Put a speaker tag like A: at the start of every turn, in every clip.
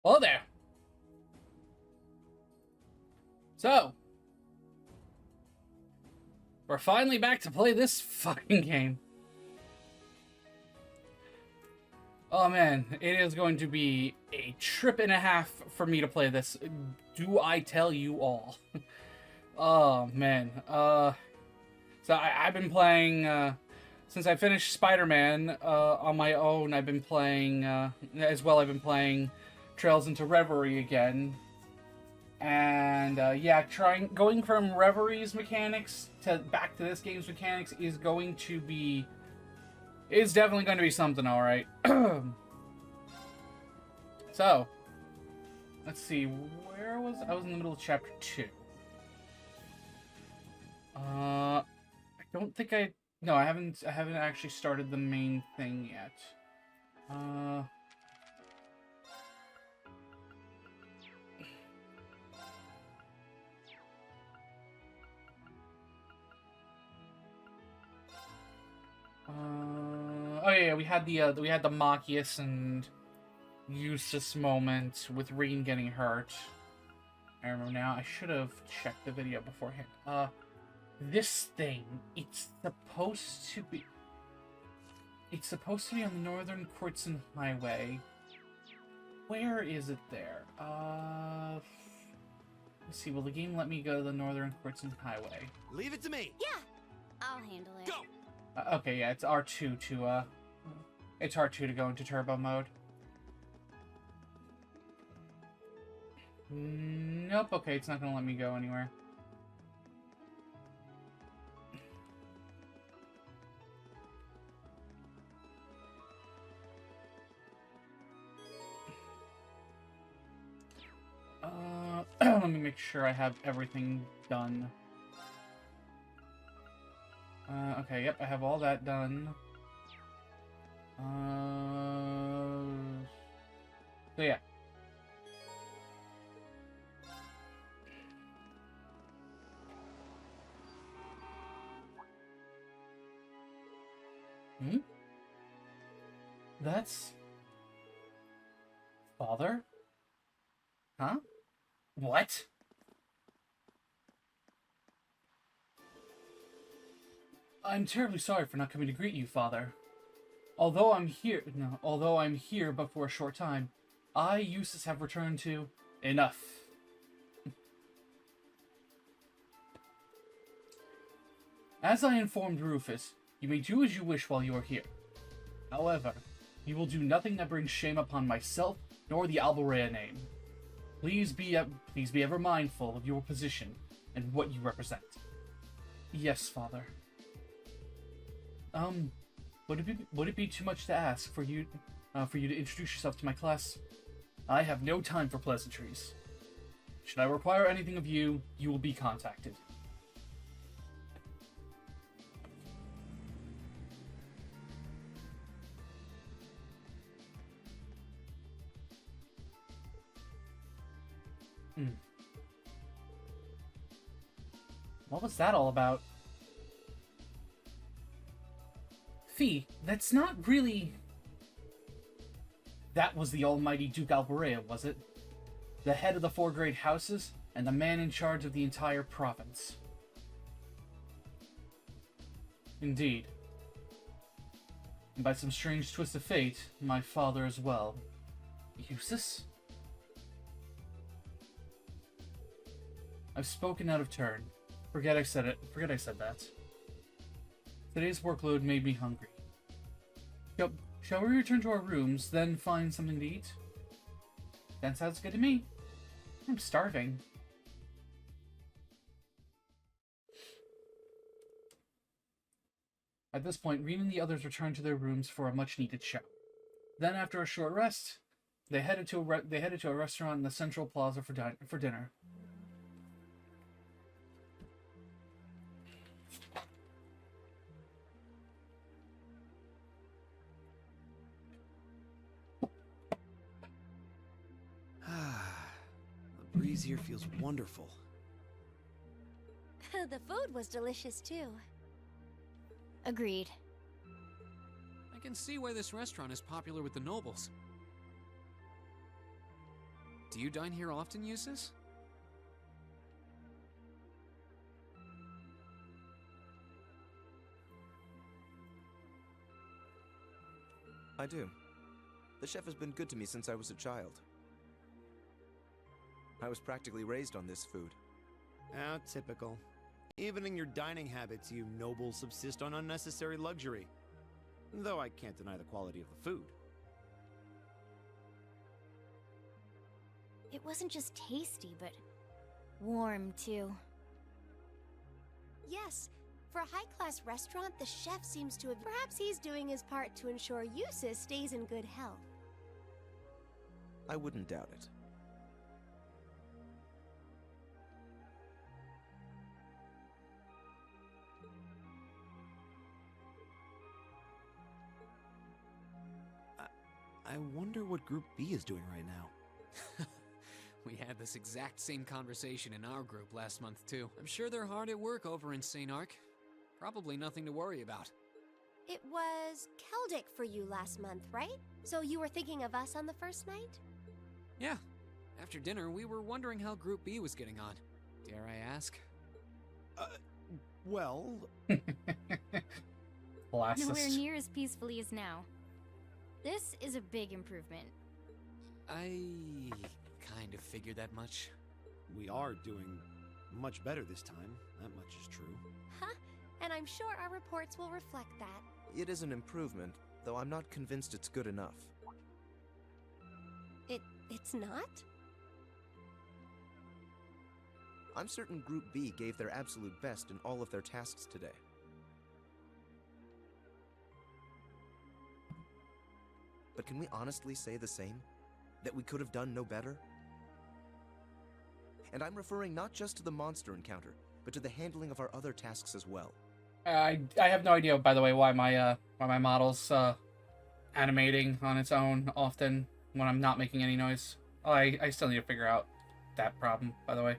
A: Hello there. So, we're finally back to play this fucking game. Oh man, it is going to be a trip and a half for me to play this. Do I tell you all? Oh man. So I've been playing, since I finished Spider-Man on my own, I've been playing, as well I've been playing Trails into Reverie again. And yeah, going from Reverie's mechanics to back to this game's mechanics is definitely going to be something, all right. So, let's see, I was in the middle of chapter 2. I don't think no, I haven't actually started the main thing yet. Oh yeah, we had the Machias and Eustace moment with Rean getting hurt. I remember now. I should have checked the video beforehand. This thing, it's supposed to be on the Northern Quartzen Highway. Where is it there? Let's see, will the game let me go to the Northern Quartzen Highway?
B: Leave it to me!
C: Yeah! I'll handle it.
B: Go!
A: Okay, yeah, it's R2 to, it's R2 to go into turbo mode. Nope, okay, it's not gonna let me go anywhere. Let me make sure I have everything done. Okay, yep, I have all that done. So yeah. That's... Father? Huh? What? I'm terribly sorry for not coming to greet you, Father. Although I'm here but for a short time, I, Eustace, have returned to... Enough. As I informed Rufus, you may do as you wish while you are here. However, you will do nothing that brings shame upon myself nor the Alborea name. Please be ever mindful of your position and what you represent. Yes, Father. Would it be too much to ask for you to introduce yourself to my class? I have no time for pleasantries. Should I require anything of you, you will be contacted. What was that all about? Fee, that's not really... That was the almighty Duke Alborea, was it? The head of the 4 great houses, and the man in charge of the entire province. Indeed. And by some strange twist of fate, my father as well. Eustace? I've spoken out of turn. Forget I said that. Today's workload made me hungry. Shall we return to our rooms, then find something to eat? That sounds good to me. I'm starving. At this point, Rean and the others returned to their rooms for a much-needed shower. Then, after a short rest, they headed to a restaurant in the Central Plaza for dinner.
B: The breeze here feels wonderful.
C: The food was delicious too. Agreed.
D: I can see why this restaurant is popular with the nobles. Do you dine here often, Eustace?
E: I do. The chef has been good to me since I was a child. I was practically raised on this food.
B: Ah, typical. Even in your dining habits, you nobles subsist on unnecessary luxury. Though I can't deny the quality of the food.
C: It wasn't just tasty, but warm, too. Yes, for a high-class restaurant, the chef seems to have... Perhaps he's doing his part to ensure Eustace stays in good health.
E: I wouldn't doubt it.
B: I wonder what Group B is doing right now.
D: We had this exact same conversation in our group last month, too. I'm sure they're hard at work over in St. Ark. Probably nothing to worry about.
C: It was Celtic for you last month, right? So you were thinking of us on the first night?
D: Yeah. After dinner, we were wondering how Group B was getting on. Dare I ask?
B: Well...
C: Nowhere
A: Classist.
C: near as peacefully as now. This is a big improvement.
D: I kind of figured that much.
B: We are doing much better this time. That much is true.
C: Huh? And I'm sure our reports will reflect that.
E: It is an improvement, though I'm not convinced it's good enough.
C: It's not?
E: I'm certain Group B gave their absolute best in all of their tasks today. But can we honestly say the same? That we could have done no better? And I'm referring not just to the monster encounter, but to the handling of our other tasks as well.
A: I have no idea, by the way, why my model's animating on its own often when I'm not making any noise. Oh, I still need to figure out that problem, by the way.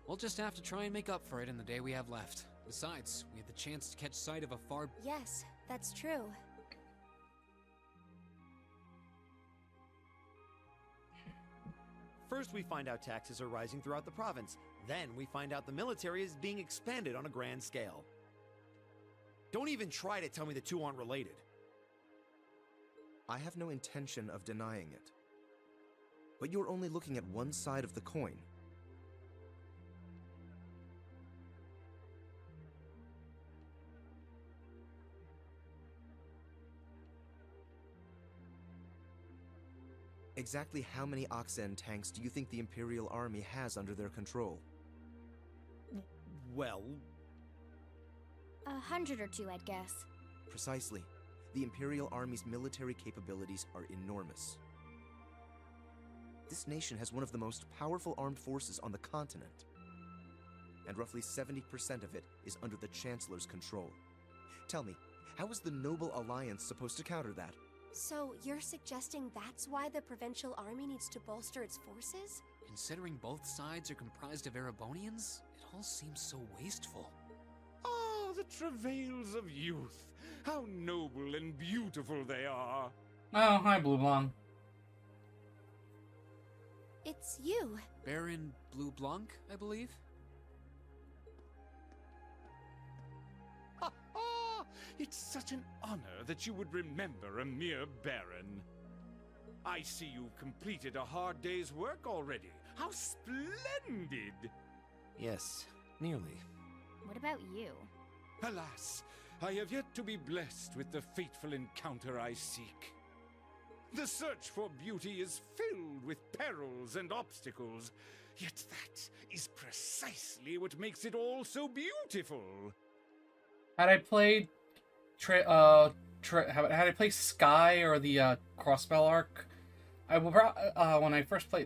D: We'll just have to try and make up for it in the day we have left. Besides, we had the chance to catch sight of a far...
C: Yes, that's true.
B: First, we find out taxes are rising throughout the province. Then, we find out the military is being expanded on a grand scale. Don't even try to tell me the two aren't related.
E: I have no intention of denying it. But you're only looking at one side of the coin. Exactly how many Oxen tanks do you think the Imperial Army has under their control?
B: Well...
C: 100 or two, I'd guess.
E: Precisely. The Imperial Army's military capabilities are enormous. This nation has one of the most powerful armed forces on the continent. And roughly 70% of it is under the Chancellor's control. Tell me, how is the Noble Alliance supposed to counter that?
C: So you're suggesting that's why the provincial army needs to bolster its forces?
D: Considering both sides are comprised of Erebonians, it all seems so wasteful.
F: Ah, the travails of youth. How noble and beautiful they are.
A: Oh, hi, Blue Blanc.
C: It's you.
D: Baron Blue Blanc, I believe?
F: Ha ha! It's such an honor that you would remember a mere baron. I see you've completed a hard day's work already. How splendid!
B: Yes, nearly.
C: What about you?
F: Alas, I have yet to be blessed with the fateful encounter I seek. The search for beauty is filled with perils and obstacles, yet that is precisely what makes it all so beautiful.
A: Had I played, had I played Sky or the Crossbell arc, I will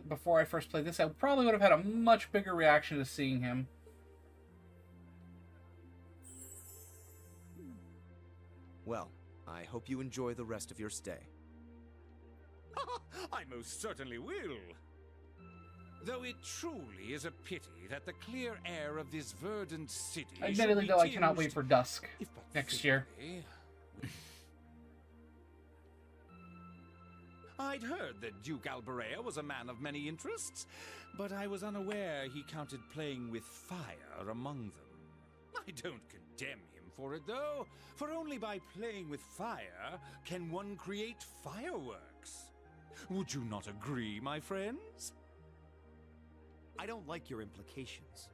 A: before I first played this, I probably would have had a much bigger reaction to seeing him.
E: Well, I hope you enjoy the rest of your stay.
F: I most certainly will. Though it truly is a pity that the clear air of this verdant city
A: Admittedly,
F: should be
A: though, I cannot wait
F: tinged,
A: for Dusk
F: if but
A: next year.
F: faintly, I'd heard that Duke Alberea was a man of many interests, but I was unaware he counted playing with fire among them. I don't condemn him for it, though, for only by playing with fire can one create fireworks. Would you not agree, my friends?
B: I don't like your implications.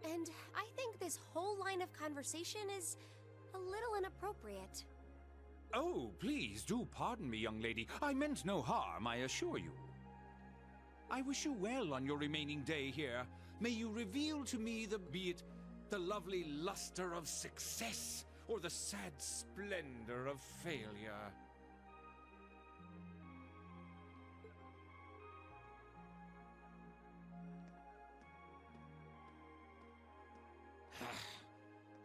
C: And I think this whole line of conversation is a little inappropriate.
F: Oh, please do pardon me, young lady. I meant no harm, I assure you. I wish you well on your remaining day here. May you reveal to me be it the lovely luster of success or the sad splendor of failure.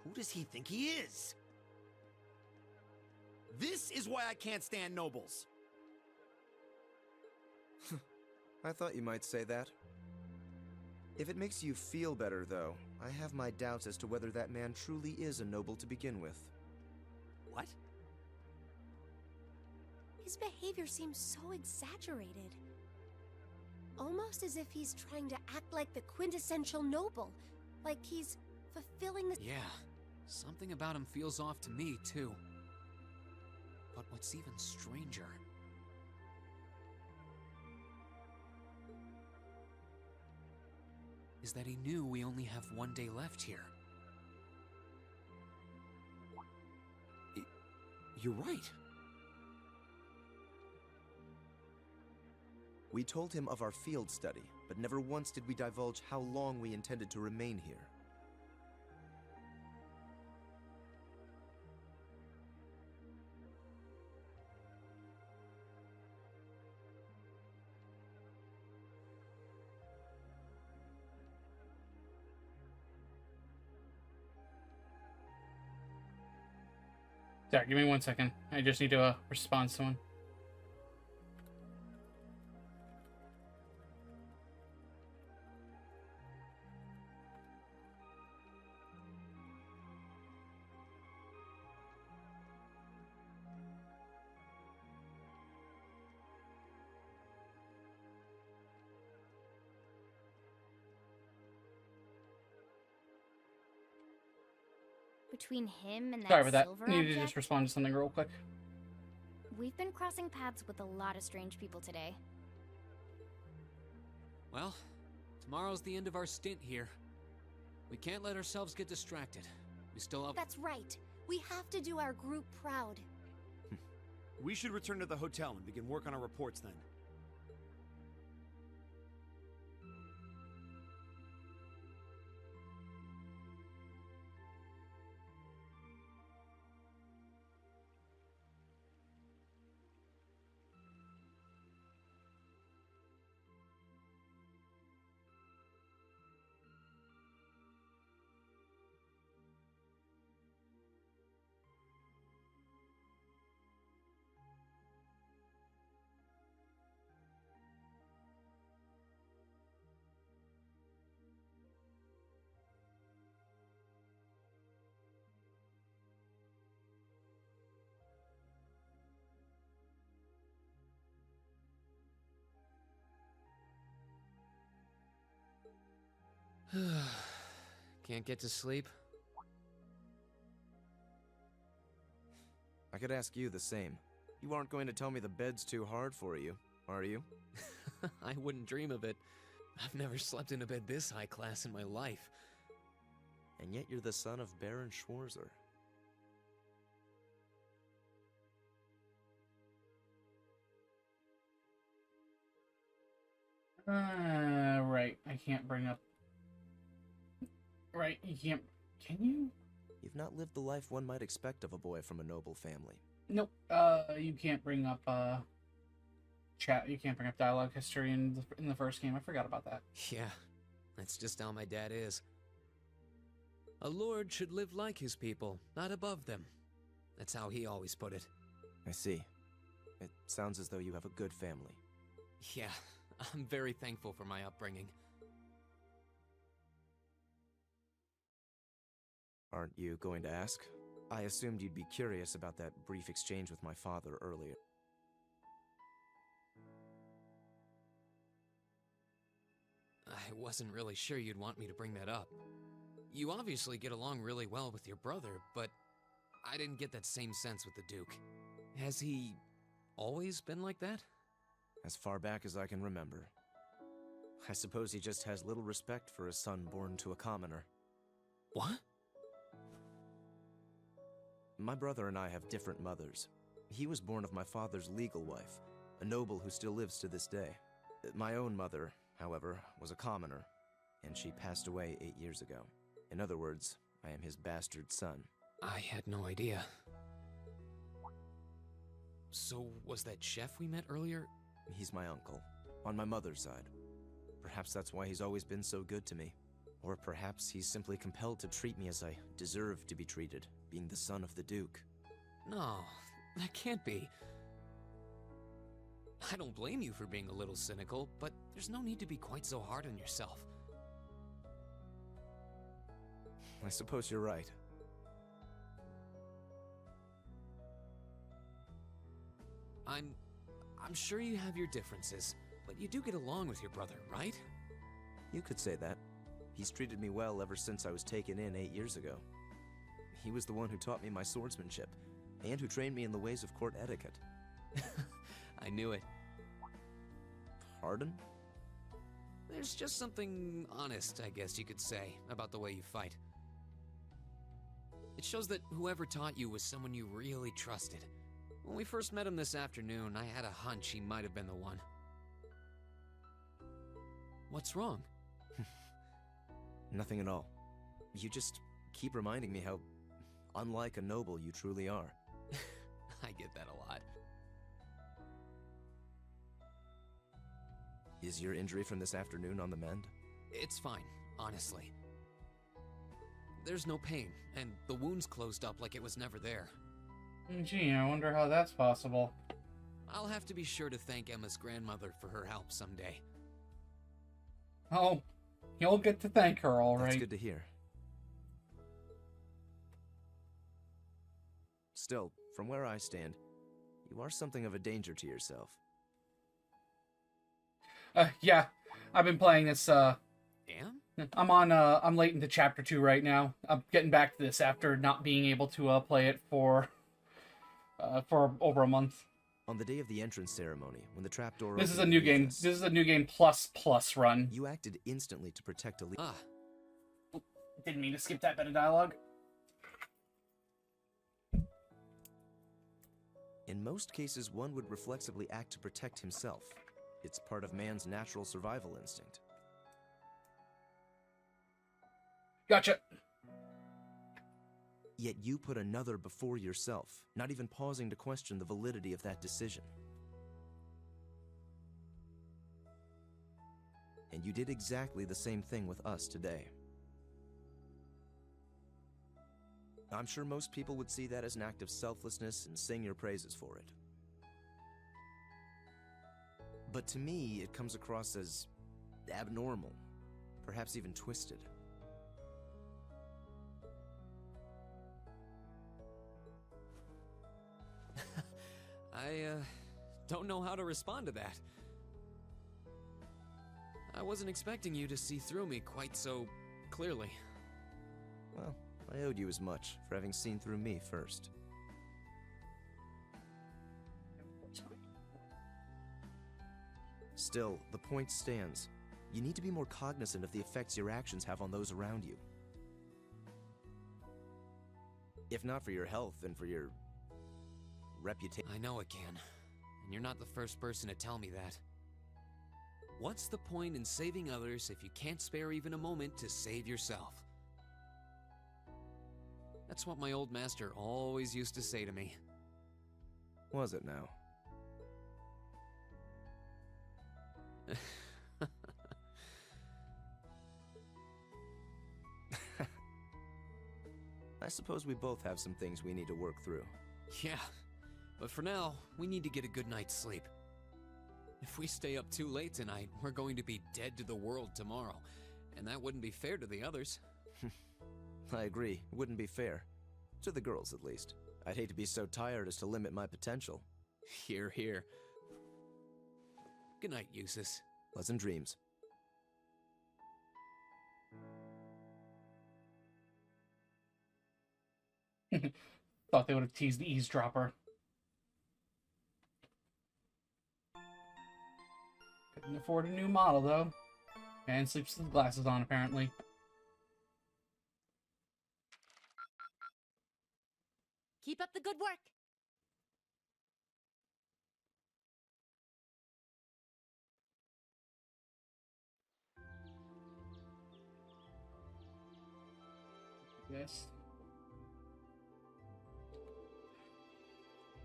B: Who does he think he is? This is why I can't stand nobles.
E: I thought you might say that. If it makes you feel better, though, I have my doubts as to whether that man truly is a noble to begin with.
B: What?
C: His behavior seems so exaggerated. Almost as if he's trying to act like the quintessential noble. Like he's fulfilling the...
D: Yeah, something about him feels off to me, too. But what's even stranger is that he knew we only have one day left here.
B: You're right.
E: We told him of our field study, but never once did we divulge how long we intended to remain here.
A: Sorry, give me 1 second. I just need to respond to someone.
G: Between him and that
A: Sorry about that.
G: silver
A: Needed to
G: object,
A: just respond to something real quick.
G: we've been crossing paths with a lot of strange people today.
D: Well, tomorrow's the end of our stint here. We can't let ourselves get distracted. We still have...
C: That's right. We have to do our group proud.
B: We should return to the hotel and begin work on our reports then.
D: Can't get to sleep?
E: I could ask you the same. You aren't going to tell me the bed's too hard for you, are you?
D: I wouldn't dream of it. I've never slept in a bed this high class in my life.
E: And yet you're the son of Baron Schwarzer.
A: Right. I can't bring up... Right, you can't... Can you?
E: You've not lived the life one might expect of a boy from a noble family.
A: Nope. You can't bring up, chat. You can't bring up dialogue history in the first game. I forgot about that.
D: Yeah, that's just how my dad is. A lord should live like his people, not above them. That's how he always put it.
E: I see. It sounds as though you have a good family.
D: Yeah, I'm very thankful for my upbringing.
E: Aren't you going to ask? I assumed you'd be curious about that brief exchange with my father earlier.
D: I wasn't really sure you'd want me to bring that up. You obviously get along really well with your brother, but I didn't get that same sense with the Duke. Has he always been like that?
E: As far back as I can remember. I suppose he just has little respect for a son born to a commoner.
D: What?
E: My brother and I have different mothers. He was born of my father's legal wife, a noble who still lives to this day. My own mother, however, was a commoner, and she passed away 8 years ago. In other words, I am his bastard son.
D: I had no idea. So, was that chef we met earlier?
E: He's my uncle, on my mother's side. Perhaps that's why he's always been so good to me. Or perhaps he's simply compelled to treat me as I deserve to be treated, being the son of the Duke.
D: No, that can't be. I don't blame you for being a little cynical, but there's no need to be quite so hard on yourself.
E: I suppose you're right.
D: I'm sure you have your differences, but you do get along with your brother, right?
E: You could say that. He's treated me well ever since I was taken in 8 years ago. He was the one who taught me my swordsmanship, and who trained me in the ways of court etiquette.
D: I knew it.
E: Pardon?
D: There's just something honest, I guess you could say, about the way you fight. It shows that whoever taught you was someone you really trusted. When we first met him this afternoon, I had a hunch he might have been the one. What's wrong?
E: Nothing at all. You just keep reminding me how unlike a noble you truly are.
D: I get that a lot.
E: Is your injury from this afternoon on the mend?
D: It's fine, honestly. There's no pain, and the wound's closed up like it was never there.
A: Gee, I wonder how that's possible.
D: I'll have to be sure to thank Emma's grandmother for her help someday.
A: Oh, you'll get to thank her, all right.
E: That's good to hear. Still, from where I stand, you are something of a danger to yourself.
A: Yeah, I've been playing this,
D: Damn?
A: I'm late into chapter 2 right now. I'm getting back to this after not being able to, play it for over a month.
E: On the day of the entrance ceremony, when the trapdoor
A: This is a
E: opened
A: new
E: beneath
A: game.
E: us,
A: This is a new game plus run.
E: you acted instantly to protect Elise.
A: Didn't mean to skip that bit of dialogue.
E: In most cases, one would reflexively act to protect himself. It's part of man's natural survival instinct.
A: Gotcha.
E: Yet you put another before yourself, not even pausing to question the validity of that decision. And you did exactly the same thing with us today. I'm sure most people would see that as an act of selflessness and sing your praises for it. But to me, it comes across as abnormal, perhaps even twisted.
D: I don't know how to respond to that. I wasn't expecting you to see through me quite so clearly.
E: Well, I owed you as much for having seen through me first. Still, the point stands. You need to be more cognizant of the effects your actions have on those around you. If not for your health, then for your reputation.
D: I know it can, and you're not the first person to tell me that. What's the point in saving others if you can't spare even a moment to save yourself? That's what my old master always used to say to me.
E: Was it now? I suppose we both have some things we need to work through.
D: Yeah, but for now, we need to get a good night's sleep. If we stay up too late tonight, we're going to be dead to the world tomorrow, and that wouldn't be fair to the others.
E: I agree, it wouldn't be fair. To the girls, at least. I'd hate to be so tired as to limit my potential.
D: Hear, hear. Good night, Eustace.
E: Pleasant dreams.
A: Thought they would have teased the eavesdropper. Couldn't afford a new model, though. Man sleeps with glasses on, apparently.
H: Keep up the good work.
A: Yes.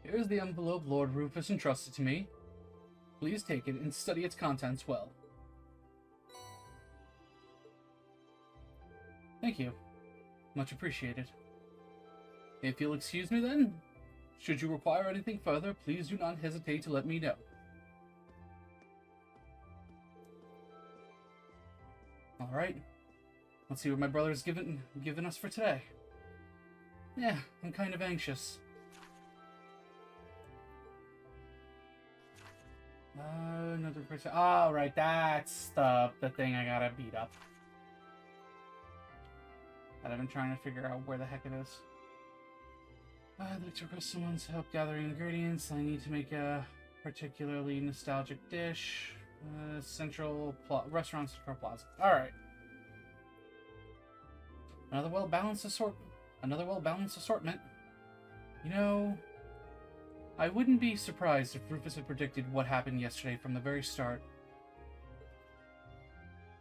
A: Here's the envelope Lord Rufus entrusted to me. Please take it and study its contents well. Thank you. Much appreciated. If you'll excuse me then, should you require anything further, please do not hesitate to let me know. Alright. Let's see what my brother's given us for today. Yeah, I'm kind of anxious. Another person. Oh, right, that's the thing I gotta beat up. That I've been trying to figure out where the heck it is. I'd like to request someone's help gathering ingredients. I need to make a particularly nostalgic dish. Restaurant Central Plaza. Alright. Another well-balanced assortment. You know, I wouldn't be surprised if Rufus had predicted what happened yesterday from the very start.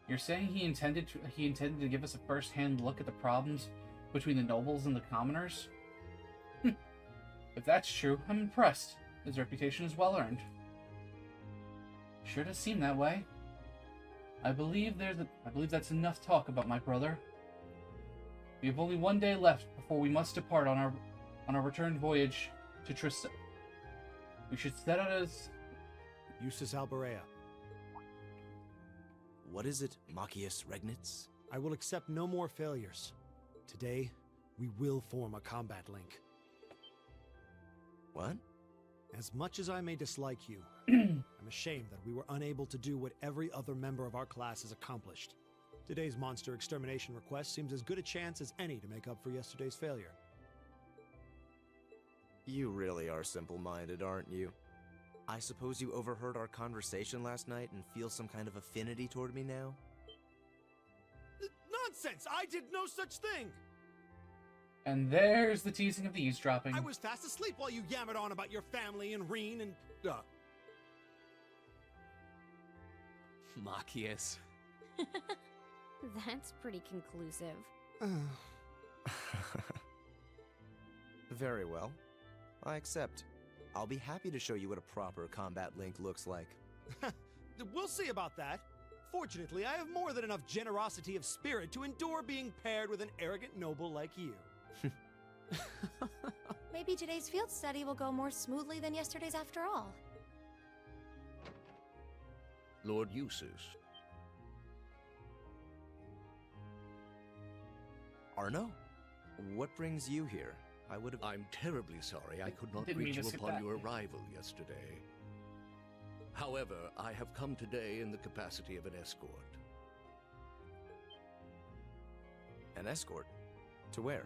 A: You're saying he intended to give us a first-hand look at the problems between the nobles and the commoners? If that's true, I'm impressed. His reputation is well earned. Sure does seem that way. I believe that's enough talk about my brother. We have only one day left before we must depart on our return voyage to Trista. We should set out as
B: Eustace Alberea.
E: What is it, Machius Regnitz?
B: I will accept no more failures. Today, we will form a combat link.
E: What?
B: As much as I may dislike you, I'm ashamed that we were unable to do what every other member of our class has accomplished. Today's monster extermination request seems as good a chance as any to make up for yesterday's failure.
E: You really are simple-minded, aren't you? I suppose you overheard our conversation last night and feel some kind of affinity toward me now?
B: Nonsense! I did no such thing!
A: And there's the teasing of the eavesdropping.
B: I was fast asleep while you yammered on about your family and Reen and...
D: Machias.
G: That's pretty conclusive.
E: Very well. I accept. I'll be happy to show you what a proper combat link looks like.
B: We'll see about that. Fortunately, I have more than enough generosity of spirit to endure being paired with an arrogant noble like you.
C: Maybe today's field study will go more smoothly than yesterday's after all.
I: Lord Eustace.
E: Arno? What brings you here?
I: I'm terribly sorry I could not
A: Didn't
I: reach
A: mean
I: you
A: to skip
I: upon
A: that.
I: your arrival yesterday. However, I have come today in the capacity of an escort.
E: An escort? To where?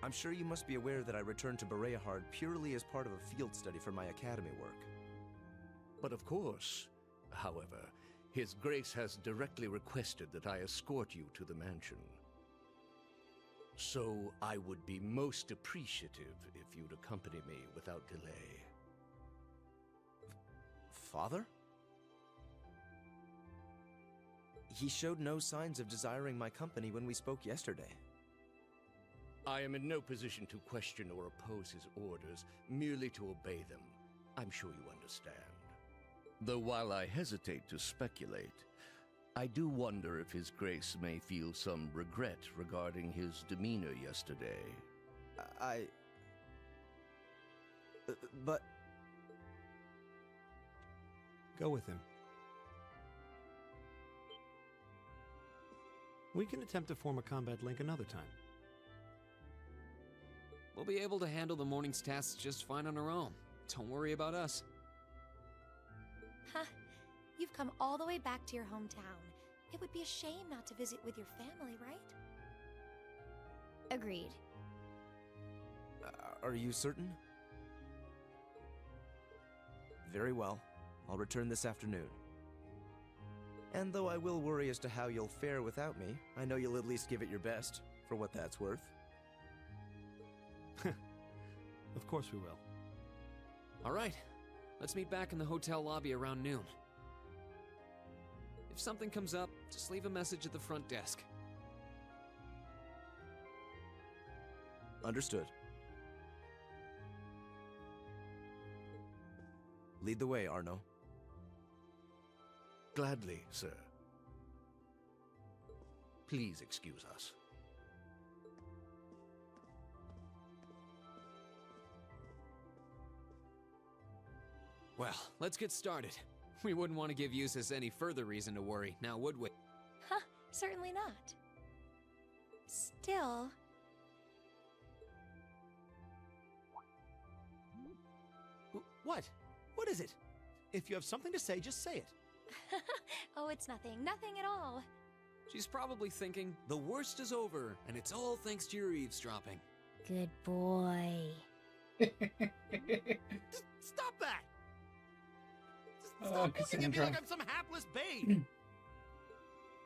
E: I'm sure you must be aware that I returned to Bereahard purely as part of a field study for my academy work.
I: But of course, however, His Grace has directly requested that I escort you to the mansion. So I would be most appreciative if you'd accompany me without delay.
E: Father? He showed no signs of desiring my company when we spoke yesterday.
I: I am in no position to question or oppose his orders, merely to obey them. I'm sure you understand. Though while I hesitate to speculate, I do wonder if His Grace may feel some regret regarding his demeanor yesterday.
E: But...
B: Go with him. We can attempt to form a combat link another time.
D: We'll be able to handle the morning's tasks just fine on our own. Don't worry about us.
C: Huh. You've come all the way back to your hometown. It would be a shame not to visit with your family, right?
G: Agreed.
E: Are you certain? Very well. I'll return this afternoon. And though I will worry as to how you'll fare without me, I know you'll at least give it your best, for what that's worth.
B: Of course we will.
D: All right, let's meet back in the hotel lobby around noon. If something comes up, just leave a message at the front desk.
E: Understood. Lead the way, Arno.
I: Gladly, sir. Please excuse us.
D: Well, let's get started. We wouldn't want to give Eustace any further reason to worry, now would we?
C: Huh, certainly not. Still...
B: What? What is it? If you have something to say, just say it.
G: Oh, it's nothing. Nothing at all.
D: She's probably thinking, the worst is over, and it's all thanks to your eavesdropping.
G: Good boy.
B: Just stop that! Just stop looking at me like I'm some hapless babe!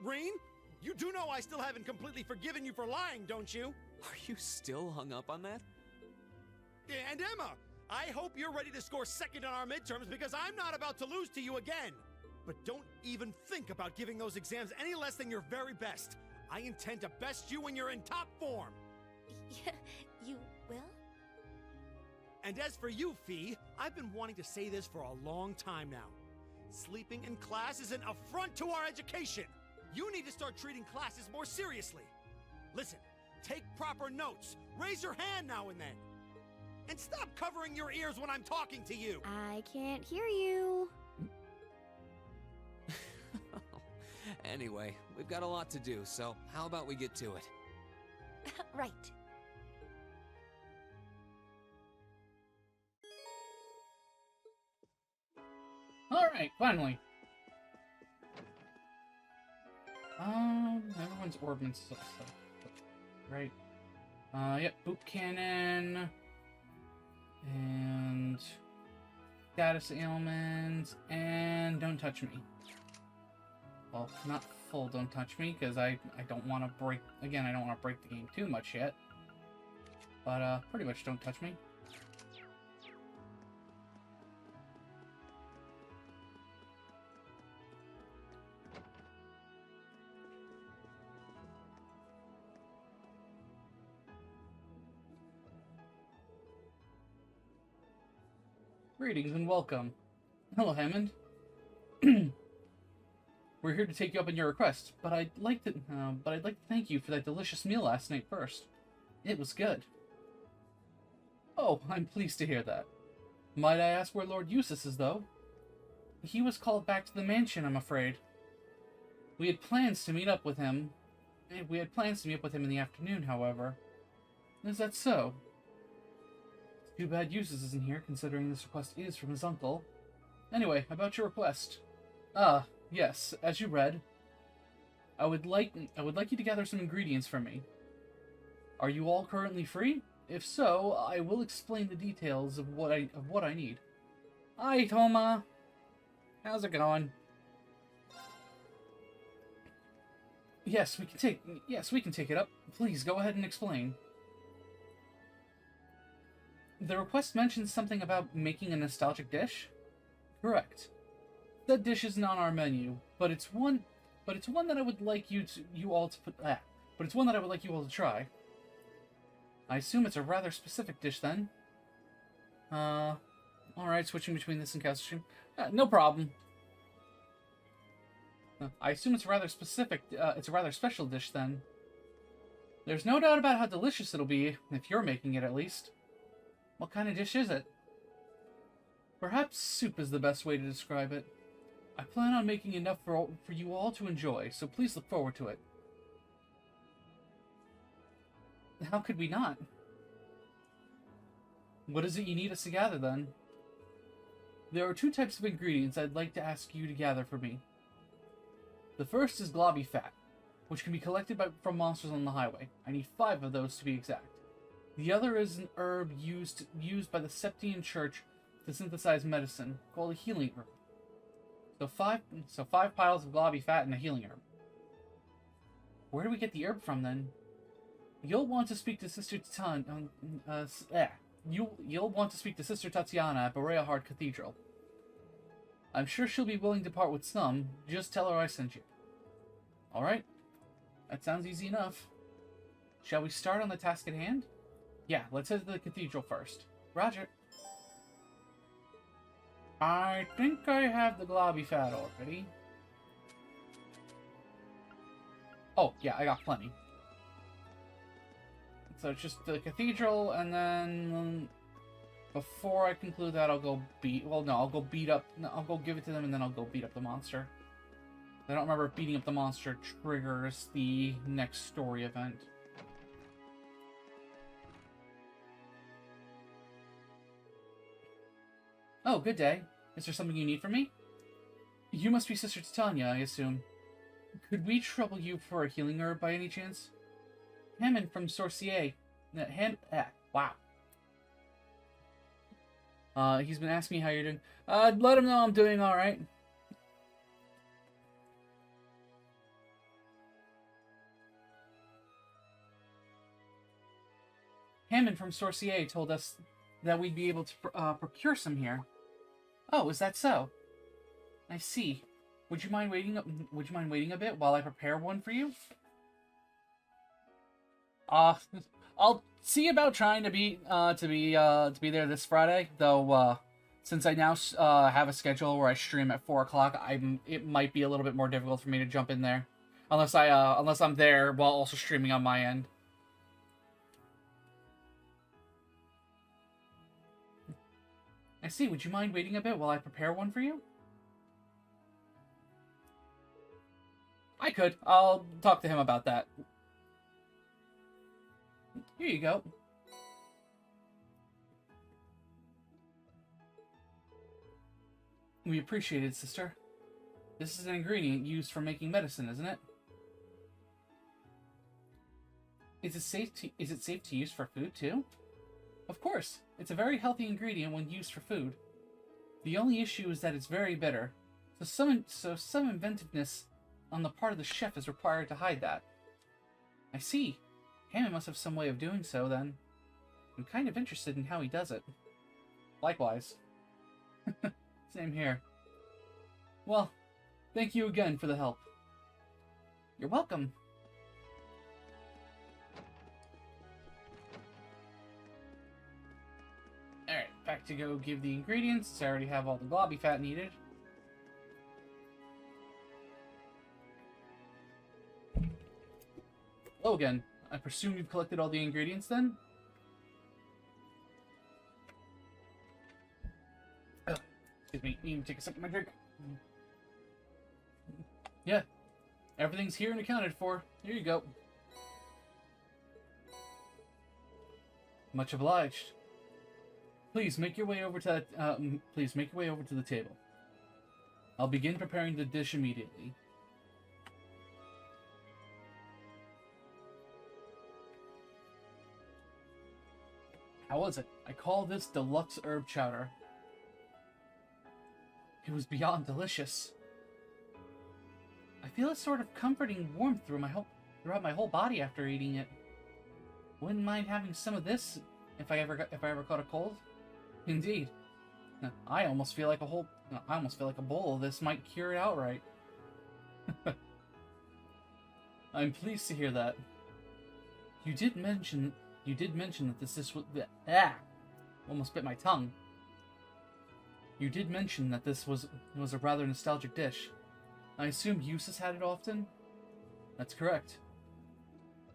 B: Rain, you do know I still haven't completely forgiven you for lying, don't you?
D: Are you still hung up on that?
B: And Emma, I hope you're ready to score second on our midterms because I'm not about to lose to you again. But don't even think about giving those exams any less than your very best. I intend to best you when you're in top form.
C: Yeah, you will?
B: And as for you, Fee, I've been wanting to say this for a long time now. Sleeping in class is an affront to our education. You need to start treating classes more seriously. Listen, take proper notes. Raise your hand now and then. And stop covering your ears when I'm talking to you.
G: I can't hear you.
D: Anyway, we've got a lot to do, so how about we get to it?
C: Right.
A: Alright, finally. Everyone's ordnance stuff. Right. Yep, boot cannon. And status ailments, and don't touch me. Well, not full don't touch me, because I don't want to break, again, I don't want to break the game too much yet. But, pretty much don't touch me. Greetings and welcome. Hello, Hammond. We're here to take you up on your request, but I'd like to thank you for that delicious meal last night first. It was good. Oh, I'm pleased to hear that. Might I ask where Lord Eustace is, though? He was called back to the mansion, I'm afraid. We had plans to meet up with him. In the afternoon, however. Is that so? Too bad Eustace isn't here, considering this request is from his uncle. Anyway, about your request. Ah, yes, as you read. I would like you to gather some ingredients for me. Are you all currently free? If so, I will explain the details of what I need. Hi, Toma. How's it going? Yes, we can take it up. Please go ahead and explain. The request mentions something about making a nostalgic dish? Correct. That dish isn't on our menu, but it's one that I would like you all to try. I assume it's a rather specific dish then. Alright, switching between this and costume. No problem. I assume it's a rather special dish then. There's no doubt about how delicious it'll be, if you're making it at least. What kind of dish is it? Perhaps soup is the best way to describe it. I plan on making enough for you all to enjoy, so please look forward to it. How could we not? What is it you need us to gather, then? There are 2 types of ingredients I'd like to ask you to gather for me. The first is globby fat. which can be collected from monsters on the highway. I need 5 of those to be exact. The other is an herb used by the Septian Church to synthesize medicine, called a healing herb. So 5 piles of globby fat and a healing herb. Where do we get the herb from, then? You'll want to speak to Sister You'll want to speak to Sister Tatiana at Berea Cathedral. I'm sure she'll be willing to part with some. Just tell her I sent you. Alright. That sounds easy enough. Shall we start on the task at hand? Yeah, let's head to the cathedral first. Roger. I think I have the globby fat already. Oh, yeah, I got plenty. So it's just the cathedral, and then before I conclude that, I'll go I'll go give it to them, and then I'll go beat up the monster. I don't remember if beating up the monster triggers the next story event. Oh, good day. Is there something you need from me? You must be Sister Titania, I assume. Could we trouble you for a healing herb by any chance? Hammond from Sorcier. Wow. He's been asking me how you're doing. Let him know I'm doing alright. Hammond from Sorcier told us that we'd be able to procure some here. Oh, is that so? I see. Would you mind waiting a bit while I prepare one for you? I'll see about trying to be there this Friday, though since I now have a schedule where I stream at 4 o'clock, it might be a little bit more difficult for me to jump in there. Unless I'm there while also streaming on my end. I see. Would you mind waiting a bit while I prepare one for you? I could. I'll talk to him about that. Here you go. We appreciate it, sister. This is an ingredient used for making medicine, isn't it? Is it safe to use for food, too? Of course. It's a very healthy ingredient when used for food. The only issue is that it's very bitter, so some inventiveness on the part of the chef is required to hide that. I see. Hammond must have some way of doing so, then. I'm kind of interested in how he does it. Likewise. Same here. Well, thank you again for the help. You're welcome. Alright, back to go give the ingredients, since I already have all the globby fat needed. Hello again. I presume you've collected all the ingredients then? Excuse me, need to take a sip of my drink. Yeah, everything's here and accounted for. Here you go. Much obliged. Please make your way over to the table. I'll begin preparing the dish immediately. How was it? I call this deluxe herb chowder. It was beyond delicious. I feel a sort of comforting warmth throughout my whole body after eating it. Wouldn't mind having some of this if I ever caught a cold. Indeed. I almost feel like a bowl of this might cure it outright. I'm pleased to hear that. You did mention that this was almost bit my tongue. You did mention that this was a rather nostalgic dish. I assume Eustace had it often? That's correct.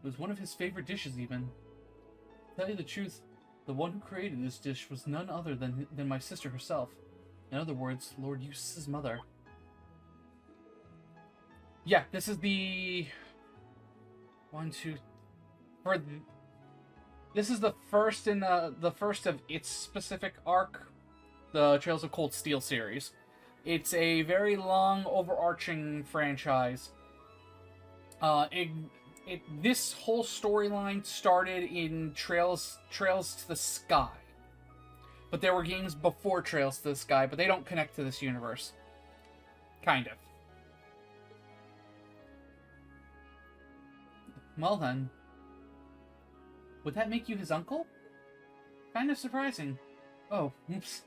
A: It was one of his favorite dishes, even. To tell you the truth, the one who created this dish was none other than my sister herself. In other words, Lord Eustace's mother. Yeah, this is the... This is the first in the first of its specific arc, the Trails of Cold Steel series. It's a very long, overarching franchise. It, this whole storyline started in Trails to the Sky. But there were games before Trails to the Sky, but they don't connect to this universe. Kind of. Well then. Would that make you his uncle? Kind of surprising. Oh, oops.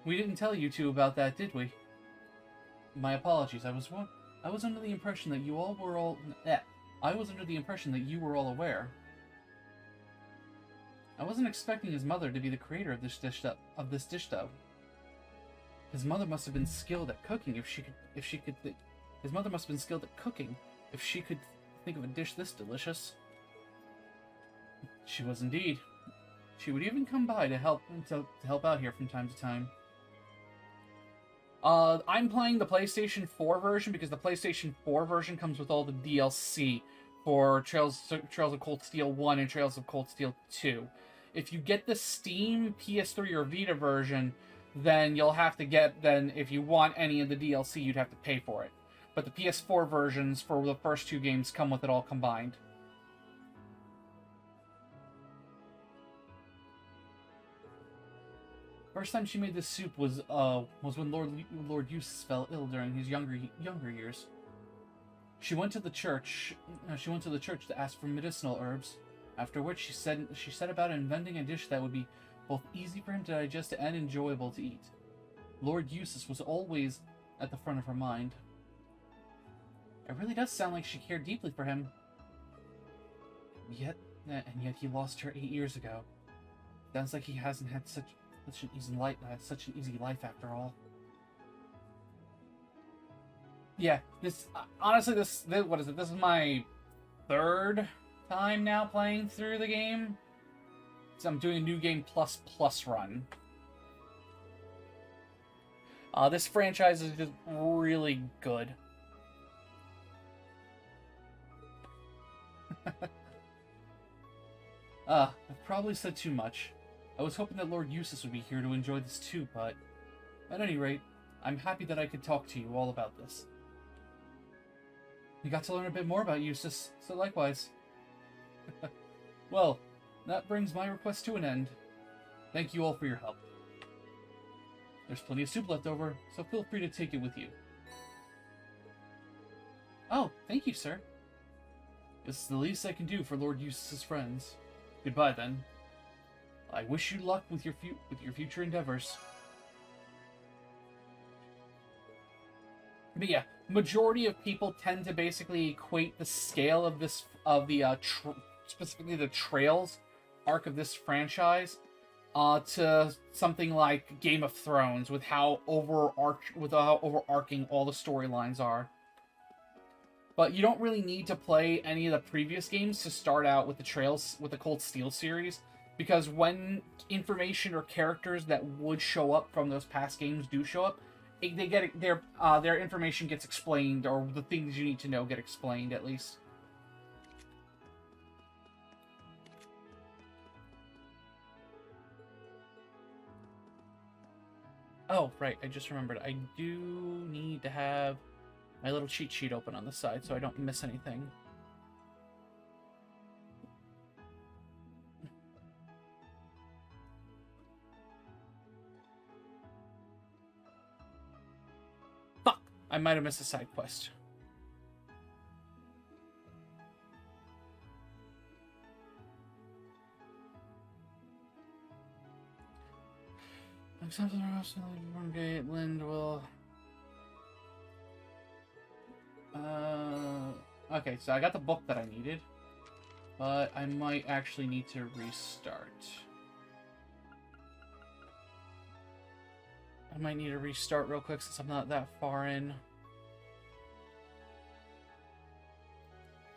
A: We didn't tell you two about that, did we? My apologies. I was under the impression that you all were all... I was under the impression that you were all aware. I wasn't expecting his mother to be the creator of this dish, though. His mother must have been skilled at cooking if she could His mother must have been skilled at cooking if she could think of a dish this delicious. She was indeed. She would even come by to help out here from time to time. I'm playing the PlayStation 4 version because the PlayStation 4 version comes with all the DLC for Trails of Cold Steel 1 and Trails of Cold Steel 2. If you get the Steam, PS3, or Vita version, then you'll have to if you want any of the DLC, you'd have to pay for it. But the PS4 versions for the first two games come with it all combined. First time she made this soup was when Lord Eustace fell ill during his younger years. She went to the church. To ask for medicinal herbs. After which she set about inventing a dish that would be both easy for him to digest and enjoyable to eat. Lord Eustace was always at the front of her mind. It really does sound like she cared deeply for him. Yet he lost her 8 years ago. Sounds like he hasn't had such an easy life after all. Yeah, honestly, what is it? This is my third time now playing through the game. So I'm doing a new game plus run. This franchise is just really good. I've probably said too much. I was hoping that Lord Eustace would be here to enjoy this too, but at any rate, I'm happy that I could talk to you all about this. We got to learn a bit more about Eustace, so likewise. Well, that brings my request to an end. Thank you all for your help. There's plenty of soup left over, so feel free to take it with you. Oh, thank you, sir. This is the least I can do for Lord Eustace's friends. Goodbye, then. I wish you luck with your future endeavors. But yeah, majority of people tend to basically equate the scale of specifically the Trails arc of this franchise to something like Game of Thrones, with how overarching all the storylines are. But you don't really need to play any of the previous games to start out with the Cold Steel series, because when information or characters that would show up from those past games do show up, their information gets explained, or the things you need to know get explained at least. Oh, right, I just remembered. I do need to have my little cheat sheet open on the side so I don't miss anything. Fuck! I might have missed a side quest. Except for the rest of the gate, Lind will... Okay, so I got the book that I needed, but I might actually need to restart. I might need to restart real quick since I'm not that far in.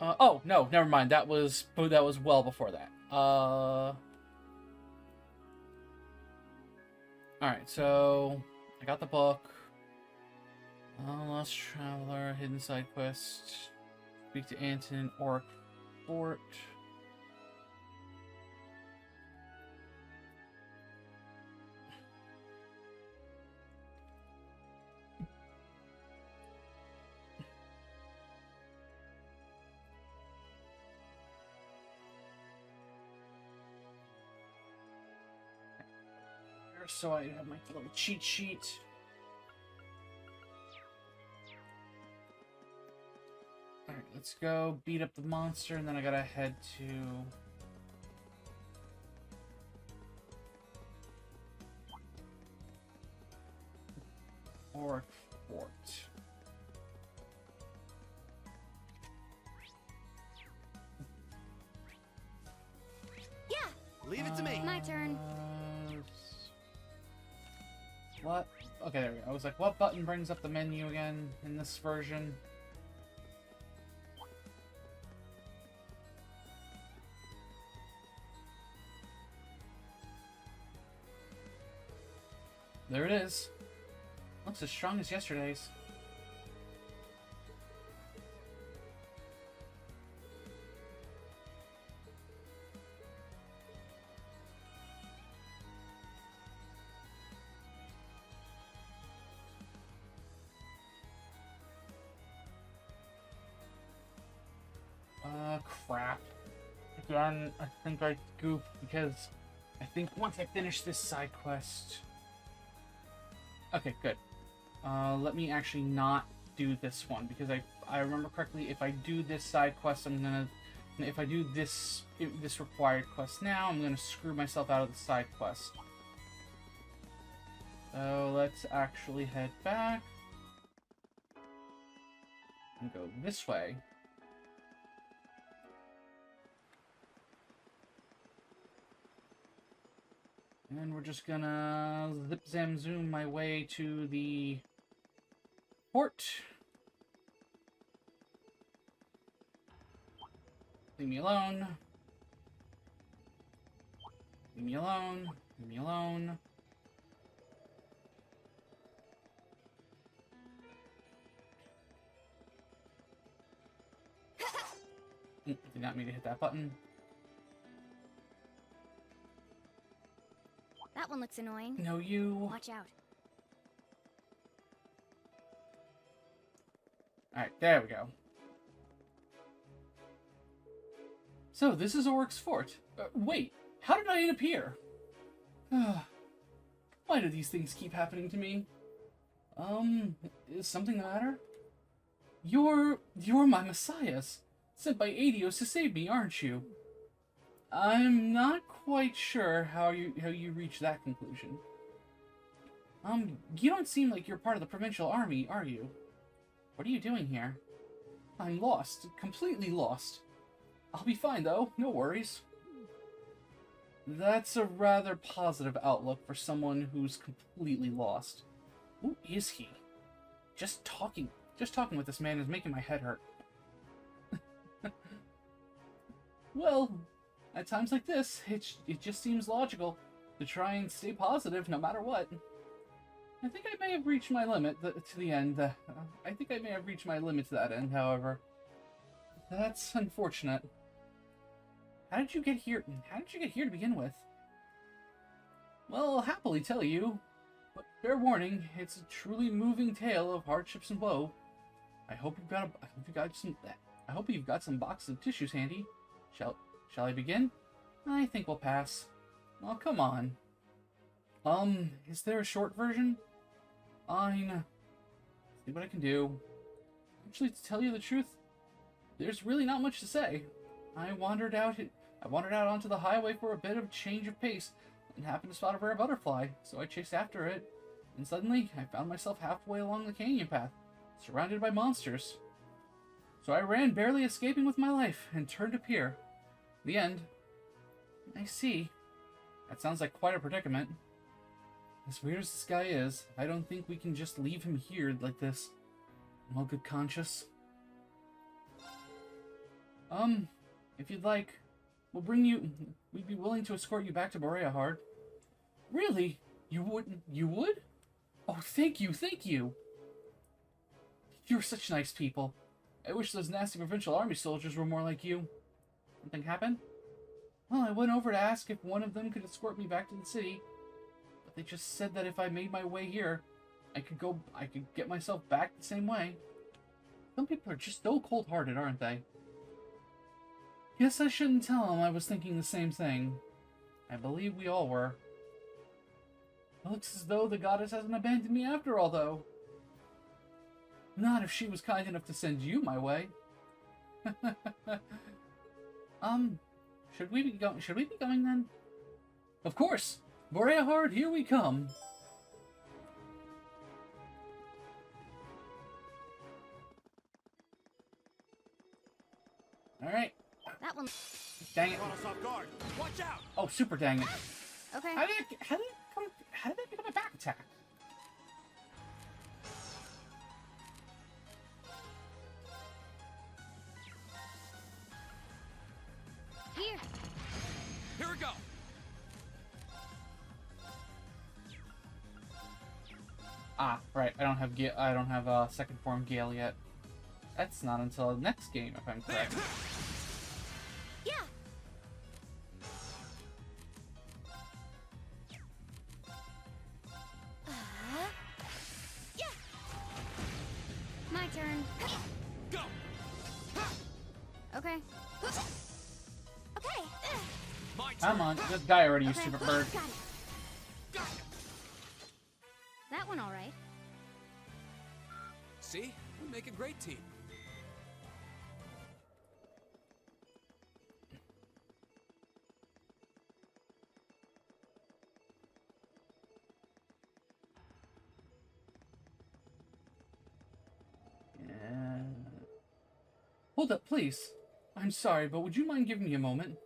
A: Oh, no, never mind. That was well before that. Alright, so I got the book. Lost Traveler, Hidden Side Quest. Speak to Anton, Orc Fort. so I have my little cheat sheet. Alright, let's go beat up the monster, and then I gotta head to... Orc Fort.
B: Leave it to me.
G: My turn.
A: What? Okay, there we go. I was like, what button brings up the menu again in this version? There it is. Looks as strong as yesterday's. Crap. Again, I think I goofed because I think once I finish this side quest... Okay, good. Let me actually not do this one, because I remember correctly, if I do this side quest, I'm gonna... If I do this required quest now, I'm gonna screw myself out of the side quest. So let's actually head back and go this way. And we're just gonna zip zam zoom my way to the port. Leave me alone. Leave me alone. Leave me alone. Did not mean to hit that button.
G: That one looks annoying.
A: No, you.
G: Watch out.
A: Alright, there we go. So, this is Oric's Fort. Wait, how did I end up here? Why do these things keep happening to me? Is something the matter? You're my messiahs, sent by Adios to save me, aren't you? I'm not quite sure how you reached that conclusion. You don't seem like you're part of the provincial army, are you? What are you doing here? I'm lost, completely lost. I'll be fine though, no worries. That's a rather positive outlook for someone who's completely lost. Who is he? Just talking with this man is making my head hurt. Well, at times like this, it just seems logical to try and stay positive no matter what. I think I may have reached my limit to the end. I think I may have reached my limit to that end, however. That's unfortunate. How did you get here? How did you get here to begin with? Well, I'll happily tell you, but fair warning, it's a truly moving tale of hardships and woe. I hope you've got some boxes of tissues handy. Shall I begin? I think we'll pass. Oh, come on. Is there a short version? Fine. See what I can do. Actually, to tell you the truth, there's really not much to say. I wandered out onto the highway for a bit of change of pace and happened to spot a rare butterfly, so I chased after it. And suddenly, I found myself halfway along the canyon path, surrounded by monsters. So I ran, barely escaping with my life, and turned to pier. The end. I see. That sounds like quite a predicament. As weird as this guy is, I don't think we can just leave him here like this. In all good conscience. If you'd like, we'd be willing to escort you back to Boreahard. Really? You would? Oh, thank you. You're such nice people. I wish those nasty provincial army soldiers were more like you. Something happened? Well, I went over to ask if one of them could escort me back to the city, but they just said that if I made my way here, I could get myself back the same way. Some people are just so cold-hearted, aren't they? Guess I shouldn't tell them I was thinking the same thing. I believe we all were. It looks as though the goddess hasn't abandoned me after all, though. Not if she was kind enough to send you my way. Should we be going then? Of course! Boreahard, here we come! Alright.
G: That one.
A: Dang it.
I: Watch out!
A: Oh, super dang it.
G: Okay.
A: How did it become a back attack?
G: Here.
D: Here we go!
A: Ah, right. I don't have second form Gale yet. That's not until next game, if I'm correct.
C: Yeah. Yeah.
G: My turn.
D: Go!
G: Okay.
C: Okay.
D: My turn!
A: Come on, this guy already used
G: Okay.
A: Super Bird.
G: Got it. That one all right.
D: See? We make a great team.
A: Hold up, please. I'm sorry, but would you mind giving me a moment?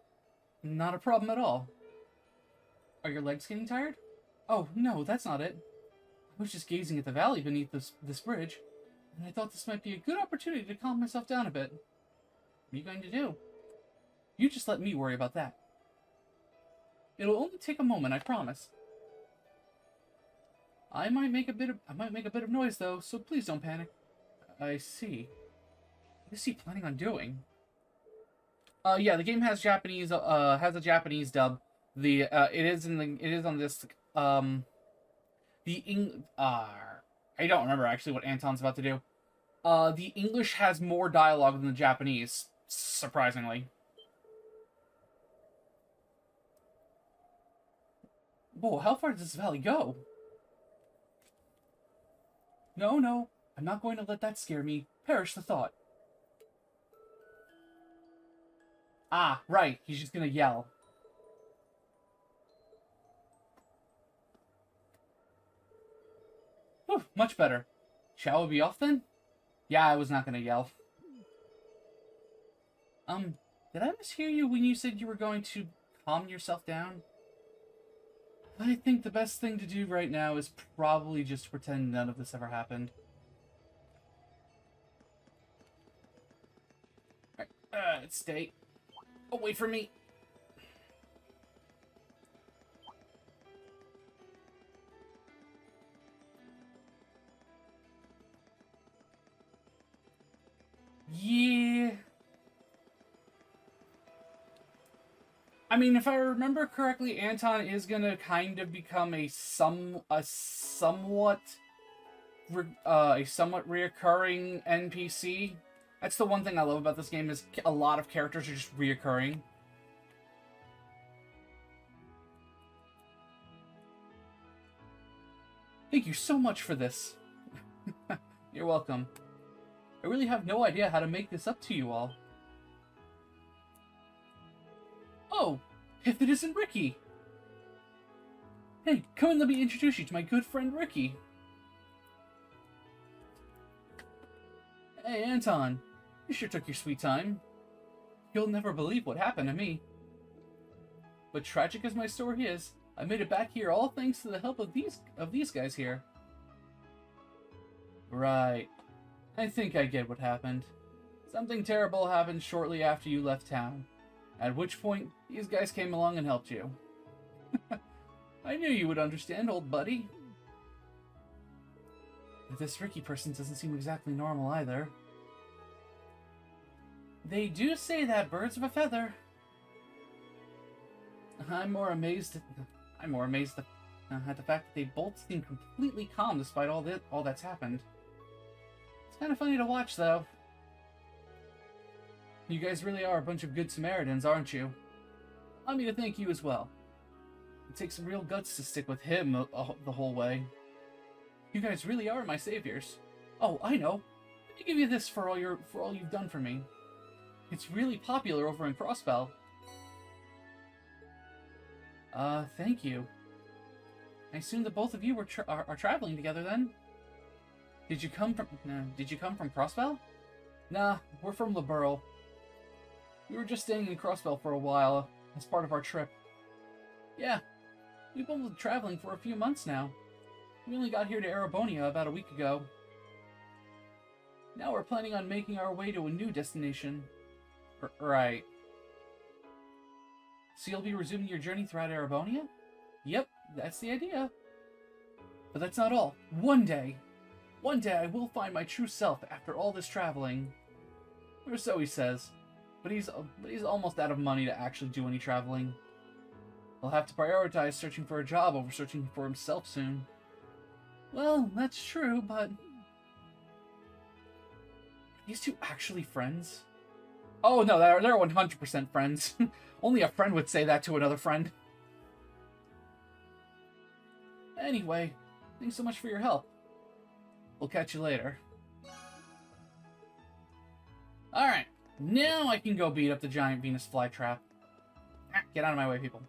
A: Not a problem at all. Are your legs getting tired? Oh, no, that's not it. I was just gazing at the valley beneath this bridge, and I thought this might be a good opportunity to calm myself down a bit. What are you going to do? You just let me worry about that. It'll only take a moment, I promise. I might make a bit of noise though, so please don't panic. I see. What is he planning on doing? Yeah, the game has has a Japanese dub. It is on this I don't remember actually what Anton's about to do. The English has more dialogue than the Japanese, surprisingly. Whoa, how far does this valley go? No, I'm not going to let that scare me. Perish the thought. Ah, right, he's just gonna yell. Whew, much better. Shall we be off then? Yeah, I was not gonna yell. Did I mishear you when you said you were going to calm yourself down? I think the best thing to do right now is probably just pretend none of this ever happened. Alright, stay away from me. Yeah. I mean, if I remember correctly, Anton is gonna kind of become a somewhat reoccurring NPC. That's the one thing I love about this game, is a lot of characters are just reoccurring. Thank you so much for this. You're welcome. I really have no idea how to make this up to you all. Oh, if it isn't Ricky! Hey, come and let me introduce you to my good friend Ricky. Hey, Anton. You sure took your sweet time. You'll never believe what happened to me. But tragic as my story is, I made it back here all thanks to the help of these guys here. Right. I think I get what happened. Something terrible happened shortly after you left town. At which point, these guys came along and helped you. I knew you would understand, old buddy. But this Ricky person doesn't seem exactly normal either. They do say that birds of a feather. I'm more amazed at the fact that they both seem completely calm despite all that's happened. It's kind of funny to watch, though. You guys really are a bunch of good Samaritans, aren't you? Allow me to thank you as well. It takes some real guts to stick with him the whole way. You guys really are my saviors. Oh, I know. Let me give you this for all you've done for me. It's really popular over in Crossbell. Thank you. I assume that both of you are traveling together then? Did you come from Crossbell? Nah, we're from Liberl. We were just staying in Crossbell for a while as part of our trip. Yeah, we've been traveling for a few months now. We only got here to Erebonia about a week ago. Now we're planning on making our way to a new destination. Right. So you'll be resuming your journey throughout Erebonia? Yep, that's the idea. But that's not all. One day I will find my true self after all this traveling. Or so he says. But he's almost out of money to actually do any traveling. He'll have to prioritize searching for a job over searching for himself soon. Well, that's true, but... Are these two actually friends? Oh no, they're 100% friends. Only a friend would say that to another friend. Anyway, thanks so much for your help. We'll catch you later. Alright, now I can go beat up the giant Venus flytrap. Get out of my way, people.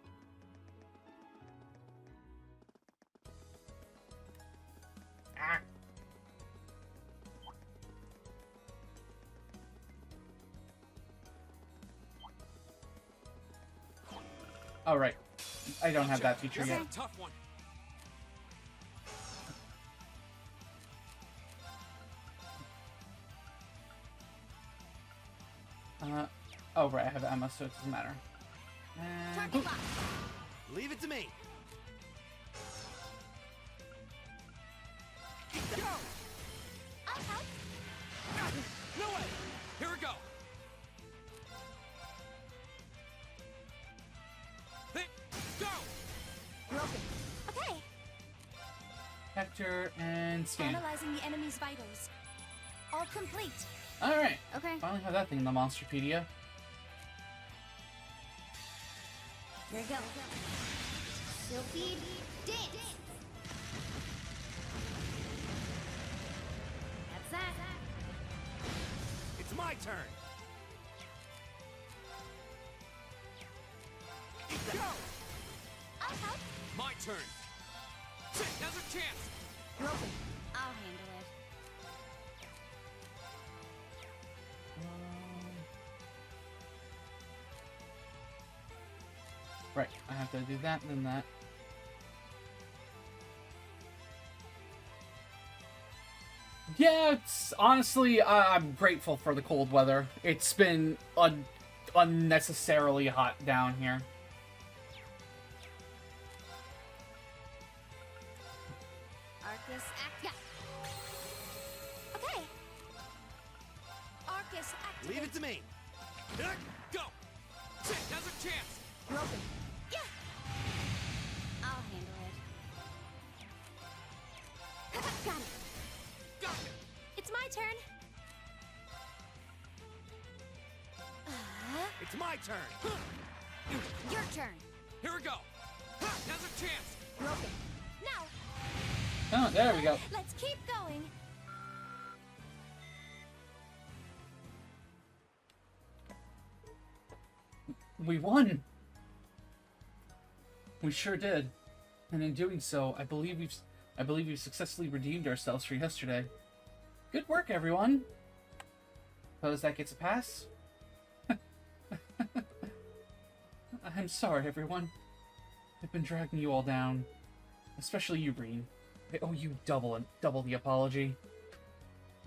A: Oh, right. I don't have that feature yet.
D: Tough one.
A: Oh, right. I have Emma, so it doesn't matter.
B: Leave it to me.
D: Go!
C: I'll help.
D: No way! Here we go! Hey, go!
C: You're open. Okay.
A: Hector and scan.
C: Analyzing the enemy's vitals. All complete.
A: Alright.
G: Okay.
A: Finally have that thing in the Monsterpedia.
C: Here we go. Silphy dance.
G: That's that.
B: It's my turn.
D: Go!
C: I'll help.
D: My turn. Now's our chance.
C: You're open.
G: I'll handle it.
A: Right, I have to do that and then that. Yeah, it's honestly, I'm grateful for the cold weather. It's been unnecessarily hot down here.
C: Arcus act. Okay. Arcus activate.
B: Leave it to me.
D: Go! Now's our chance.
C: You're open. Yeah.
G: I'll handle it.
C: Got it.
D: Got it!
C: It's my turn.
B: It's my turn.
G: Your turn.
D: Here we go! Now's our chance.
C: You're open. Now.
A: Oh, there we go.
C: Let's keep going.
A: We won! We sure did. And in doing so, I believe we've successfully redeemed ourselves for yesterday. Good work, everyone! Suppose that gets a pass? I'm sorry, everyone. I've been dragging you all down. Especially you, Breen. I owe you double the apology.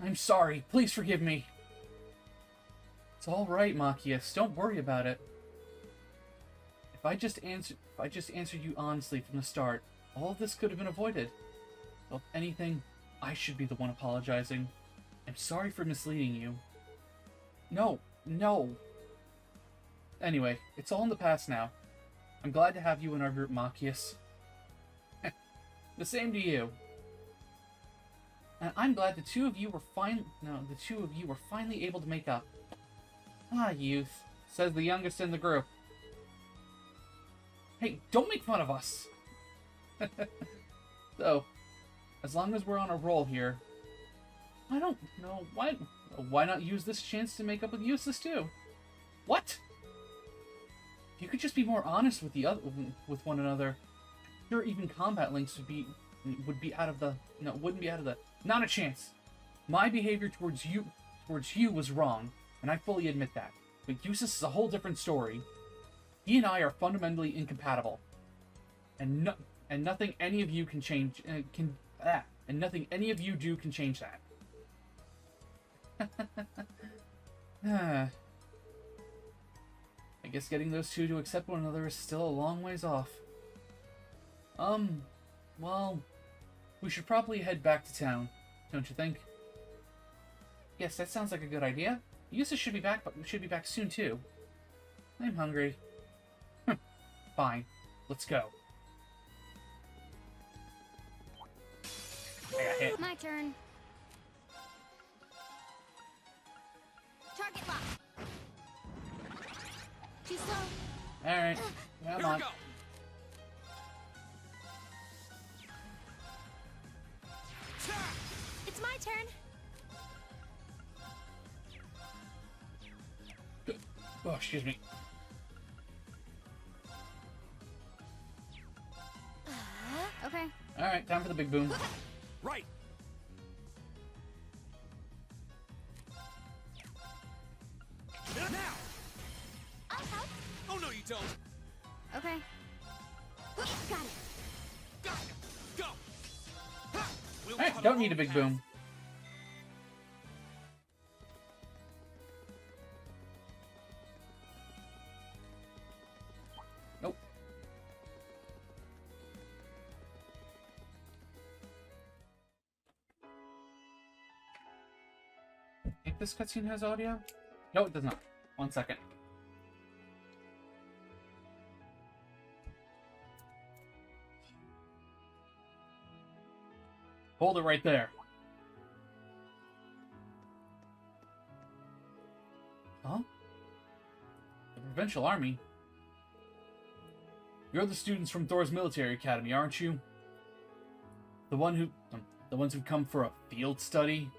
A: I'm sorry. Please forgive me. It's all right, Machias. Don't worry about it. If I just answered you honestly from the start, all of this could have been avoided. So if anything, I should be the one apologizing. I'm sorry for misleading you. No. Anyway, it's all in the past now. I'm glad to have you in our group, Machias. The same to you. And I'm glad the two of you were finally able to make up. Ah, youth, says the youngest in the group. Hey, don't make fun of us! So, as long as we're on a roll here, I don't know, why not use this chance to make up with Eustace too? What? If you could just be more honest with with one another, sure even combat links would be out of the, wouldn't be out of the, not a chance. My behavior towards you was wrong, and I fully admit that. But Eustace is a whole different story. He and I are fundamentally incompatible, and nothing any of you can change. And nothing any of you do can change that. I guess getting those two to accept one another is still a long ways off. Well, we should probably head back to town, don't you think? Yes, that sounds like a good idea. Eustace should be back, but we should be back soon too. I'm hungry. Fine, let's go. I got hit.
G: My turn. Target lock. Too slow.
A: Alright, come on.
C: It's my turn.
A: Oh, excuse me.
G: Okay.
A: Alright, time for the big boom.
B: Right. Now.
C: I'll help.
D: Oh no, you don't.
G: Okay.
C: Got it.
D: Go, go. We'll
A: Alright,
D: cut
A: don't
D: our
A: need a
D: own
A: big
D: path.
A: boom. Nope. I think this cutscene has audio? No, it does not. 1 second. Hold it right there. Huh? The Provincial Army? You're the students from Thor's Military Academy, aren't you? The ones who've come for a field study?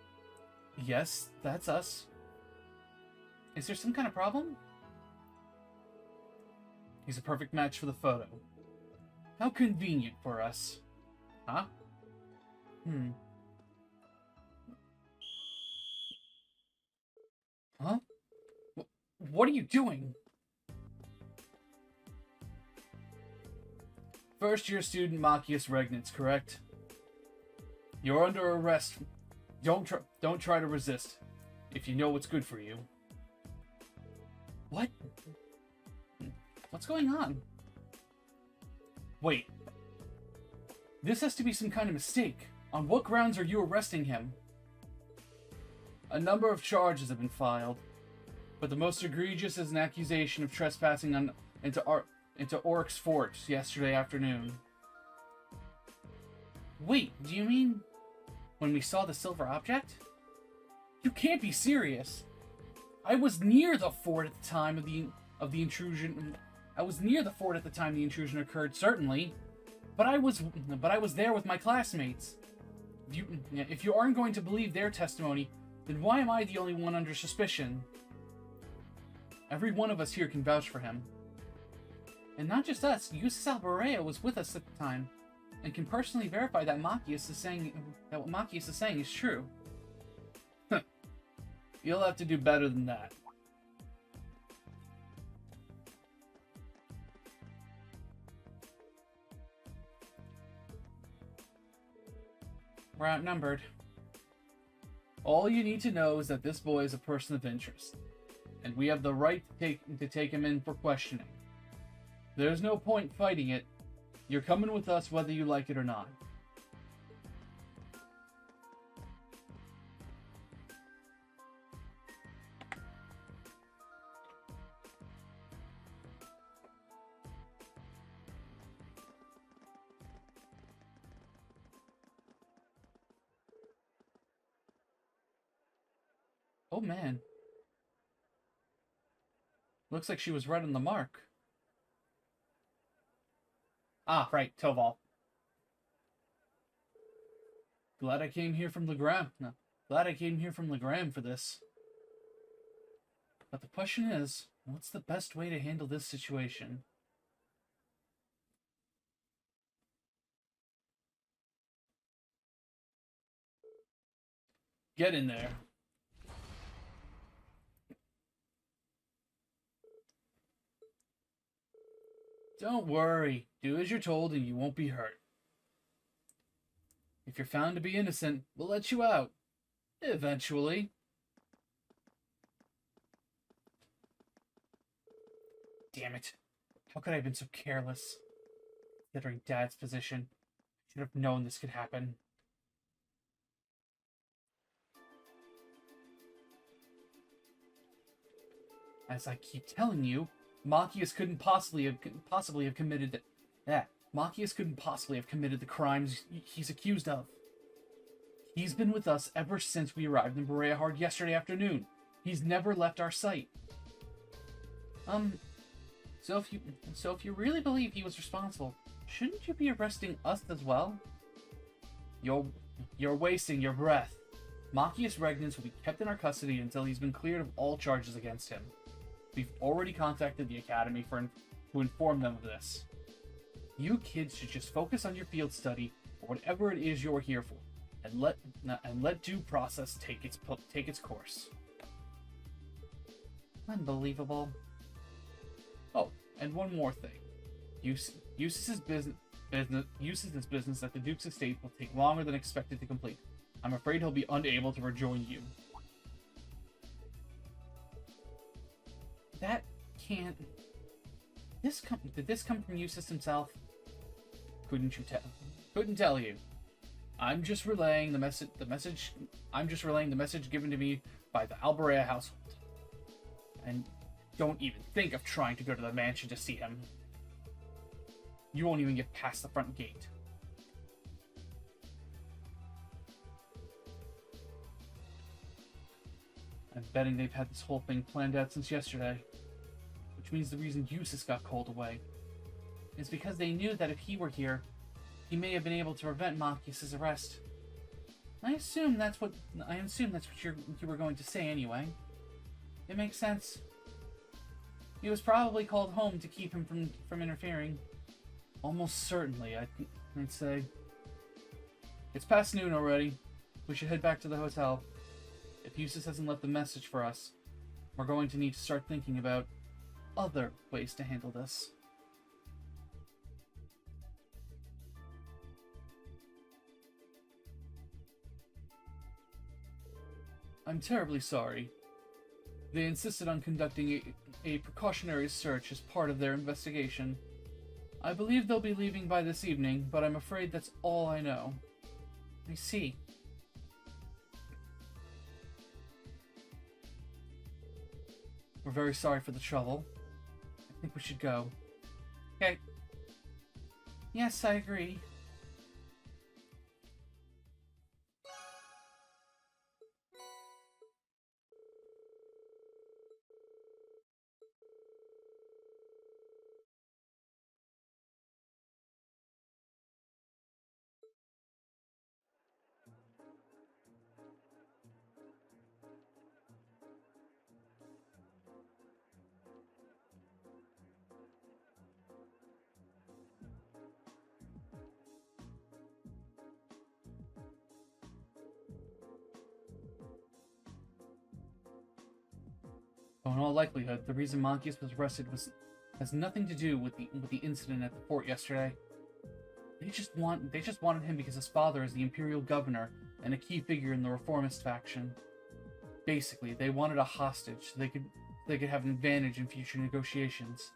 A: Yes, that's us. Is there some kind of problem? He's a perfect match for the photo. How convenient for us. Huh? Huh? What are you doing? First-year student Machias Regnitz, correct? You're under arrest. Don't try to resist, if you know what's good for you. What? What's going on? Wait. This has to be some kind of mistake. On what grounds are you arresting him? A number of charges have been filed, but the most egregious is an accusation of trespassing into Oryx Fort yesterday afternoon. Wait, do you mean when we saw the silver object? You can't be serious. I was near the fort at the time of the intrusion. I was near the fort at the time the intrusion occurred, certainly, but I was there with my classmates. If you aren't going to believe their testimony, then why am I the only one under suspicion? Every one of us here can vouch for him. And not just us, Eustace Alborea was with us at the time, and can personally verify that what Machias is saying is true. You'll have to do better than that. We're outnumbered. All you need to know is that this boy is a person of interest, and we have the right to take him in for questioning. There's no point fighting it. You're coming with us whether you like it or not. Oh man. Looks like she was right on the mark. Ah, right, Toval. Glad I came here from Legram. No, glad I came here from Legram for this. But the question is, what's the best way to handle this situation? Get in there. Don't worry. Do as you're told and you won't be hurt. If you're found to be innocent, we'll let you out. Eventually. Damn it. How could I have been so careless? Considering Dad's position, I should have known this could happen. As I keep telling you, Machias couldn't possibly have committed Machias couldn't possibly have committed the crimes he's accused of. He's been with us ever since we arrived in Bereahard yesterday afternoon. He's never left our sight. So if you really believe he was responsible, shouldn't you be arresting us as well? You're wasting your breath. Machias Regnans will be kept in our custody until he's been cleared of all charges against him. We've already contacted the Academy to inform them of this. You kids should just focus on your field study or whatever it is you're here for, and let due process take its course. Unbelievable. Oh, and one more thing. Eustace's business at the Duke's estate will take longer than expected to complete. I'm afraid he'll be unable to rejoin you. That can't... Did this come from Eustace himself? Couldn't you tell? Couldn't tell you. I'm just relaying the message. I'm just relaying the message given to me by the Alberea household. And don't even think of trying to go to the mansion to see him. You won't even get past the front gate. I'm betting they've had this whole thing planned out since yesterday. Which means the reason Eustace got called away is because they knew that if he were here, he may have been able to prevent Machias' arrest. I assume that's what you were going to say anyway. It makes sense. He was probably called home to keep him from interfering. Almost certainly, I'd say. It's past noon already. We should head back to the hotel. If Eustace hasn't left a message for us, we're going to need to start thinking about other ways to handle this. I'm terribly sorry. They insisted on conducting a precautionary search as part of their investigation. I believe they'll be leaving by this evening, but I'm afraid that's all I know. I see. We're very sorry for the trouble. I think we should go. Okay. Yes, I agree. So in all likelihood, the reason Machias was arrested has nothing to do with the incident at the fort yesterday. They just wanted him because his father is the Imperial Governor and a key figure in the Reformist faction. Basically, they wanted a hostage so they could have an advantage in future negotiations.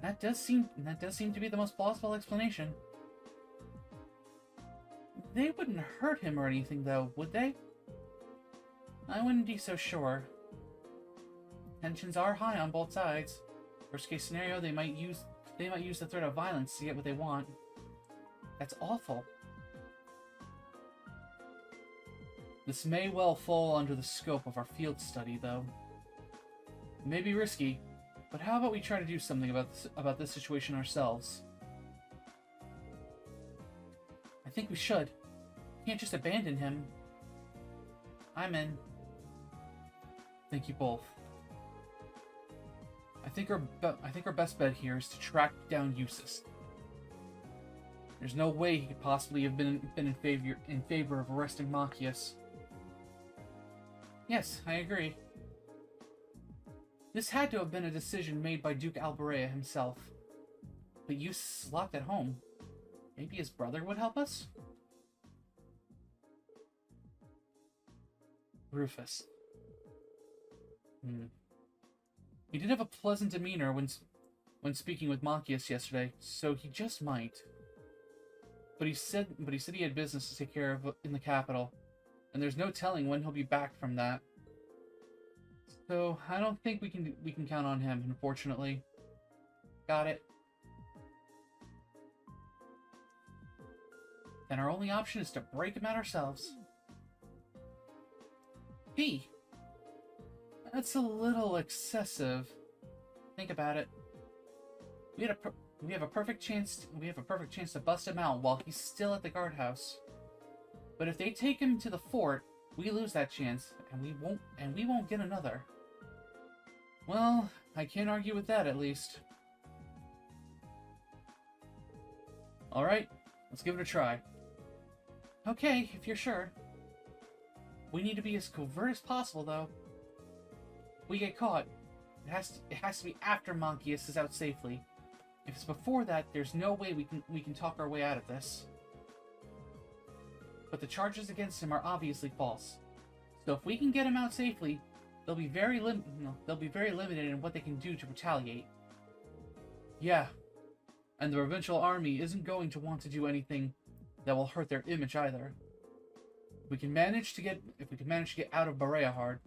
A: That does seem to be the most plausible explanation. They wouldn't hurt him or anything, though, would they? I wouldn't be so sure. Tensions are high on both sides. Worst case scenario, they might use the threat of violence to get what they want. That's awful. This may well fall under the scope of our field study, though. It may be risky, but how about we try to do something about this situation ourselves? think we should. We can't just abandon him. I'm in. Thank you both. I think our best bet here is to track down Eustace. There's no way he could possibly have been in favor of arresting Machias. Yes, I agree. This had to have been a decision made by Duke Alberea himself. But Eustace is locked at home. Maybe his brother would help us? Rufus. He did have a pleasant demeanor when speaking with Machias yesterday, so he just might. But he said he had business to take care of in the capital, and there's no telling when he'll be back from that. So I don't think we can count on him, unfortunately. Got it. Then our only option is to break him out ourselves. P. That's a little excessive. Think about it. We have a perfect chance to bust him out while he's still at the guardhouse. But if they take him to the fort, we lose that chance, and we won't get another. Well, I can't argue with that, at least. Alright, let's give it a try. Okay, if you're sure. We need to be as covert as possible, though. If we get caught, it has to be after Machias is out safely. If it's before that, there's no way we can talk our way out of this. But the charges against him are obviously false. So if we can get him out safely, they'll be very limited in what they can do to retaliate. Yeah, and the provincial army isn't going to want to do anything that will hurt their image either. If we can manage to get out of Bareahard,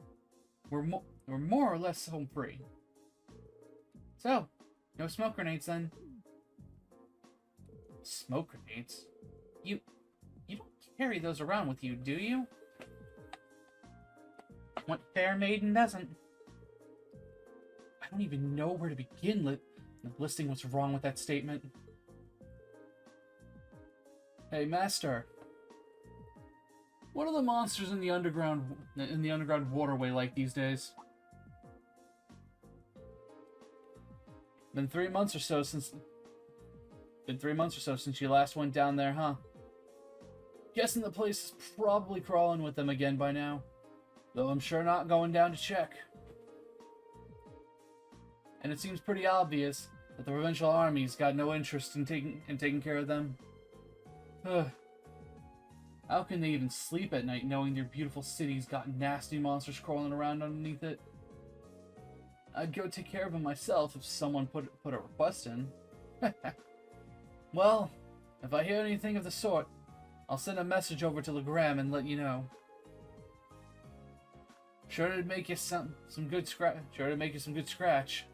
A: we're more or less home free. So, no smoke grenades then. Smoke grenades? You don't carry those around with you, do you? What fair maiden doesn't? I don't even know where to begin listing what's wrong with that statement. Hey, Master. What are the monsters in the underground waterway like these days? Been 3 months or so since you last went down there, huh? Guessing the place is probably crawling with them again by now. Though I'm sure not going down to check. And it seems pretty obvious that the provincial army's got no interest in taking care of them. How can they even sleep at night knowing their beautiful city's got nasty monsters crawling around underneath it? I'd go take care of them myself if someone put a request in. Well, if I hear anything of the sort, I'll send a message over to Legram and let you know. Sure to make you some good scratch.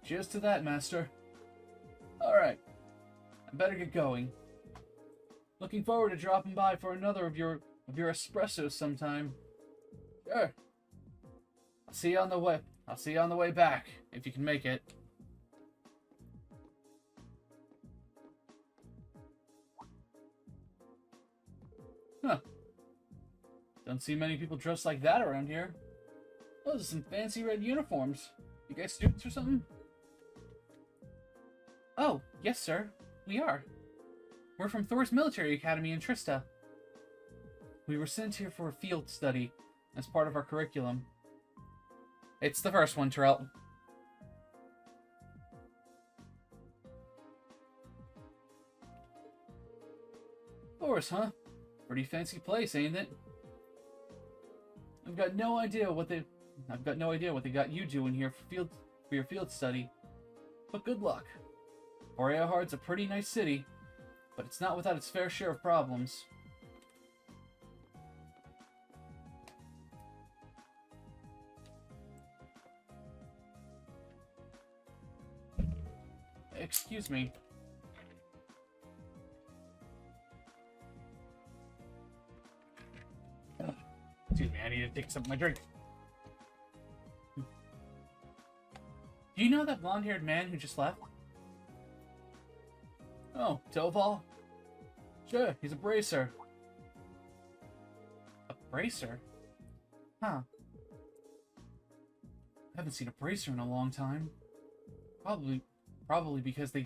A: Cheers to that, Master. Alright. I better get going. Looking forward to dropping by for another of your espressos sometime. Sure. I'll see you on the way back, if you can make it. Huh. Don't see many people dressed like that around here. Those are some fancy red uniforms. You guys students or something? Oh, yes, sir. We are. We're from Thor's Military Academy in Trista. We were sent here for a field study as part of our curriculum. It's the first one, Terrell. Thor's, huh? Pretty fancy place, ain't it? I've got no idea what they got you doing here for your field study. But good luck. Bareahard's a pretty nice city, but it's not without its fair share of problems. Excuse me. Excuse me, I need to take some of my drink. Do you know that blonde-haired man who just left? Oh, Toval? Sure, he's a bracer. A bracer? Huh. I haven't seen a bracer in a long time. Probably because there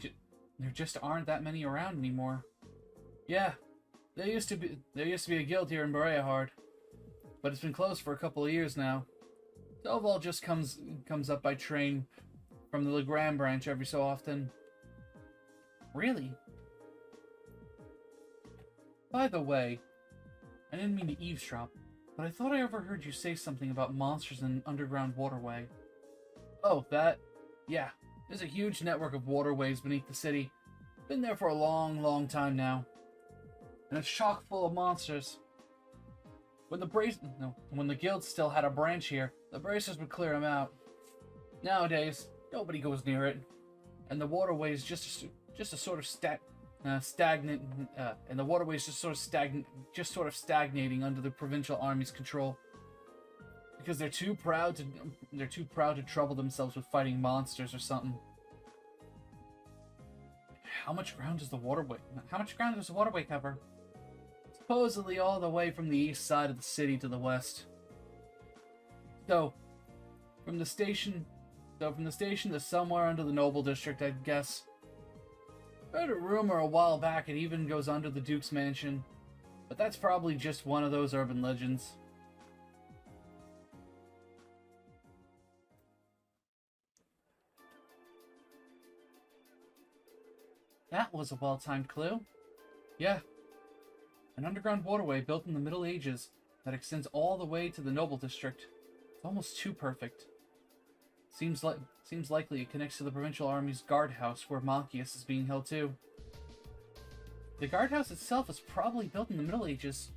A: just aren't that many around anymore. Yeah, there used to be a guild here in Bereahard, but it's been closed for a couple of years now. Toval just comes up by train from the Legrand branch every so often. Really? By the way, I didn't mean to eavesdrop, but I thought I overheard you say something about monsters in an underground waterway. Oh, that? Yeah, there's a huge network of waterways beneath the city. Been there for a long, long time now. And it's chock full of monsters. When the guild still had a branch here, the bracers would clear them out. Nowadays, nobody goes near it, and the waterway is just a sort of stagnant, and the waterway is just sort of stagnating under the provincial army's control, because they're too proud to trouble themselves with fighting monsters or something. How much ground does the waterway cover? Supposedly all the way from the east side of the city to the west. So, from the station to somewhere under the Noble District, I guess. Heard a rumor a while back it even goes under the Duke's mansion, but that's probably just one of those urban legends. That was a well-timed clue. Yeah. An underground waterway built in the Middle Ages that extends all the way to the Noble District. It's almost too perfect. Seems likely it connects to the provincial army's guardhouse where Machias is being held too. The guardhouse itself was probably built in the Middle Ages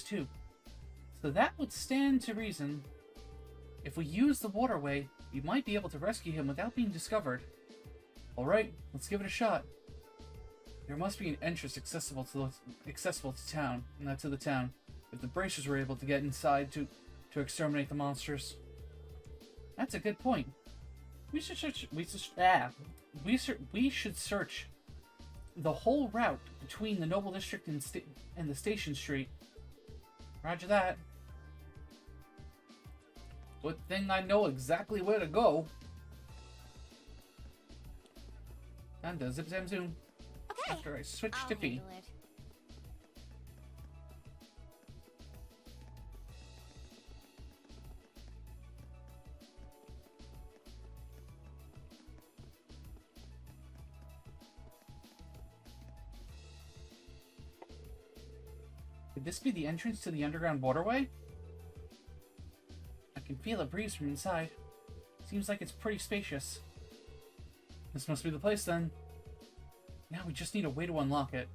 A: too. So that would stand to reason. If we use the waterway, we might be able to rescue him without being discovered. Alright, let's give it a shot. There must be an entrance accessible to the town, if the bracers were able to get inside to exterminate the monsters. That's a good point. We should search the whole route between the Noble District and the Station Street. Roger that. Good thing I know exactly where to go. And zip zam zoom.
G: Okay.
A: After I switch
G: I'll
A: to P.
G: handle it.
A: Could this be the entrance to the underground waterway? I can feel a breeze from inside. Seems like it's pretty spacious. This must be the place then. Now we just need a way to unlock it.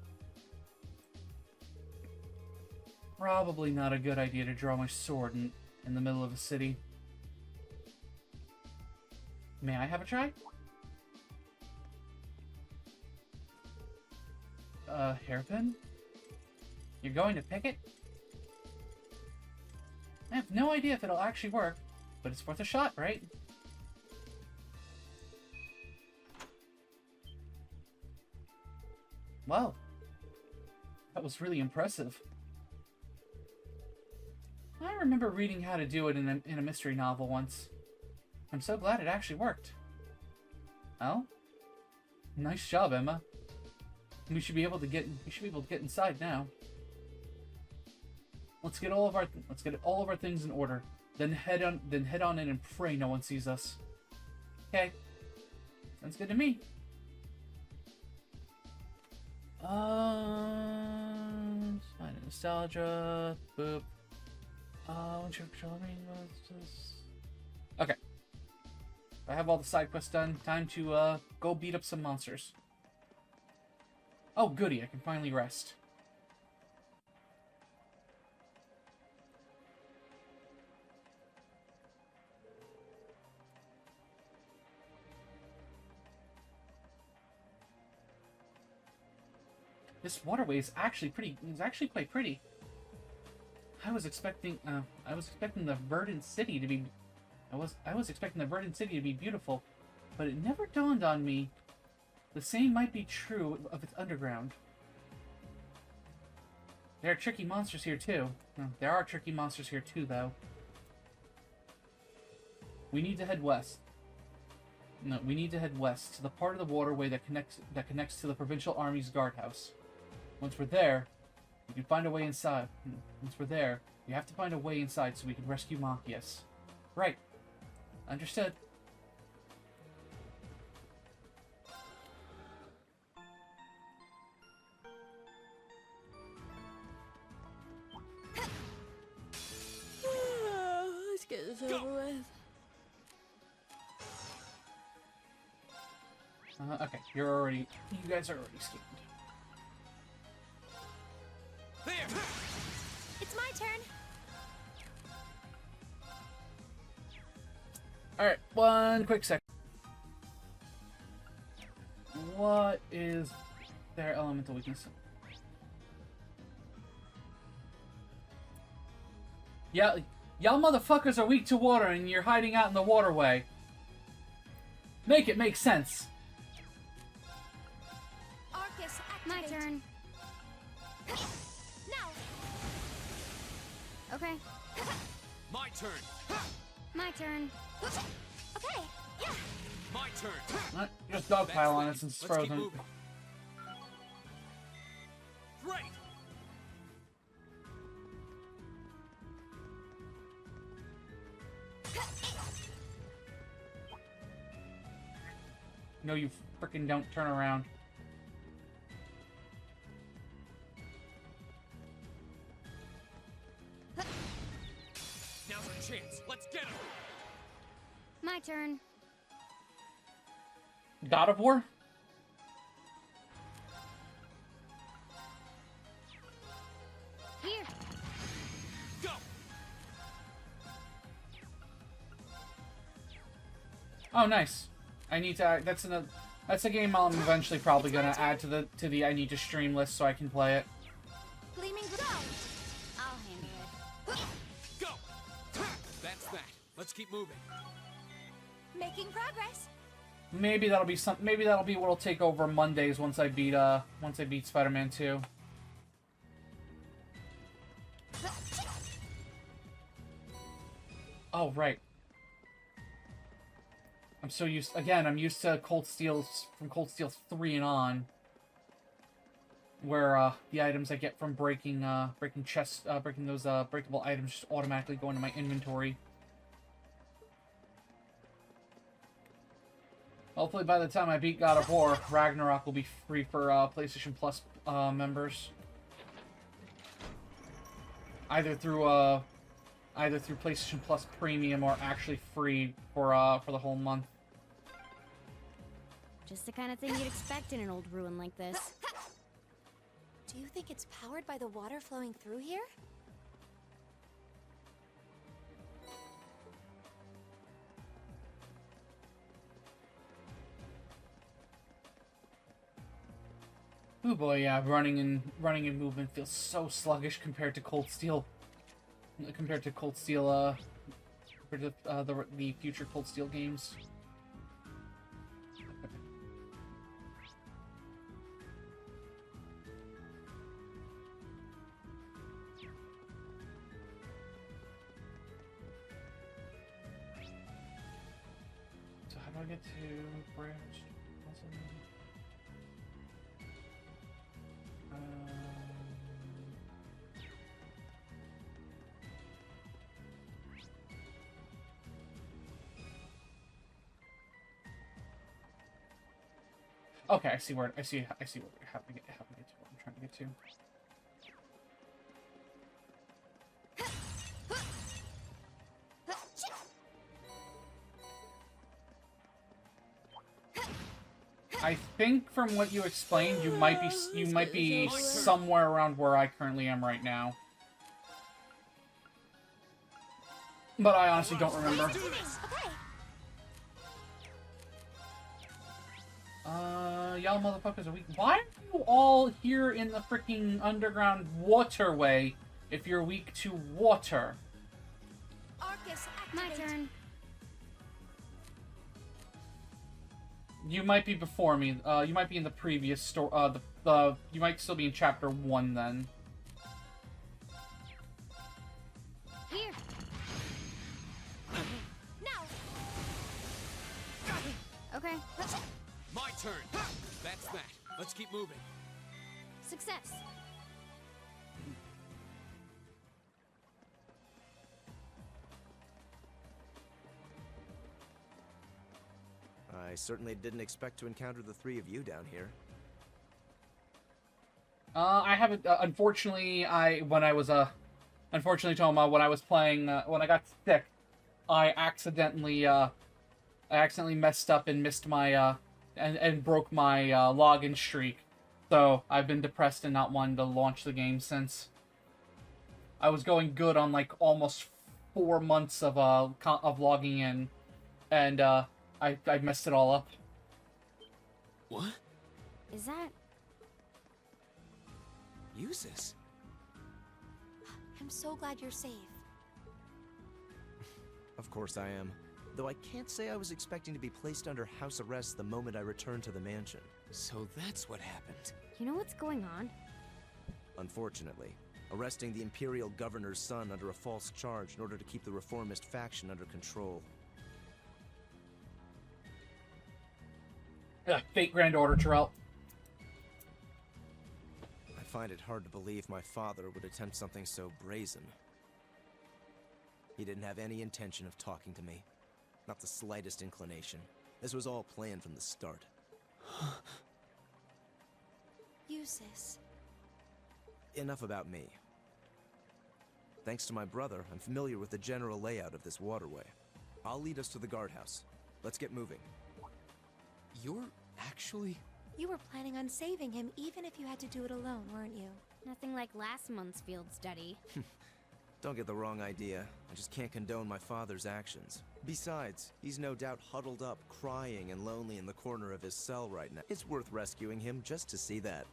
A: Probably not a good idea to draw my sword in the middle of a city. May I have a try? Hairpin? You're going to pick it? I have no idea if it'll actually work, but it's worth a shot, right? Wow. That was really impressive. I remember reading how to do it in a mystery novel once. I'm so glad it actually worked. Well, nice job, Emma. We should be able to get inside now. Let's get all of our things in order. Then head on in and pray no one sees us. Okay. Sounds good to me. Nostalgia. Boop. Okay. I have all the side quests done. Time to go beat up some monsters. Oh, goody! I can finally rest. This waterway is actually quite pretty. I was expecting the verdant city to be beautiful, but it never dawned on me The same might be true of its underground. There are tricky monsters here, too. No, there are tricky monsters here, too, though. We need to head west. No, we need to head west to the part of the waterway that connects to the Provincial Army's guardhouse. Once we're there, we can find a way inside. Once we're there, we have to find a way inside so we can rescue Machias. Right. Understood.
J: Let's get this over with.
A: Okay, you guys are already scanned.
D: There!
C: It's my turn.
A: Alright, one quick second. What is their elemental weakness? Yeah, y'all motherfuckers are weak to water and you're hiding out in the waterway. Make it make sense.
C: Arcus,
G: My
C: activate.
G: turn.
C: Now.
G: Okay.
D: My turn!
G: My turn.
C: Okay. Yeah.
D: My turn!
A: Not just dogpile on it since it's
D: Let's keep
A: frozen.
D: moving. Great!
A: No, you frickin' don't turn around.
D: Now's our chance. Let's get him!
G: My turn.
A: God of War?
G: Here.
D: Go!
A: Oh, nice. I need to. That's a game I'm eventually probably gonna add to the I need to stream list so I can play it.
C: Gleaming go.
G: I'll handle it.
D: Go! That's that. Let's keep moving.
C: Making progress.
A: Maybe that'll be Maybe that'll be what'll take over Mondays once I beat Spider-Man 2. Oh right. I'm used to Cold Steel from Cold Steel 3 and on, where the items I get from breaking those breakable items just automatically go into my inventory. Hopefully by the time I beat God of War, Ragnarok will be free for PlayStation Plus members. Either through PlayStation Plus Premium or actually free for the whole month.
G: Just the kind of thing you'd expect in an old ruin like this.
C: Do you think it's powered by the water flowing through here?
A: Ooh boy, yeah, running and movement feels so sluggish compared to Cold Steel. Compared to the future Cold Steel games. So how do I get to branch? Okay, I see what how to get to what I'm trying to get to. I think from what you explained, you might be somewhere around where I currently am right now. But I honestly don't remember.
C: Okay.
A: Y'all motherfuckers are weak. Why are you all here in the freaking underground waterway if you're weak to water?
C: Arcus,
G: My
C: activate.
G: turn.
A: You might be before me. You might be in the previous story. You might still be in chapter 1 then.
G: Here.
C: Now.
G: Okay.
D: My turn. That's that. Let's keep moving.
G: Success.
E: I certainly didn't expect to encounter the three of you down here.
A: I haven't. Unfortunately, unfortunately, Toma, when I was playing, when I got sick, I accidentally messed up and missed my, and broke my login streak. So I've been depressed and not wanting to launch the game since. I was going good on like almost 4 months of logging in, and I messed it all up.
D: What?
G: Is that...
D: Use this.
C: I'm so glad you're safe.
E: Of course I am. Though I can't say I was expecting to be placed under house arrest the moment I returned to the mansion.
D: So that's what happened.
G: You know what's going on?
E: Unfortunately, arresting the Imperial Governor's son under a false charge in order to keep the reformist faction under control.
A: Fate Grand Order, Terrell.
E: I find it hard to believe my father would attempt something so brazen. He didn't have any intention of talking to me. Not the slightest inclination. This was all planned from the start.
C: Eustace.
E: Enough about me. Thanks to my brother, I'm familiar with the general layout of this waterway. I'll lead us to the guardhouse. Let's get moving.
D: You're actually...
C: You were planning on saving him even if you had to do it alone, weren't you?
G: Nothing like last month's field study.
E: Don't get the wrong idea. I just can't condone my father's actions. Besides, he's no doubt huddled up, crying and lonely in the corner of his cell right now. It's worth rescuing him just to see that.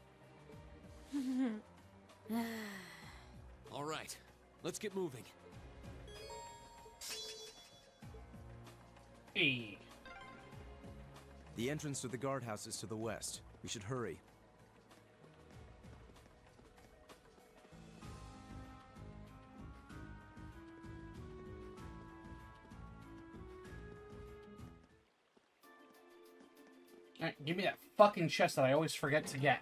D: All right, let's get moving.
A: Hey.
E: The entrance to the guardhouse is to the west. We should hurry.
A: Alright, give me that fucking chest that I always forget to get.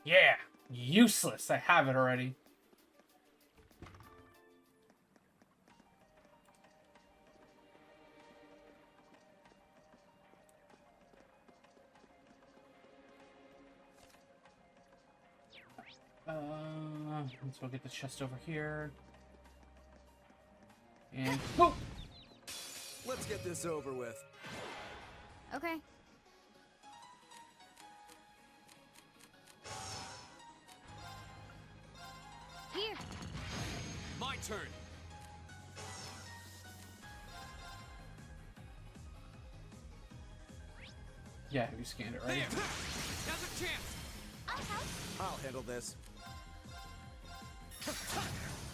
A: Yeah! Useless! I have it already. Let's go get the chest over here. And boop!
E: Let's get this over with.
G: Okay. Here.
D: My turn.
A: Yeah, you scanned it, right?
D: There. Now's a chance.
C: I'll help.
E: I'll handle this.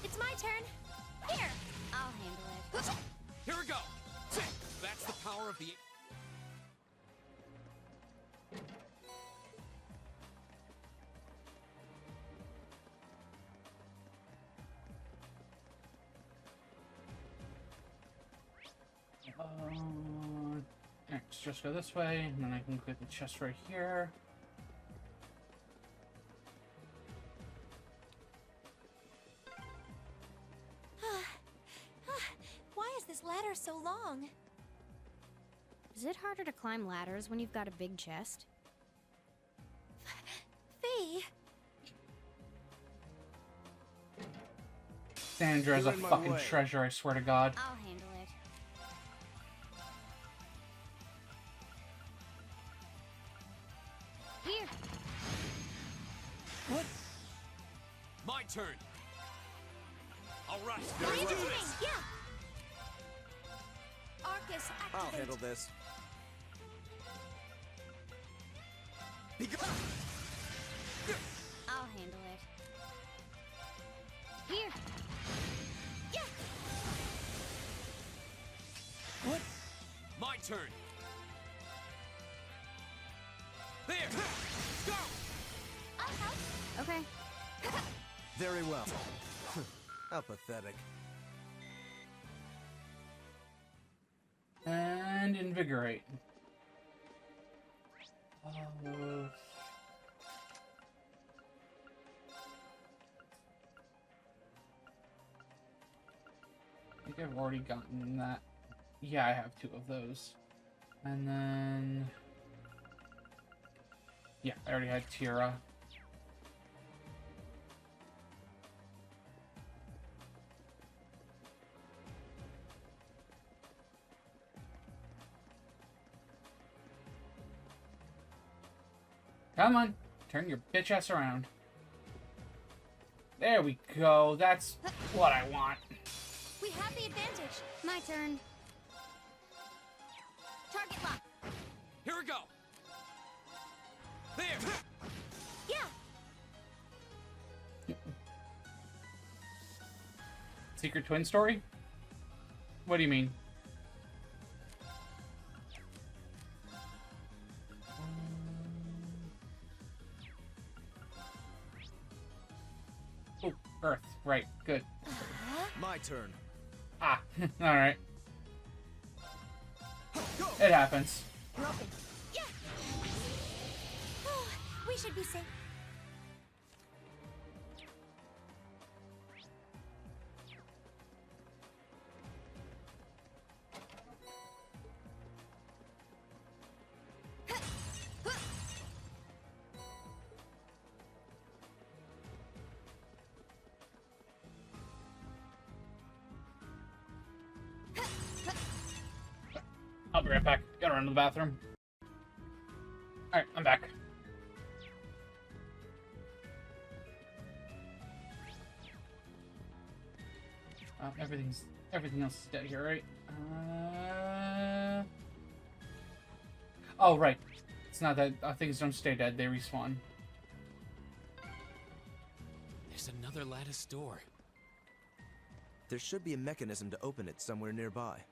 C: It's my turn. Here.
G: I'll handle it.
D: Here we go. That's the power of the...
A: Let's just go this way, and then I can get the chest right here.
C: Why is this ladder so long?
G: Is it harder to climb ladders when you've got a big chest?
C: Fee.
A: Sandra is a
E: You're in my
A: fucking
E: way.
A: treasure, I swear to God.
G: I'll handle it. Here.
D: What? My turn. All right,
C: What are
D: let's
C: you
D: do
C: doing?
D: this.
C: Yeah. Arcus,
E: I'll
C: activate.
E: handle this.
G: I'll handle it. Here.
C: Yeah.
D: What? My turn. There! Go!
C: I'll help.
G: Okay.
E: Very well. How pathetic.
A: And invigorate. I think I've already gotten that. Yeah, I have 2 of those. And then... yeah, I already had Tira. Come on, turn your bitch ass around. There we go. That's what I want.
C: We have the advantage.
G: My turn.
C: Target lock.
D: Here we go! There!
C: Yeah.
A: Secret twin story? What do you mean? Oh, Earth. Right. Good.
E: My turn.
A: Ah. Alright. It happens.
C: Broken. Yeah. Oh, we should be safe.
A: I'll be right back. Gotta run to the bathroom. Alright, I'm back. Everything else is dead here, right? Oh, right. It's not that things don't stay dead; they respawn.
D: There's another lattice door.
E: There should be a mechanism to open it somewhere nearby.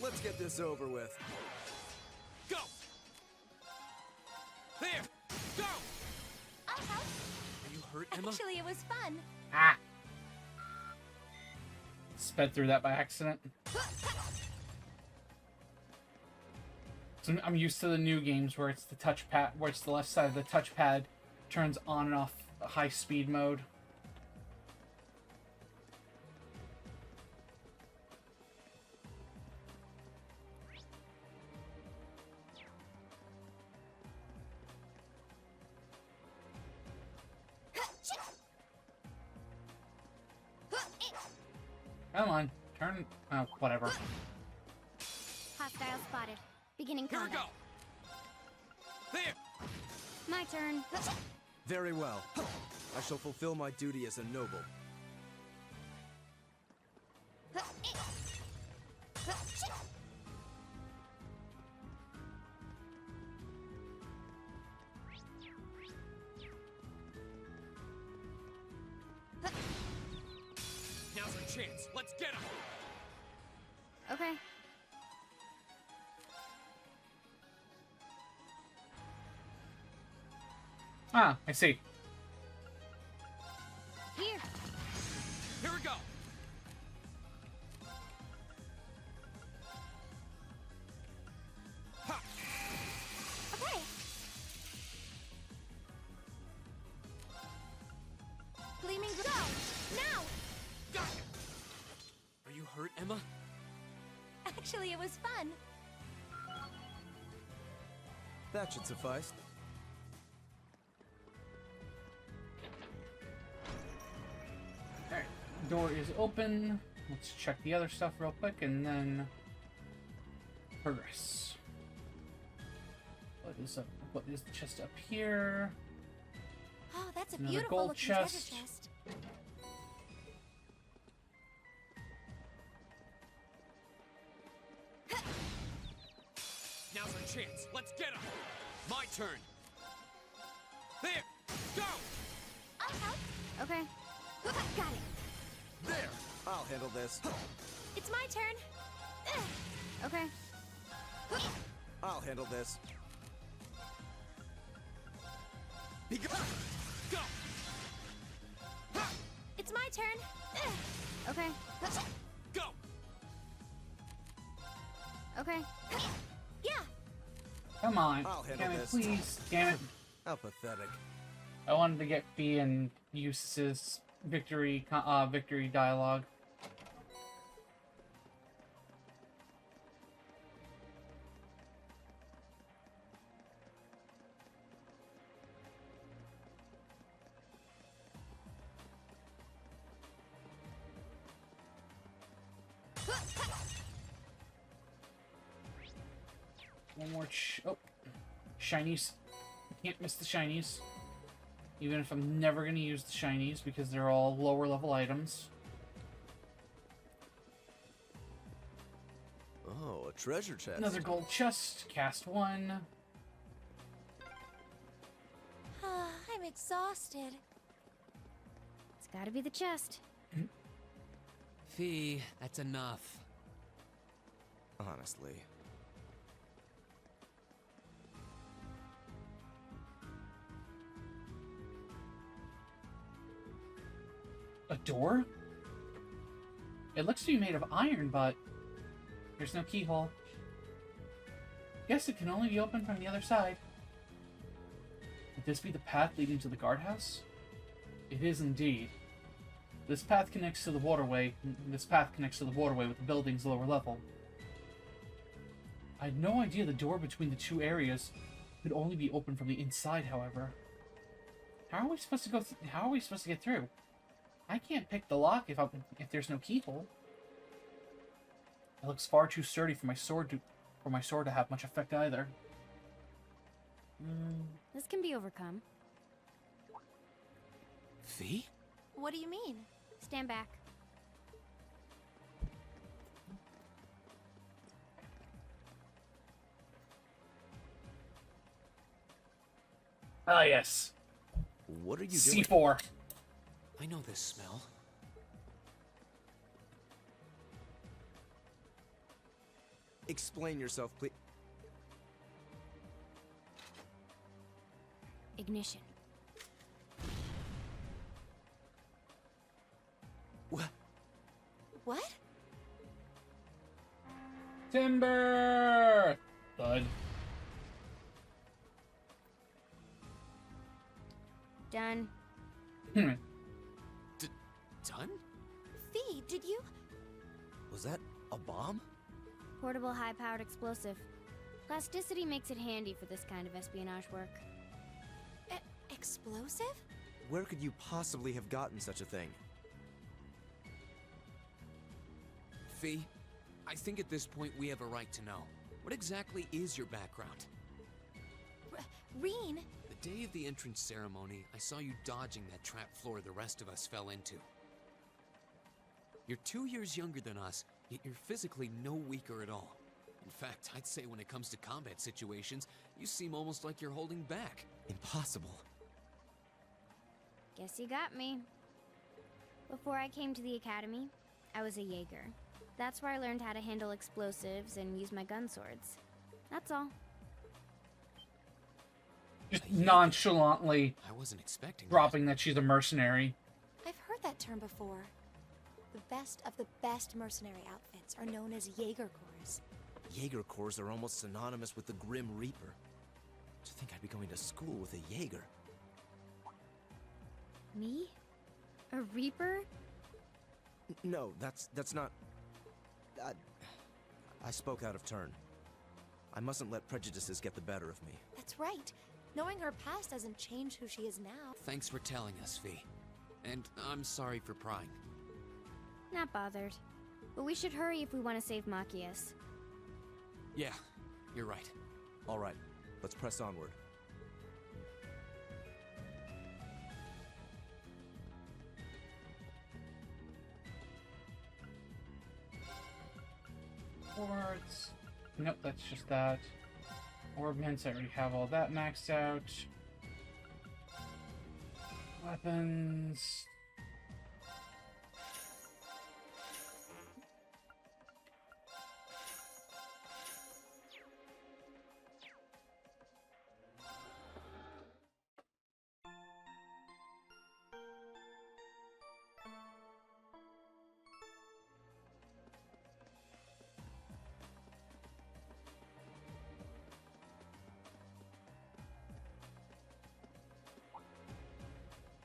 E: Let's get this over with.
D: Go! There! Go!
C: I'll help.
D: Are you hurt, Emma?
C: Actually, it was fun.
A: Ah! Sped through that by accident. So I'm used to the new games where it's the touchpad, where it's the left side of the touchpad turns on and off high speed mode. Come on, turn. Oh, whatever.
G: Hostile spotted. Beginning
D: Here we
G: combat.
D: go! There!
G: My turn.
E: Very well. I shall fulfill my duty as a noble.
D: Now's our chance. Let's get him!
G: Okay.
A: Ah, I see.
G: Here.
D: Here we go! Ha!
C: Okay. Gleaming go. Now.
D: Got it! Are you hurt, Emma?
C: Actually, it was fun.
E: That should suffice.
A: Alright, door is open. Let's check the other stuff real quick and then progress. What is the chest up here?
C: Oh, that's a
A: Another
C: beautiful
A: gold
C: looking
A: chest.
C: treasure chest.
D: Now's our chance. Let's get him. My turn. There. Go.
C: I'll help.
G: Okay.
C: Got it.
E: There! I'll handle this.
C: It's my turn.
G: Okay.
E: I'll handle this.
D: Go.
C: It's my turn.
G: Okay.
D: Go.
G: Okay.
C: Yeah.
A: Come on.
E: I'll handle
A: Damn it,
E: this.
A: please. Damn it.
E: How pathetic.
A: I wanted to get Fee and Eustace's victory dialogue. One more shinies. Can't miss the shinies. Even if I'm never going to use the shinies because they're all lower level items.
E: Oh, a treasure chest.
A: Another gold chest. Cast 1.
C: I'm exhausted.
G: It's gotta be the chest.
D: Fee, that's enough.
E: Honestly.
A: A door? It looks to be made of iron, but there's no keyhole. Guess it can only be opened from the other side. Would this be the path leading to the guardhouse? It is indeed. This path connects to the waterway. This path connects to the waterway with the building's lower level. I had no idea the door between the two areas could only be opened from the inside, however. How are we supposed to go how are we supposed to get through? I can't pick the lock if there's no keyhole. It looks far too sturdy for my sword to have much effect either.
G: This can be overcome.
D: Fee?
C: What do you mean?
G: Stand back.
A: Ah, yes.
E: What are you doing?
A: C4.
D: I know this smell.
E: Explain yourself, please.
G: Ignition.
E: What?
C: What?
A: Timber! Thud.
G: Done.
D: Done?
C: Fee, did you?
E: Was that a bomb?
G: Portable high-powered explosive. Plasticity makes it handy for this kind of espionage work.
C: Explosive?
E: Where could you possibly have gotten such a thing?
D: Fee, I think at this point we have a right to know. What exactly is your background?
C: Reen?
D: The day of the entrance ceremony, I saw you dodging that trap floor the rest of us fell into. You're 2 years younger than us, yet you're physically no weaker at all. In fact, I'd say when it comes to combat situations, you seem almost like you're holding back.
E: Impossible.
G: Guess you got me. Before I came to the academy, I was a Jaeger. That's where I learned how to handle explosives and use my gun swords. That's all.
A: Just nonchalantly
D: I wasn't expecting
A: dropping that she's a mercenary.
C: I've heard that term before. The best of the best mercenary outfits are known as Jaeger Corps.
E: Jaeger Corps are almost synonymous with the Grim Reaper. To think I'd be going to school with a Jaeger.
G: Me? A Reaper?
E: No, that's not... I spoke out of turn. I mustn't let prejudices get the better of me.
C: That's right. Knowing her past doesn't change who she is now.
D: Thanks for telling us, Fee. And I'm sorry for prying.
G: Not bothered. But we should hurry if we want to save Machias.
D: Yeah, you're right.
E: All right, let's press onward.
A: Forwards. Nope, that's just that. Orb hints, I already have all that maxed out. Weapons.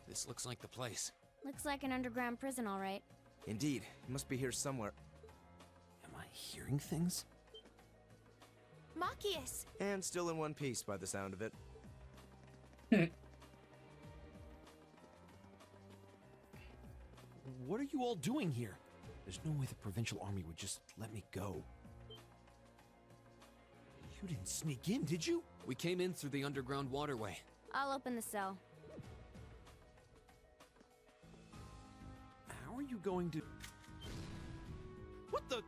D: This looks like the place.
G: Looks like an underground prison, all right.
E: Indeed, he must be here somewhere.
K: Am I hearing things?
C: Machias!
E: And still in one piece by the sound of it.
K: What are you all doing here? There's no way the Provincial Army would just let me go. You didn't sneak in, did you?
D: We came in through the underground waterway.
G: I'll open the cell.
K: How are you going to... What the...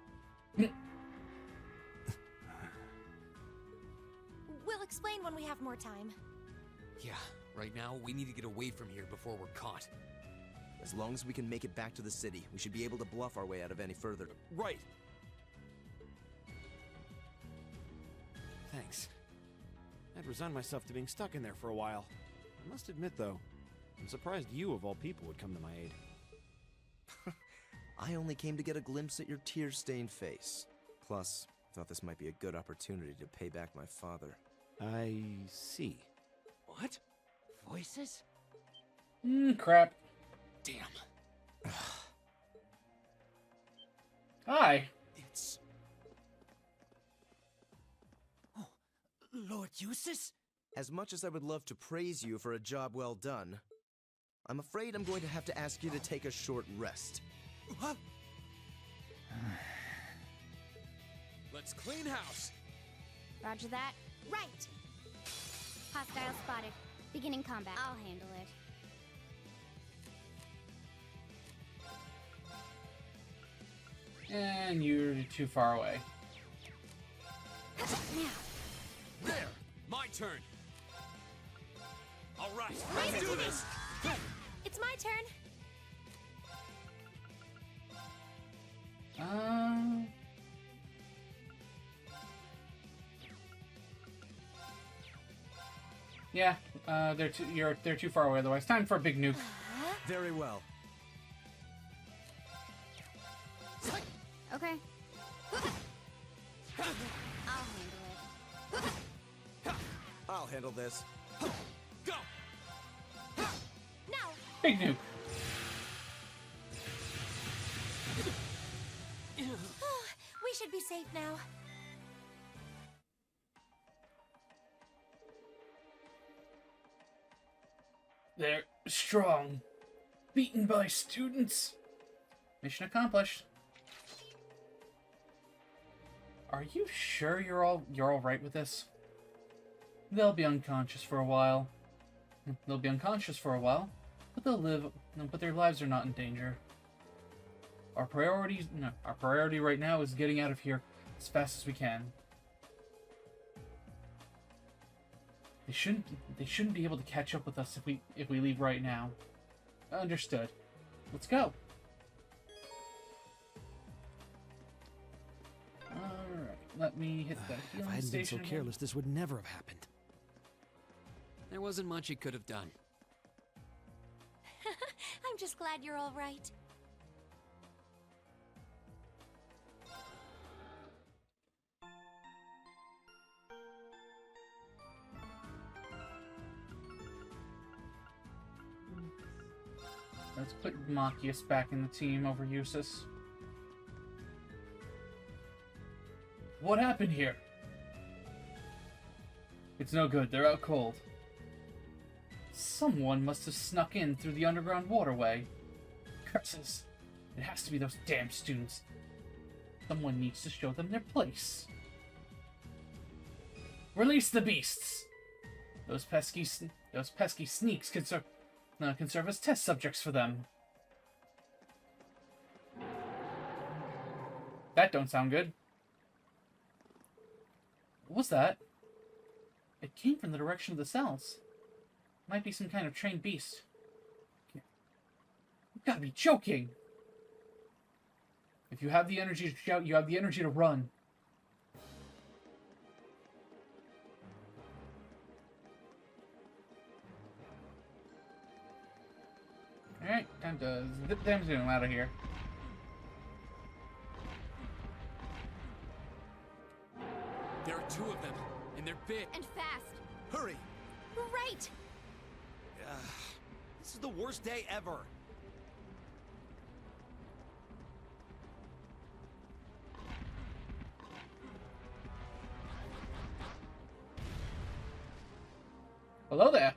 C: We'll explain when we have more time.
D: Yeah, right now we need to get away from here before we're caught.
E: As long as we can make it back to the city, we should be able to bluff our way out of any further.
K: Right. Thanks. I'd resigned myself to being stuck in there for a while. I must admit, though, I'm surprised you, of all people, would come to my aid.
E: I only came to get a glimpse at your tear-stained face. Plus, thought this might be a good opportunity to pay back my father.
K: I see.
D: What? Voices?
A: Crap.
D: Damn.
A: Hi.
D: It's... Oh, Lord Eustace?
E: As much as I would love to praise you for a job well done, I'm afraid I'm going to have to ask you to take a short rest.
D: What? Let's clean house.
G: Roger that.
C: Right!
G: Hostile spotted. Beginning combat. I'll handle it.
A: And you're too far away.
D: There! My turn! Alright, let's do this!
C: It's my turn.
A: Yeah, they're too far away otherwise. Time for a big nuke.
E: Very well.
G: Okay. I'll handle it.
E: I'll handle this.
D: Go!
C: Now!
A: Big nuke.
C: We should be safe now.
A: They're strong. Beaten by students. Mission accomplished. Are you sure you're all right with this? They'll be unconscious for a while. They'll be unconscious for a while, but they'll live. But their lives are not in danger. Our priority right now is getting out of here as fast as we can. They shouldn't be able to catch up with us if we leave right now. Understood. Let's go. Alright, let me hit that
B: If
A: healing
B: I hadn't been so
A: station again.
B: careless, this would never have happened.
D: There wasn't much he could have done.
C: I'm just glad you're all right.
A: Let's put Machias back in the team over Eustace. What happened here? It's no good, they're out cold. Someone must have snuck in through the underground waterway. Curses. It has to be those damn students. Someone needs to show them their place. Release the beasts! Those pesky sneaks can serve as test subjects for them. That don't sound good. What was that? It came from the direction of the cells. Might be some kind of trained beast. You gotta be joking! If you have the energy to shout, you have the energy to run. Alright, time to zip them zoom out of here.
D: There are 2 of them, and they're big.
G: And fast.
B: Hurry!
C: Right!
B: This is the worst day ever.
A: Hello there.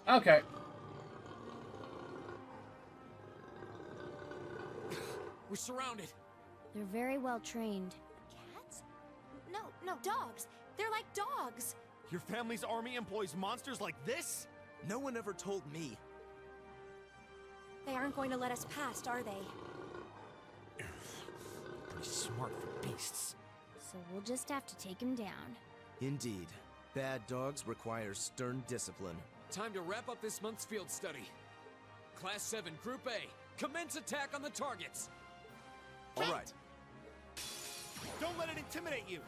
A: Okay.
D: We're surrounded.
G: They're very well trained.
C: Cats? No, dogs. They're like dogs.
B: Your family's army employs monsters like this?
E: No one ever told me.
C: They aren't going to let us past, are they?
B: Pretty smart for beasts.
G: So we'll just have to take him down.
E: Indeed. Bad dogs require stern discipline.
D: Time to wrap up this month's field study. Class 7, Group A. Commence attack on the targets.
E: All right.
B: Don't let it intimidate you!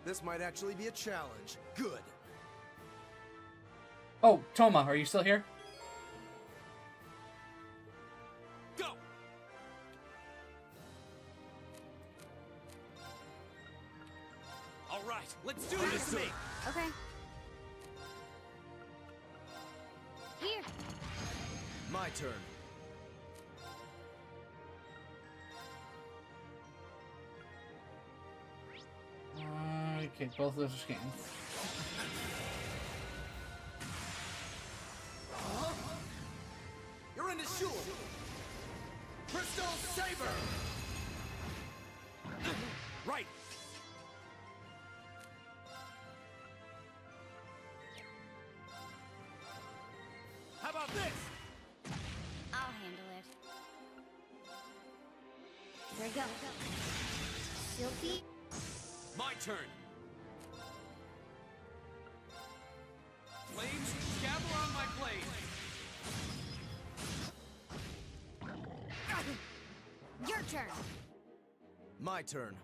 E: This might actually be a challenge. Good.
A: Oh, Toma, are you still here?
D: Go! All right, let's do this thing.
G: Okay. Here.
E: My turn.
A: Okay, both of those are scanned.
E: You're in the shore. Crystal Saber.
B: Right! How about this?
G: I'll handle it. Here we go. Silky.
D: My turn. Flames, gather on my blade.
G: Your turn.
E: My turn.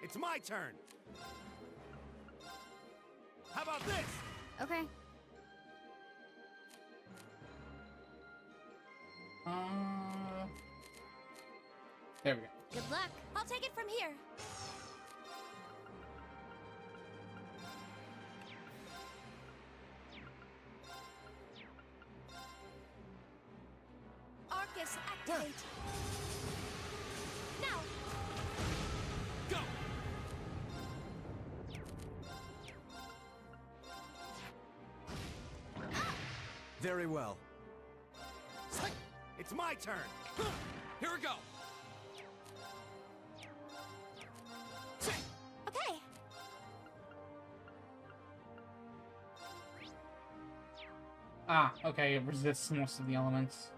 B: It's my turn! How about this?
G: Okay.
A: There we go.
G: Good luck.
C: I'll take it from here. Arcus, activate. Now!
D: Go!
E: Very well.
B: It's my turn!
D: Here we go.
C: Okay.
A: Ah, okay, it resists most of the elements.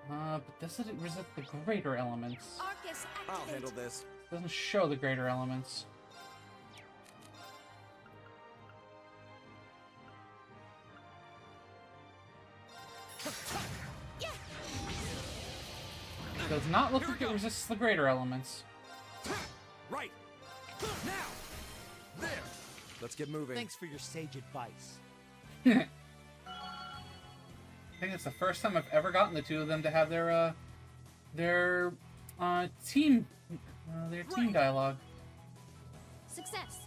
A: But does it resist the greater elements?
C: Arcus, activate.
E: I'll handle this.
A: It doesn't show the greater elements.
C: Yeah.
A: It does not look like it resists the greater elements.
B: Right! Now! There!
E: Let's get moving.
B: Thanks for your sage advice.
A: I think it's the first time I've ever gotten the two of them to have their team dialogue.
C: Success.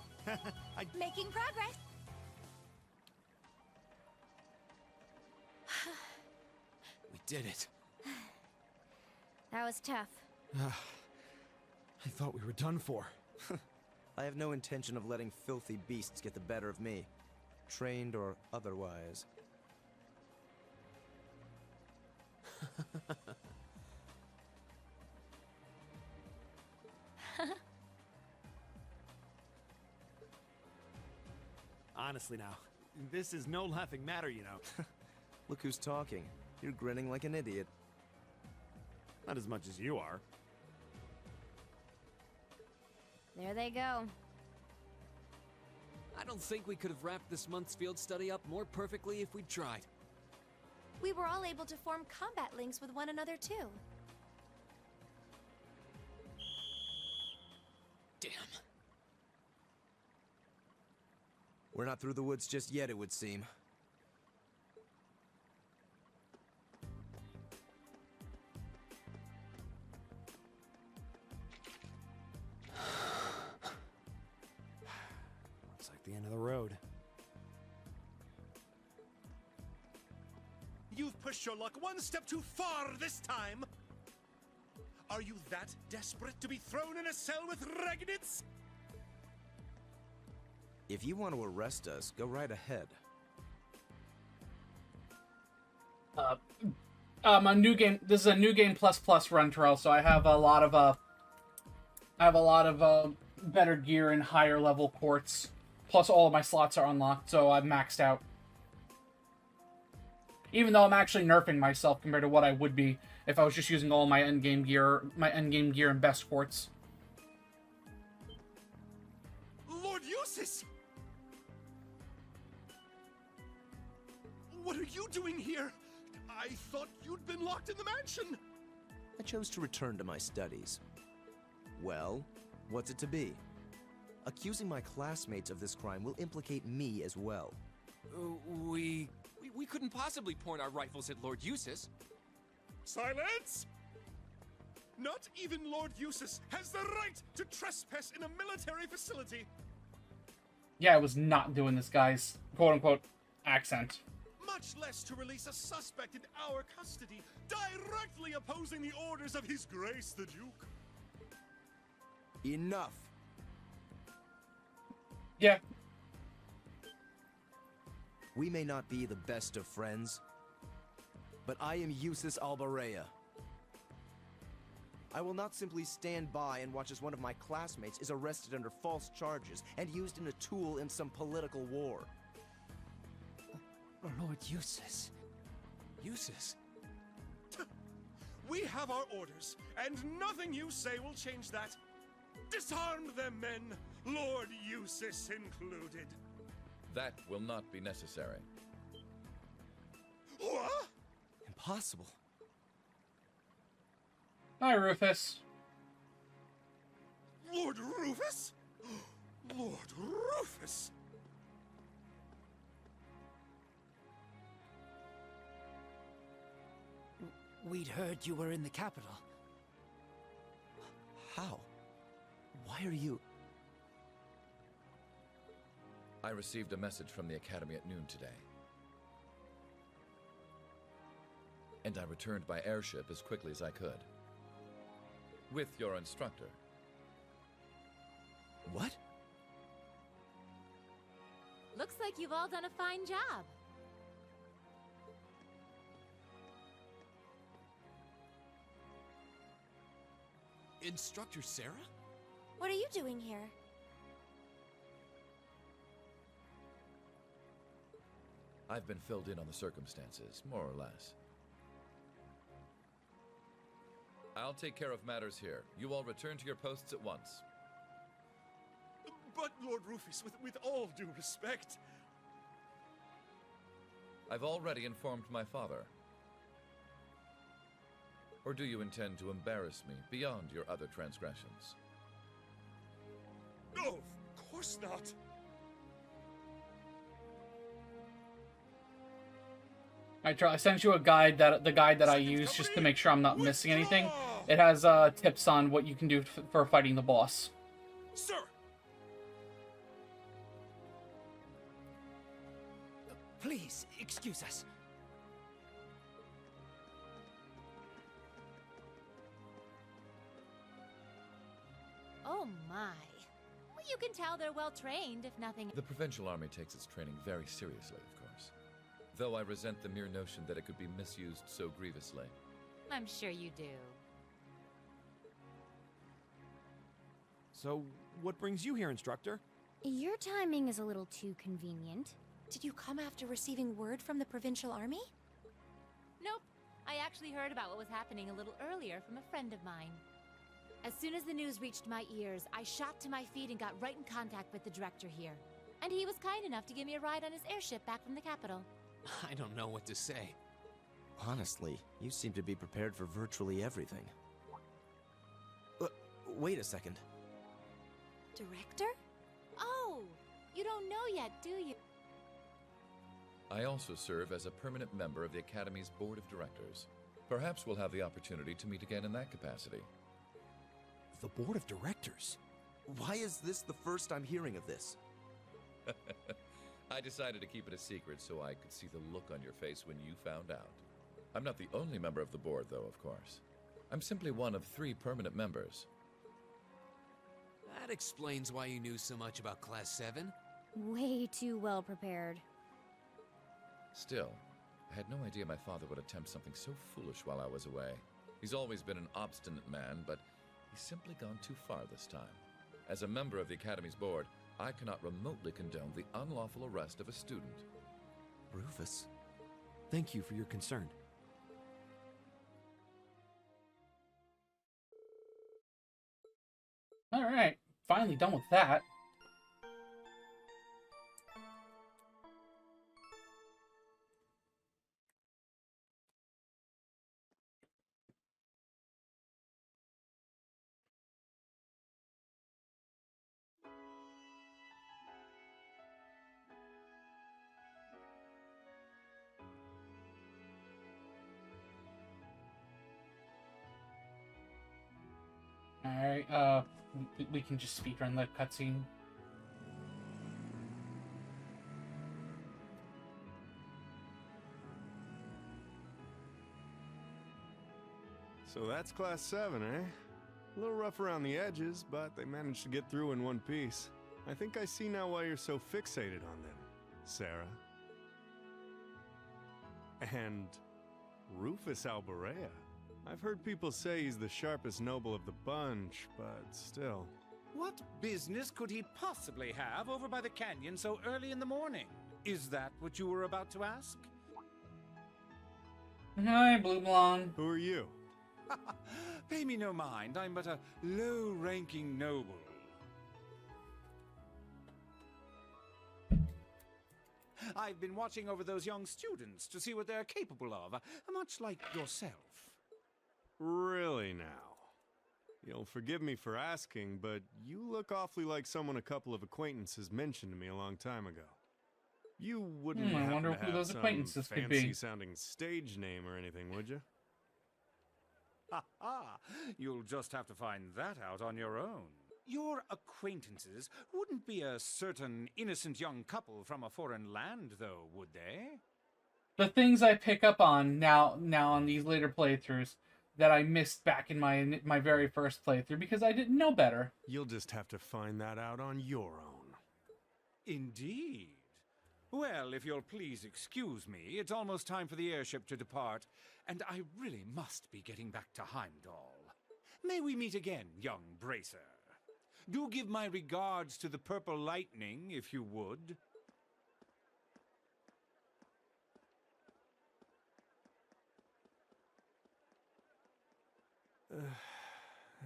C: Making progress.
D: We did it.
G: That was tough.
B: I thought we were done for.
E: I have no intention of letting filthy beasts get the better of me. Trained or otherwise.
B: honestly now, this is no laughing matter, you know.
E: Look who's talking. You're grinning like an idiot.
B: Not as much as you are.
G: There they go.
D: I don't think we could have wrapped this month's field study up more perfectly if we'd tried.
C: We were all able to form combat links with one another, too.
D: Damn.
E: We're not through the woods just yet, it would seem.
B: Looks like the end of the road.
L: You've pushed your luck one step too far this time! Are you that desperate to be thrown in a cell with Regnitz?
E: If you want to arrest us, go right ahead.
A: A new game. This is a new game plus run, Terrell. So I have a lot of better gear and higher level quartz. Plus, all of my slots are unlocked, so I'm maxed out. Even though I'm actually nerfing myself compared to what I would be if I was just using all my endgame gear and best quartz.
L: Lord Eustace! What are you doing here? I thought you'd been locked in the mansion!
E: I chose to return to my studies. Well, what's it to be? Accusing my classmates of this crime will implicate me as well.
D: We couldn't possibly point our rifles at Lord Eustace.
L: Silence! Not even Lord Eustace has the right to trespass in a military facility!
A: Yeah, I was not doing this guy's quote-unquote accent.
L: Much less to release a suspect in our custody, directly opposing the orders of His Grace the Duke.
E: Enough!
A: Yeah.
E: We may not be the best of friends, but I am Eustace Albarea. I will not simply stand by and watch as one of my classmates is arrested under false charges and used as a tool in some political war.
D: Lord Eustace. Eustace?
L: We have our orders, and nothing you say will change that. Disarm them, men, Lord Eustace included.
M: That will not be necessary.
L: What?
E: Impossible.
A: Hi, Rufus.
L: Lord Rufus? Lord Rufus!
N: We'd heard you were in the capital.
E: How? Why are you...
M: I received a message from the Academy at noon today. And I returned by airship as quickly as I could. With your instructor.
E: What?
H: Looks like you've all done a fine job.
D: Instructor Sarah?
C: What are you doing here?
M: I've been filled in on the circumstances, more or less. I'll take care of matters here. You all return to your posts at once.
L: But, Lord Rufus, with all due respect...
M: I've already informed my father. Or do you intend to embarrass me beyond your other transgressions?
L: No, of course not.
A: I sent you a guide the guide that I use just to make sure I'm not missing anything. It has tips on what you can do for fighting the boss.
L: Sir!
N: Please, excuse us.
H: Oh my. Well, you can tell they're well trained, if nothing.
M: The Provincial Army takes its training very seriously, of course. Though I resent the mere notion that it could be misused so grievously.
H: I'm sure you do.
K: So, what brings you here, instructor?
G: Your timing is a little too convenient.
C: Did you come after receiving word from the provincial army?
H: Nope. I actually heard about what was happening a little earlier from a friend of mine. As soon as the news reached my ears, I shot to my feet and got right in contact with the director here. And he was kind enough to give me a ride on his airship back from the capital.
D: I don't know what to say.
E: Honestly, you seem to be prepared for virtually everything. Wait a second.
C: Director?
H: Oh, you don't know yet, do you?
M: I also serve as a permanent member of the Academy's Board of Directors. Perhaps we'll have the opportunity to meet again in that capacity.
K: The Board of Directors?
E: Why is this the first I'm hearing of this?
M: I decided to keep it a secret so I could see the look on your face when you found out. I'm not the only member of the board, though, of course. I'm simply one of 3 permanent members.
D: That explains why you knew so much about Class 7.
G: Way too well prepared.
M: Still, I had no idea my father would attempt something so foolish while I was away. He's always been an obstinate man, but he's simply gone too far this time. As a member of the Academy's board, I cannot remotely condone the unlawful arrest of a student.
E: Rufus?
K: Thank you for your concern.
A: Alright, finally done with that. Alright, we can just speedrun the cutscene.
O: So that's Class 7, eh? A little rough around the edges, but they managed to get through in one piece. I think I see now why you're so fixated on them, Sarah. And Rufus Alborea. I've heard people say he's the sharpest noble of the bunch, but still.
F: What business could he possibly have over by the canyon so early in the morning? Is that what you were about to ask?
A: Hi, Blue Blonde.
O: Who are you?
F: Pay me no mind, I'm but a low-ranking noble. I've been watching over those young students to see what they're capable of, much like yourself.
O: Really now? You'll forgive me for asking, but you look awfully like someone a couple of acquaintances mentioned to me a long time ago. You wouldn't
A: I
O: happen
A: wonder
O: to
A: who
O: have
A: those
O: some
A: acquaintances could be.
O: fancy-sounding stage name or anything, would you?
F: Ha! You'll just have to find that out on your own. Your acquaintances wouldn't be a certain innocent young couple from a foreign land, though, would they?
A: The things I pick up on now on these later playthroughs that I missed back in my very first playthrough because I didn't know better.
O: You'll just have to find that out on your own.
F: Indeed. Well, if you'll please excuse me, it's almost time for the airship to depart, and I really must be getting back to Heimdall. May we meet again, young Bracer. Do give my regards to the Purple Lightning, if you would.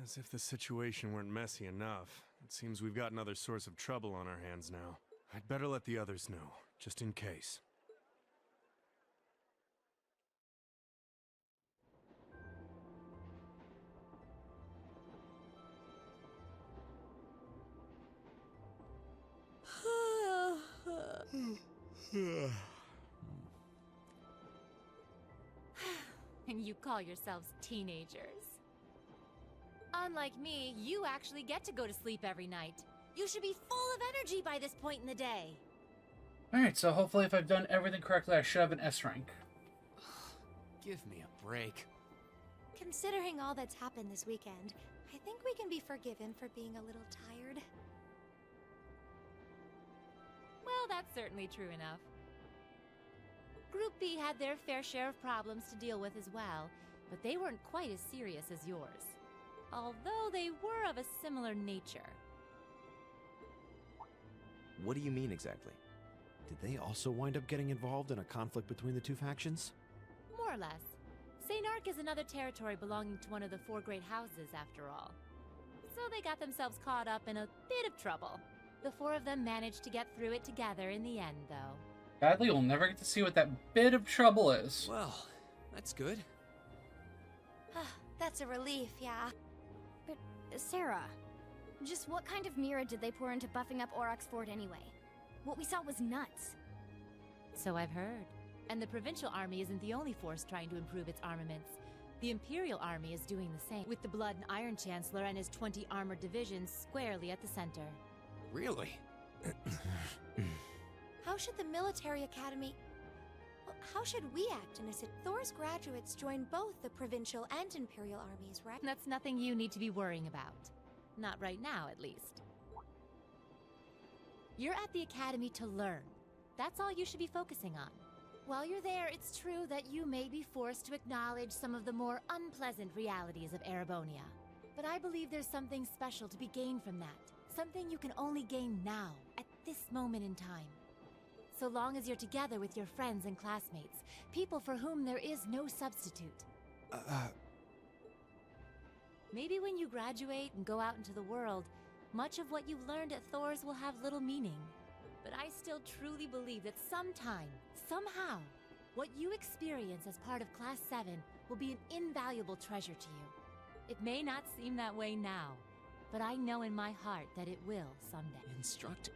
O: As if the situation weren't messy enough. It seems we've got another source of trouble on our hands now. I'd better let the others know, just in case.
H: And you call yourselves teenagers. Unlike me, you actually get to go to sleep every night. You should be full of energy by this point in the day.
A: Alright, so hopefully if I've done everything correctly, I should have an S rank.
D: Give me a break.
C: Considering all that's happened this weekend, I think we can be forgiven for being a little tired.
H: Well, that's certainly true enough. Group B had their fair share of problems to deal with as well, but they weren't quite as serious as yours. Although they were of a similar nature.
E: What do you mean exactly?
K: Did they also wind up getting involved in a conflict between the two factions?
H: More or less. St. Ark is another territory belonging to one of the four great houses, after all. So they got themselves caught up in a bit of trouble. The four of them managed to get through it together in the end, though.
A: Sadly, we'll never get to see what that bit of trouble is.
D: Well, that's good.
C: That's a relief, yeah.
G: But, Sarah, just what kind of mirror did they pour into buffing up Aurochs Fort anyway? What we saw was nuts.
H: So I've heard. And the Provincial Army isn't the only force trying to improve its armaments. The Imperial Army is doing the same, with the Blood and Iron Chancellor and his 20 armored divisions squarely at the center.
D: Really?
C: How should the military academy... Well, how should we act in a Thor's graduates join both the Provincial and Imperial armies, right?
H: That's nothing you need to be worrying about. Not right now, at least. You're at the academy to learn. That's all you should be focusing on. While you're there, it's true that you may be forced to acknowledge some of the more unpleasant realities of Erebonia. But I believe there's something special to be gained from that. Something you can only gain now, at this moment in time. So long as you're together with your friends and classmates, people for whom there is no substitute. Maybe when you graduate and go out into the world, much of what you've learned at Thor's will have little meaning. But I still truly believe that sometime, somehow, what you experience as part of Class 7 will be an invaluable treasure to you. It may not seem that way now, but I know in my heart that it will someday.
D: Instruct.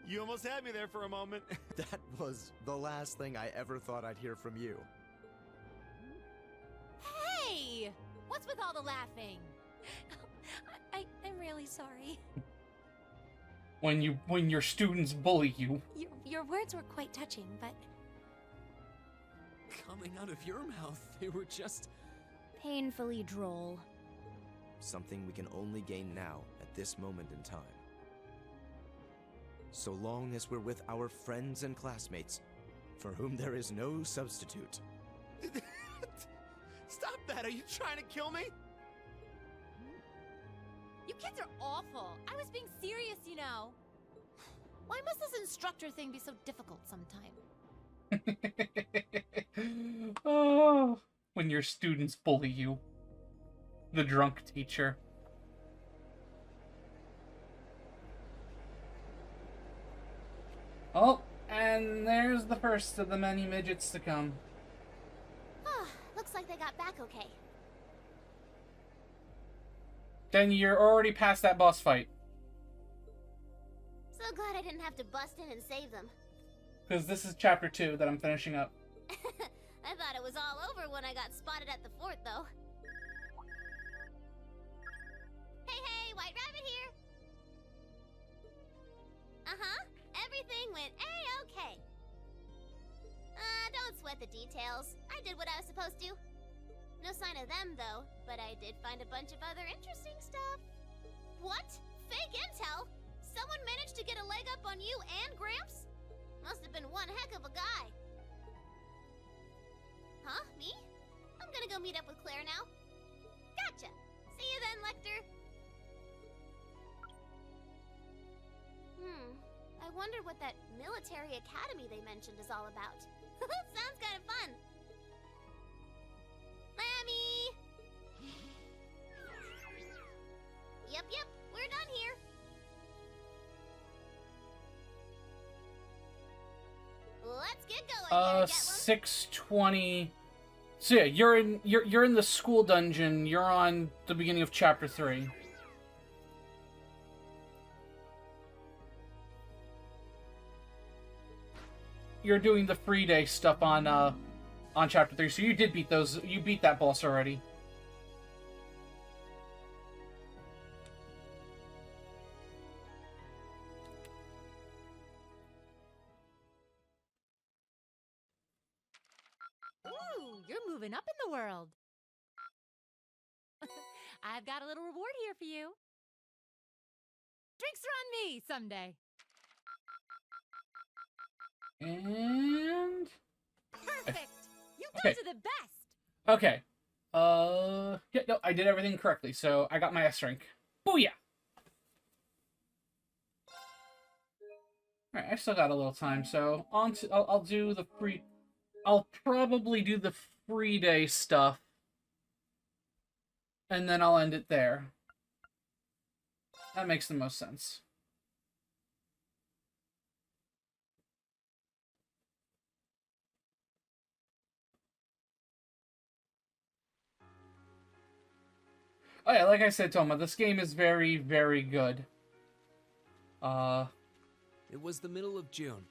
K: You almost had me there for a moment.
E: That was the last thing I ever thought I'd hear from you.
H: Hey! What's with all the laughing?
C: I'm really sorry.
A: When your students bully you.
C: Your words were quite touching, but...
D: Coming out of your mouth, they were just...
G: Painfully droll.
E: Something we can only gain now, at this moment in time. So long as we're with our friends and classmates, for whom there is no substitute.
K: Stop that! Are you trying to kill me?
H: You kids are awful. I was being serious, you know. Why must this instructor thing be so difficult sometime?
A: Oh, when your students bully you. The drunk teacher. Oh, and there's the first of the many midgets to come.
C: Looks like they got back okay.
A: Then you're already past that boss fight.
C: So glad I didn't have to bust in and save them.
A: Because this is chapter 2 that I'm finishing up.
C: I thought it was all over when I got spotted at the fort, though. Hey, White Rabbit here! Uh-huh. Everything went A-okay. Don't sweat the details. I did what I was supposed to. No sign of them, though, but I did find a bunch of other interesting stuff. What? Fake intel? Someone managed to get a leg up on you and Gramps? Must have been one heck of a guy. Huh? Me? I'm gonna go meet up with Claire now. Gotcha. See you then, Lecter. I wonder what that military academy they mentioned is all about. Sounds kind of fun. Lammy! Yep, we're done here. Let's get going.
A: 6:20. So yeah, you're in the school dungeon. You're on the beginning of chapter 3. You're doing the free day stuff on chapter 3, so you did beat those. You beat that boss already.
H: Ooh, you're moving up in the world. I've got a little reward here for you. Drinks are on me someday.
A: And
H: Perfect. You guys
A: okay.
H: are the best.
A: Okay. Yeah, no, I did everything correctly, so I got my S rank. Booyah! Alright, I still got a little time, so I'll do the free... I'll probably do the free day stuff, and then I'll end it there. That makes the most sense. Oh yeah, like I said, Toma, this game is very, very good.
D: It was the middle of June.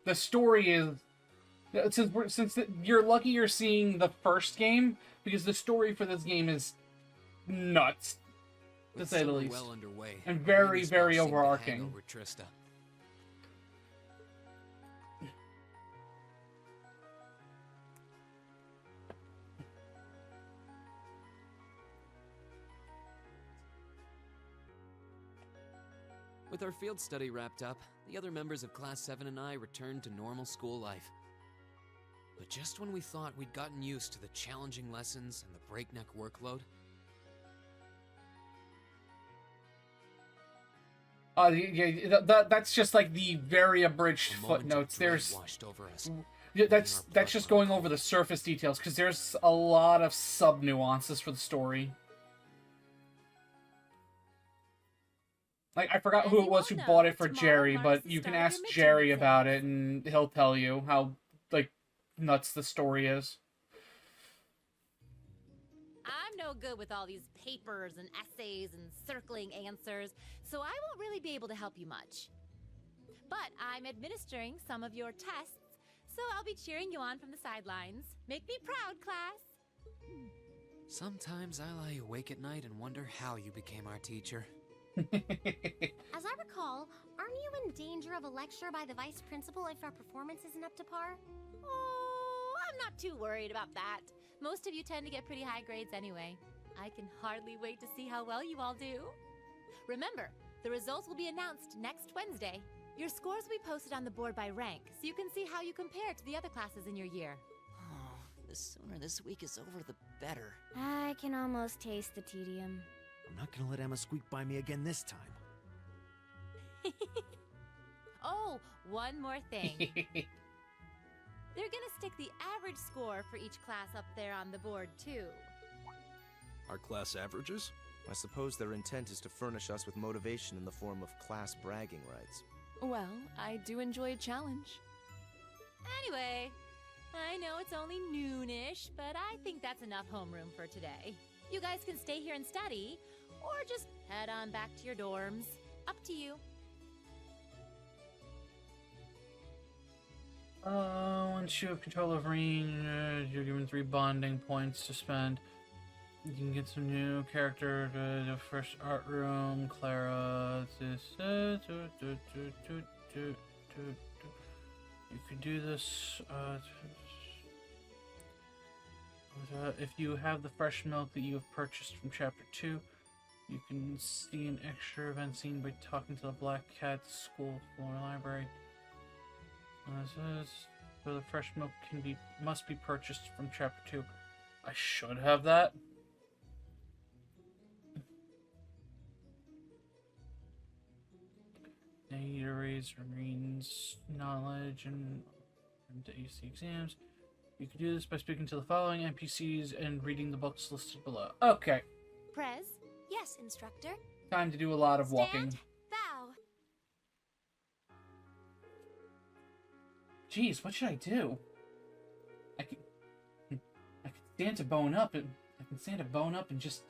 A: The story is... You're lucky you're seeing the first game, because the story for this game is nuts, to say the least.
D: Well underway,
A: and very, very overarching.
D: Over Trista. With our field study wrapped up, the other members of Class 7 and I returned to normal school life. But just when we thought we'd gotten used to the challenging lessons and the breakneck workload...
A: That's just like the very abridged footnotes. There's... That's just going over the surface details, because there's a lot of sub-nuances for the story. Like, I forgot who it was who bought it for Jerry, but you can ask Jerry about it, and he'll tell you how, like, nuts the story is.
H: I'm no good with all these papers and essays and circling answers, so I won't really be able to help you much. But I'm administering some of your tests, so I'll be cheering you on from the sidelines. Make me proud, class!
D: Sometimes I lie awake at night and wonder how you became our teacher.
C: As I recall, aren't you in danger of a lecture by the vice principal if our performance isn't up to par?
H: Oh, I'm not too worried about that. Most of you tend to get pretty high grades anyway. I can hardly wait to see how well you all do. Remember, the results will be announced next Wednesday. Your scores will be posted on the board by rank, so you can see how you compare to the other classes in your year.
N: Oh, the sooner this week is over, the better.
G: I can almost taste the tedium.
B: I'm not gonna let Emma squeak by me again this time.
H: Oh, one more thing. They're gonna stick the average score for each class up there on the board, too.
L: Our class averages?
E: I suppose their intent is to furnish us with motivation in the form of class bragging rights.
J: Well, I do enjoy a challenge.
H: Anyway, I know it's only noonish, but I think that's enough homeroom for today. You guys can stay here and study, or just head on back to your dorms. Up to you.
A: Once you have control of Reen, you're given 3 bonding points to spend. You can get some new character to the first art room. Clara. You could do this. If you have the fresh milk that you have purchased from Chapter 2, you can see an extra event scene by talking to the Black Cat School Floor Library. So the fresh milk must be purchased from Chapter 2. I should have that. Now you need to raise Reen's knowledge and AC exams. You can do this by speaking to the following NPCs and reading the books listed below. Okay.
C: Prez? Yes, instructor.
A: Time to do a lot of walking.
C: Bow.
A: Jeez, what should I do? I can stand to bone up, and I can stand to bone up and just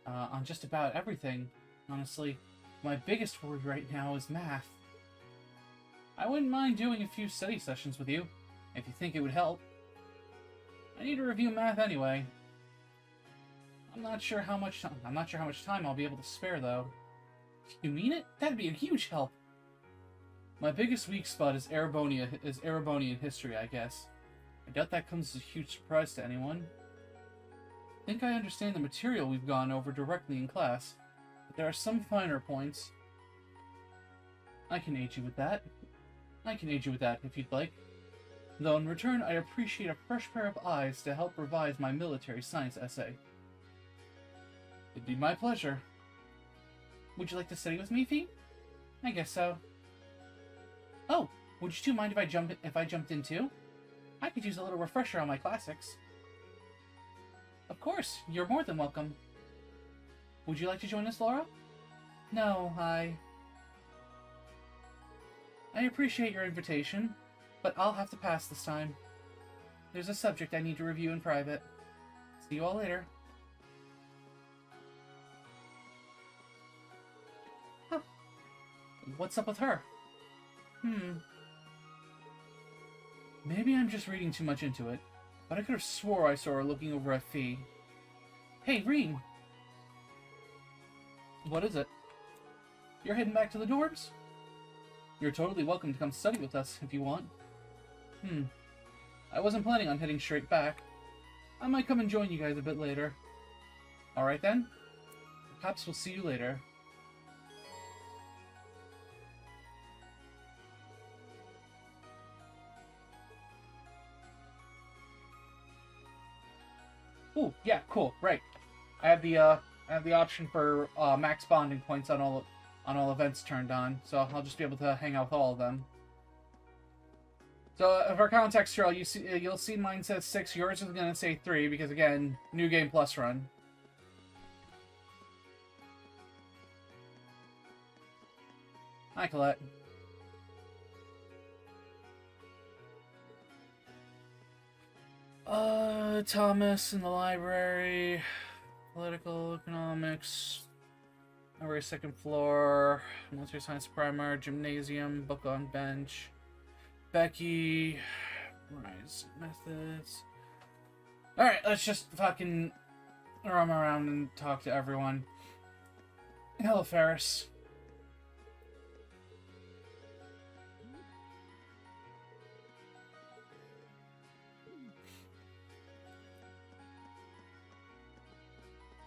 A: on just about everything. Honestly, my biggest worry right now is math. I wouldn't mind doing a few study sessions with you, if you think it would help. I need to review math anyway. I'm not sure how much time I'll be able to spare though. You mean it? That'd be a huge help. My biggest weak spot is Erebonian history, I guess. I doubt that comes as a huge surprise to anyone. I think I understand the material we've gone over directly in class, but there are some finer points. I can aid you with that. If you'd like. Though in return, I appreciate a fresh pair of eyes to help revise my military science essay. It'd be my pleasure. Would you like to study with me, Fee? I guess so. Oh, would you two mind if I jumped in too? I could use a little refresher on my classics. Of course, you're more than welcome. Would you like to join us, Laura? No, I appreciate your invitation, but I'll have to pass this time. There's a subject I need to review in private. See you all later. Huh. What's up with her? Maybe I'm just reading too much into it, but I could have swore I saw her looking over at Fee. Hey, Reen! What is it? You're heading back to the dorms? You're totally welcome to come study with us if you want. I wasn't planning on heading straight back. I might come and join you guys a bit later. Alright then. Perhaps we'll see you later. Ooh, yeah, cool, right. I have the option for max bonding points on all events turned on, so I'll just be able to hang out with all of them. So for context, trail, you'll see mine says 6, yours is gonna say 3 because again, new game plus run. Hi, Colette. Thomas in the library, political economics, library second floor, military science primer, gymnasium, book on bench, Becky, rise methods. Alright, let's just fucking roam around and talk to everyone. Hello, Ferris.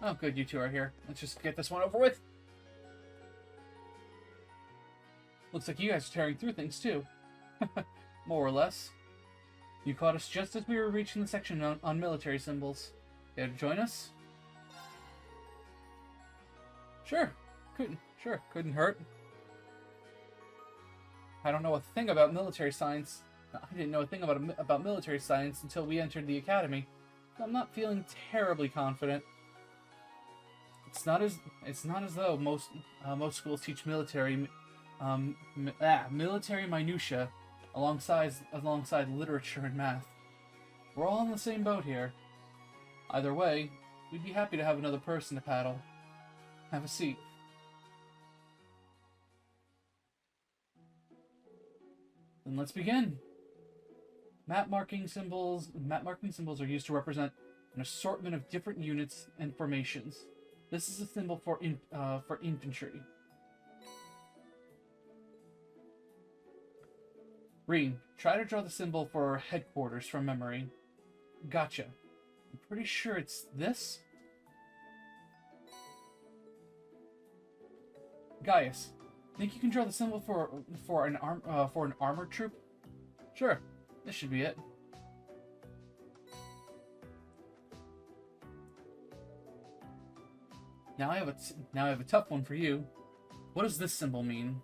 A: Oh, good, you two are here. Let's just get this one over with. Looks like you guys are tearing through things, too. More or less. You caught us just as we were reaching the section on military symbols. Care to join us? Sure. Couldn't hurt. I don't know a thing about military science. I didn't know a thing about military science until we entered the academy. I'm not feeling terribly confident. It's not as though most schools teach military minutia alongside literature and math. We're all in the same boat here. Either way, we'd be happy to have another person to paddle. Have a seat. Then let's begin. Map marking symbols are used to represent an assortment of different units and formations. This is a symbol for infantry. Reen, try to draw the symbol for headquarters from memory. Gotcha. I'm pretty sure it's this. Gaius, think you can draw the symbol for an armored troop? Sure, this should be it. Now I have a tough one for you. What does this symbol mean?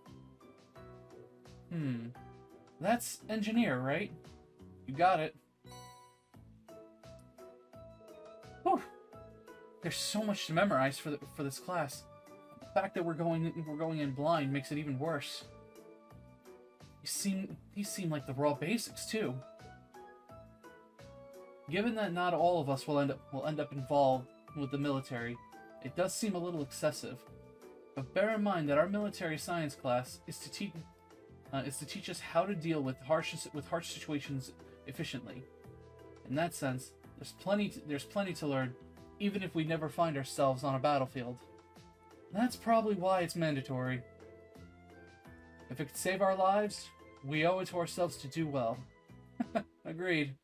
A: That's engineer, right? You got it. Whew. There's so much to memorize for this class. The fact that we're going in blind makes it even worse. These seem like the raw basics too. Given that not all of us will end up involved with the military, it does seem a little excessive. But bear in mind that our military science class is to teach us how to deal with harsh situations efficiently. In that sense, there's plenty to learn, even if we never find ourselves on a battlefield. That's probably why it's mandatory. If it could save our lives, we owe it to ourselves to do well. Agreed.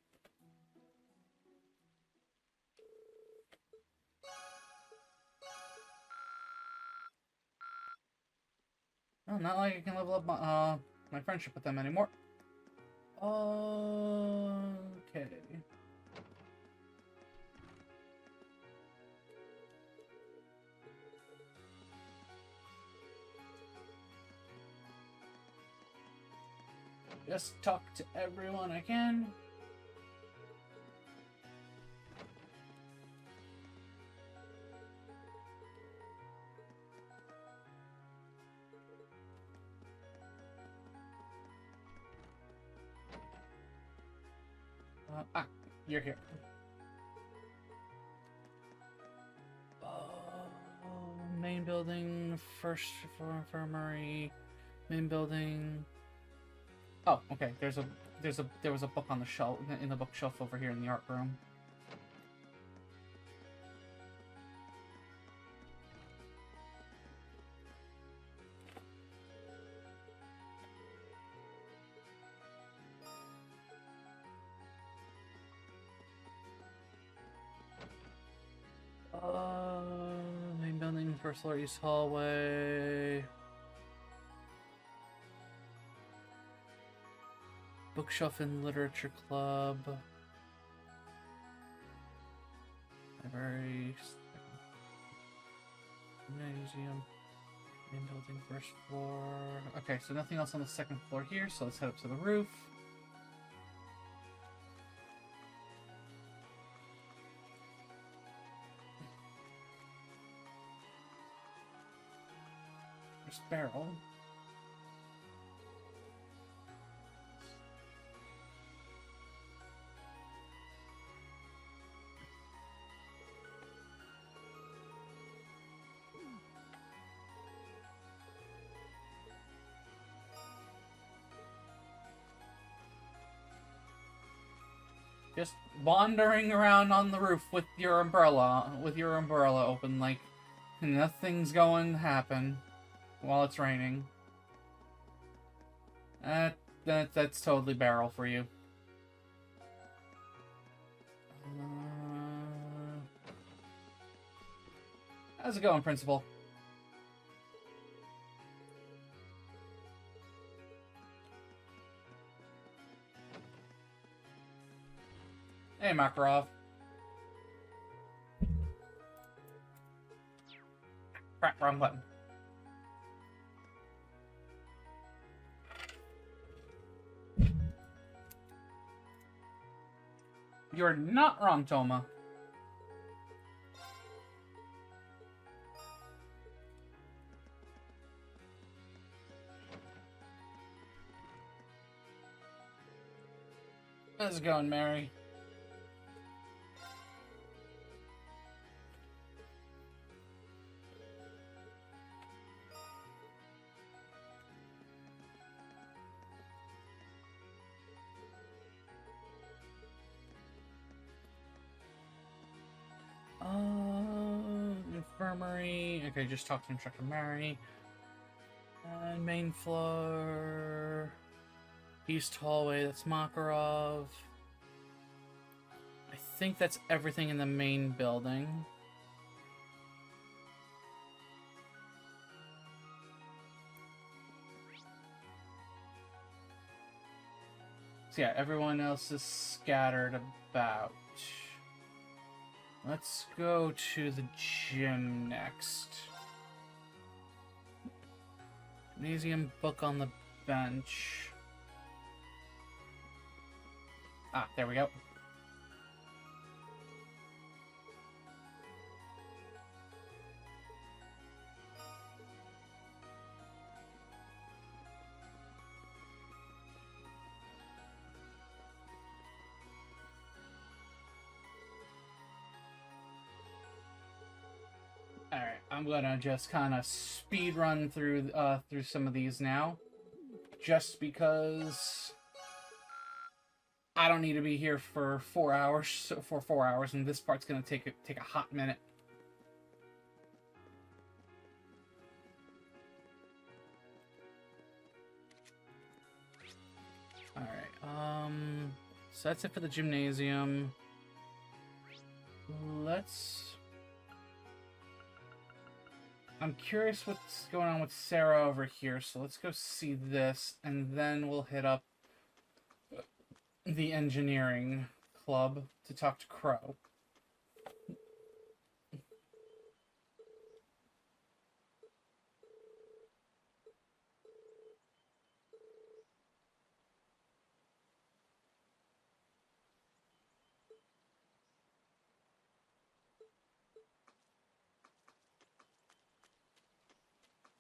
A: Well, not like I can level up my friendship with them anymore. Okay. Just talk to everyone I can. You're here. Main building, first floor infirmary, main building. Oh, okay. There was a book on the shelf in the bookshelf over here in the art room. Main building, first floor, east hallway. Bookshelf and Literature Club. Library. Museum. Main building, first floor. Okay, so nothing else on the second floor here, so let's head up to the roof. There's Barrel. Just wandering around on the roof with your umbrella open, like nothing's going to happen while it's raining. That's totally Barrel for you. How's it going, Principal? Hey, Makarov. Crap, wrong button. You're not wrong, Toma. How's it going, Mary? Infirmary. Okay, just talk to Instructor Mary. And main floor. East hallway, that's Makarov. I think that's everything in the main building. So yeah, everyone else is scattered about. Let's go to the gym next. Gymnasium book on the bench. Ah, there we go. Alright, I'm gonna just kind of speed run through some of these now. Just because I don't need to be here for 4 hours, and this part's gonna take a hot minute. Alright, so that's it for the gymnasium. I'm curious what's going on with Sarah over here, so let's go see this, and then we'll hit up the engineering club to talk to Crow.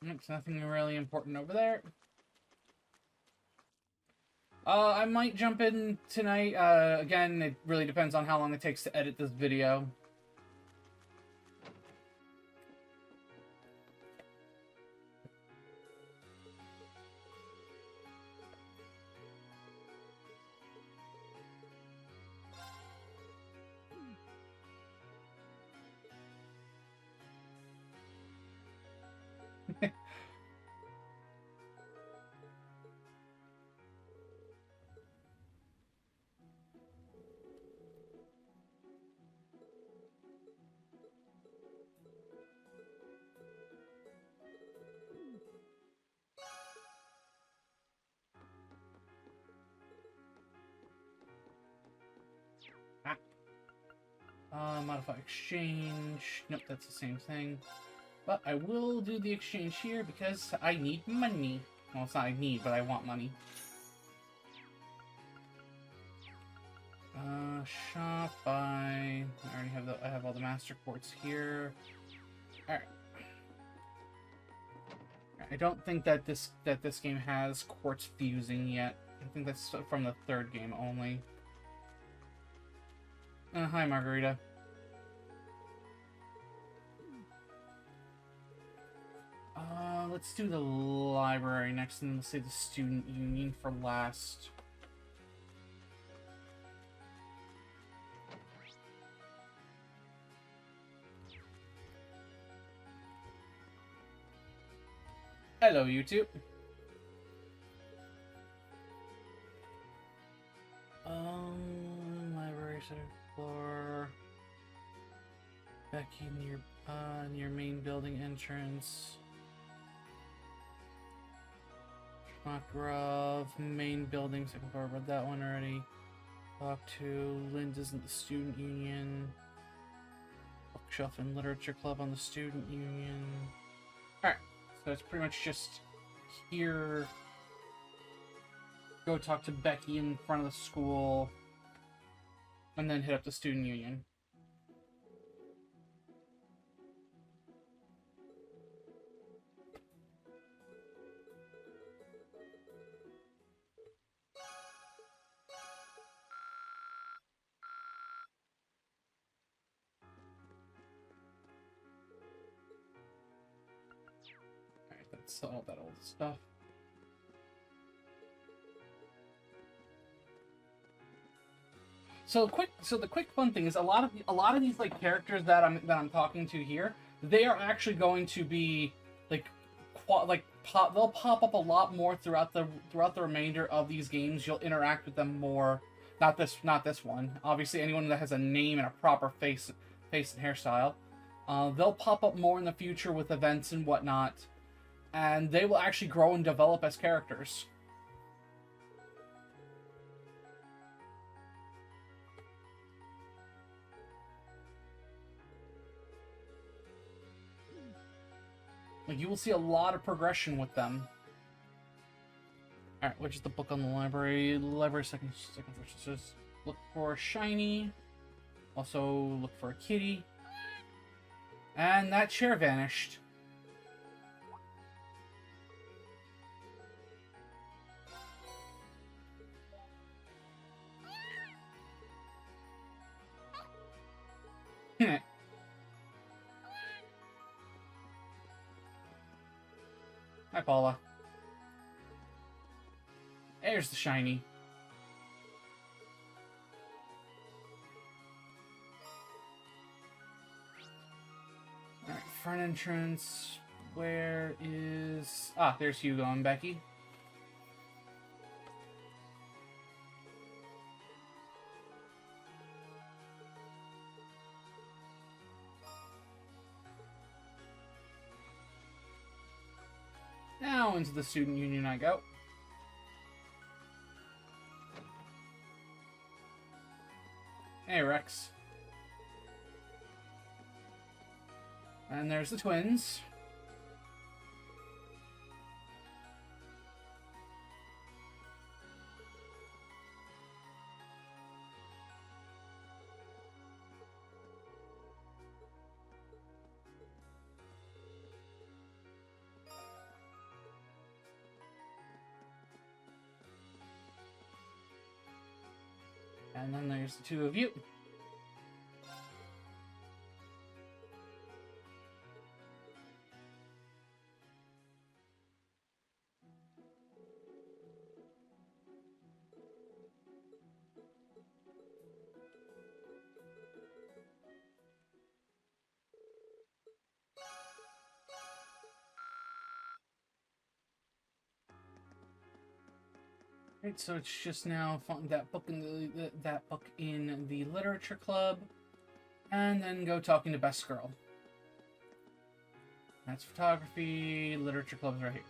A: There's nothing really important over there. I might jump in tonight. Again, it really depends on how long it takes to edit this video. Modify exchange. Nope, that's the same thing. But I will do the exchange here because I need money. Well, it's not I need, but I want money. Shop by. I already have I have all the master quartz here. All right. I don't think that this game has quartz fusing yet. I think that's from the third game only. Hi, Margarita. Let's do the library next, and let's say the student union for last. Hello, YouTube. Library second floor. Becky near main building entrance. Grove, main building, second floor. Read that one already. Talk to Linda's in the student union. Bookshelf and literature club on the student union. Alright, so it's pretty much just here. Go talk to Becky in front of the school. And then hit up the student union. All that old stuff. So the quick fun thing is a lot of these like characters that I'm talking to here, they are actually going to be like they'll pop up a lot more throughout the remainder of these games. You'll interact with them more. Not this one. Obviously, anyone that has a name and a proper face and hairstyle, they'll pop up more in the future with events and whatnot. And they will actually grow and develop as characters. Like, you will see a lot of progression with them. Alright, which is the book on the library? Library second verse says, look for a shiny. Also, look for a kitty. And that chair vanished. Hi, Paula. There's the shiny. Alright, front entrance. Where is... Ah, there's Hugo and Becky. Now into the student union I go. Rex. And there's the twins. And then there's the two of you. Right, so it's just now that book in that book in the literature club, and then go talking to Best Girl. That's photography. Literature club's right here.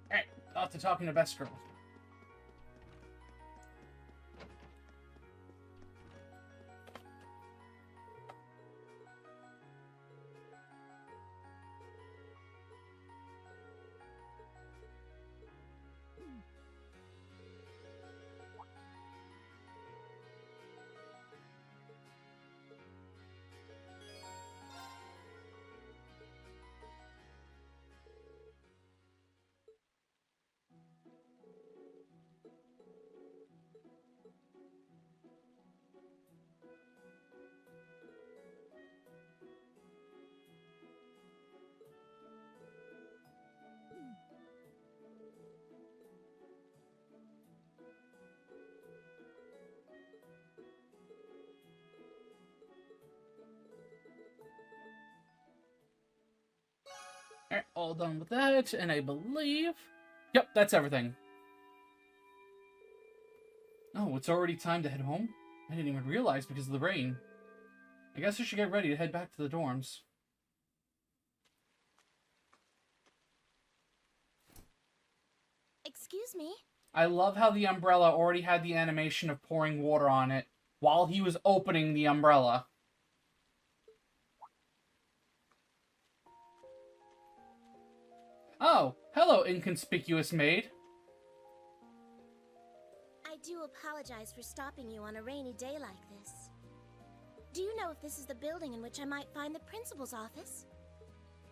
A: All right, off to talking to Best Girl. Alright, all done with that, and I believe... Yep, that's everything. Oh, it's already time to head home? I didn't even realize because of the rain. I guess I should get ready to head back to the dorms.
C: Excuse me?
A: I love how the umbrella already had the animation of pouring water on it while he was opening the umbrella. Oh, hello, inconspicuous maid.
P: I do apologize for stopping you on a rainy day like this. Do you know if this is the building in which I might find the principal's office?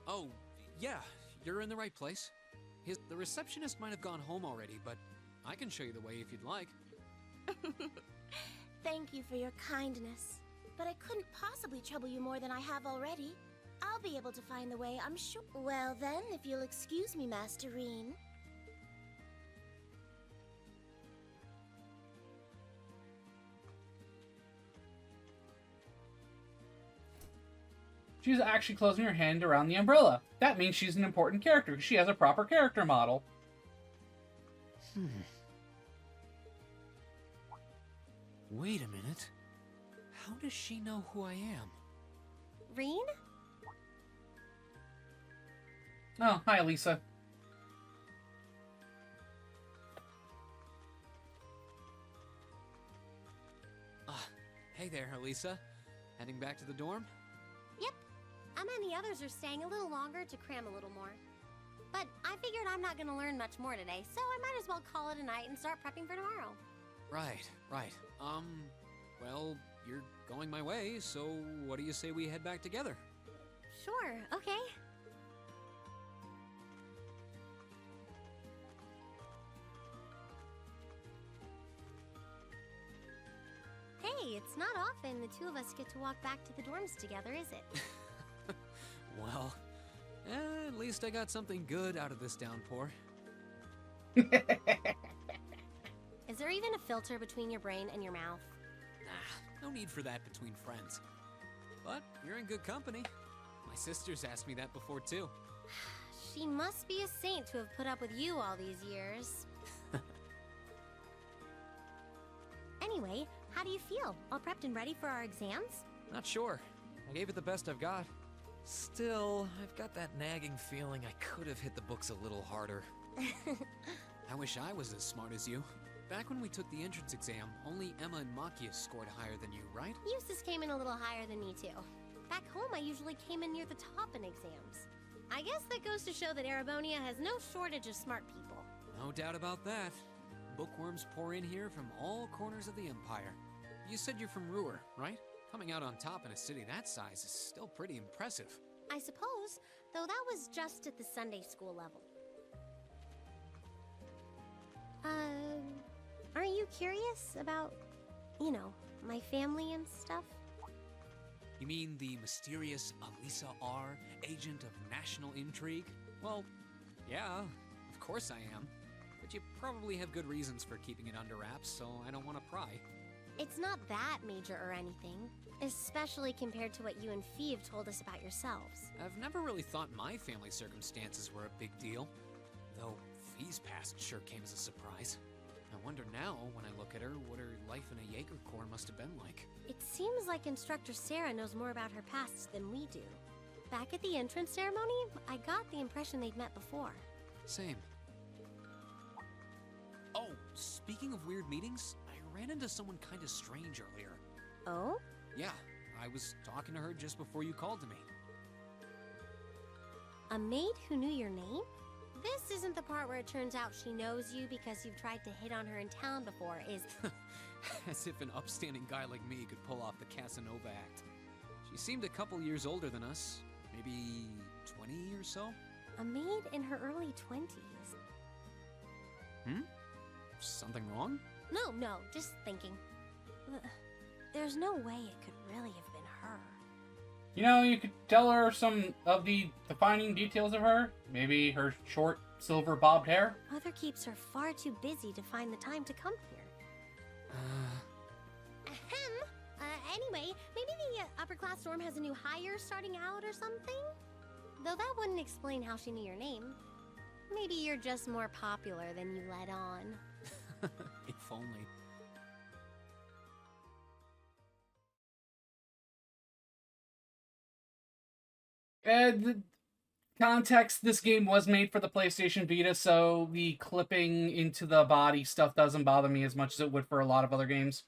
D: Oh, yeah, you're in the right place. The receptionist might have gone home already, but I can show you the way if you'd like.
P: Thank you for your kindness, but I couldn't possibly trouble you more than I have already. I'll be able to find the way, I'm sure. Well then, if you'll excuse me, Master Reen.
A: She's actually closing her hand around the umbrella. That means she's an important character, because she has a proper character model.
D: Wait a minute. How does she know who I am?
P: Reen?
A: Oh, hi, Lisa.
D: Hey there, Elisa. Heading back to the dorm?
Q: Yep. Emma and the others are staying a little longer to cram a little more. But I figured I'm not going to learn much more today, so I might as well call it a night and start prepping for tomorrow.
D: Right. Well, you're going my way, so what do you say we head back together?
Q: Sure, okay. Hey, it's not often the two of us get to walk back to the dorms together, is it?
D: Well, at least I got something good out of this downpour.
Q: Is there even a filter between your brain and your mouth?
D: Nah, no need for that between friends. But you're in good company. My sister's asked me that before, too.
Q: She must be a saint to have put up with you all these years. Anyway, How do you feel? All prepped and ready for our exams?
D: Not sure. I gave it the best I've got. Still, I've got that nagging feeling I could have hit the books a little harder. I wish I was as smart as you. Back when we took the entrance exam, only Emma and Makia scored higher than you, right?
Q: Eustace came in a little higher than me too. Back home, I usually came in near the top in exams. I guess that goes to show that Erebonia has no shortage of smart people.
D: No doubt about that. Bookworms pour in here from all corners of the Empire. You said you're from Ruhr, right? Coming out on top in a city that size is still pretty impressive.
Q: I suppose, though that was just at the Sunday school level. Aren't you curious about, you know, my family and stuff?
D: You mean the mysterious Elisa R., agent of national intrigue? Well, yeah, of course I am. But you probably have good reasons for keeping it under wraps, so I don't want to pry.
Q: It's not that major or anything, especially compared to what you and Fee have told us about yourselves.
D: I've never really thought my family circumstances were a big deal, though Fee's past sure came as a surprise. I wonder now, when I look at her, what her life in a Jaeger Corps must have been like.
Q: It seems like Instructor Sarah knows more about her past than we do. Back at the entrance ceremony, I got the impression they'd met before.
D: Same. Oh, speaking of weird meetings, I ran into someone kind of strange earlier.
Q: Oh?
D: Yeah, I was talking to her just before you called to me.
Q: A maid who knew your name? This isn't the part where it turns out she knows you because you've tried to hit on her in town before, is...
D: As if an upstanding guy like me could pull off the Casanova act. She seemed a couple years older than us, maybe 20 or so.
Q: A maid in her early 20s.
D: Something wrong?
Q: No, just thinking. There's no way it could really have been her.
A: You know, you could tell her some of the defining details of her. Maybe her short, silver bobbed hair.
Q: Mother keeps her far too busy to find the time to come here. Anyway, maybe the upper class dorm has a new hire starting out or something? Though that wouldn't explain how she knew your name. Maybe you're just more popular than you let on.
D: If only.
A: The context, this game was made for the PlayStation Vita, so the clipping into the body stuff doesn't bother me as much as it would for a lot of other games.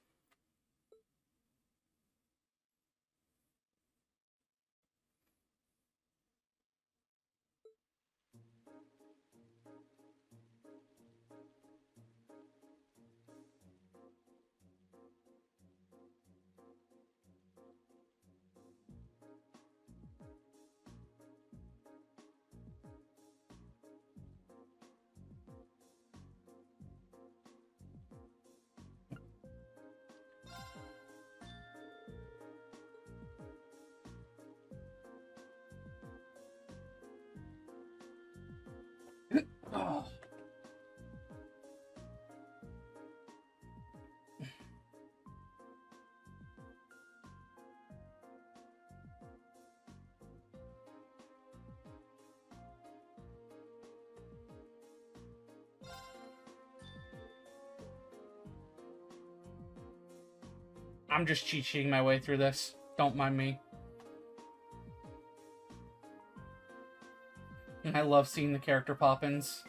A: Oh. I'm just cheat sheeting my way through this. Don't mind me. I love seeing the character pop-ins.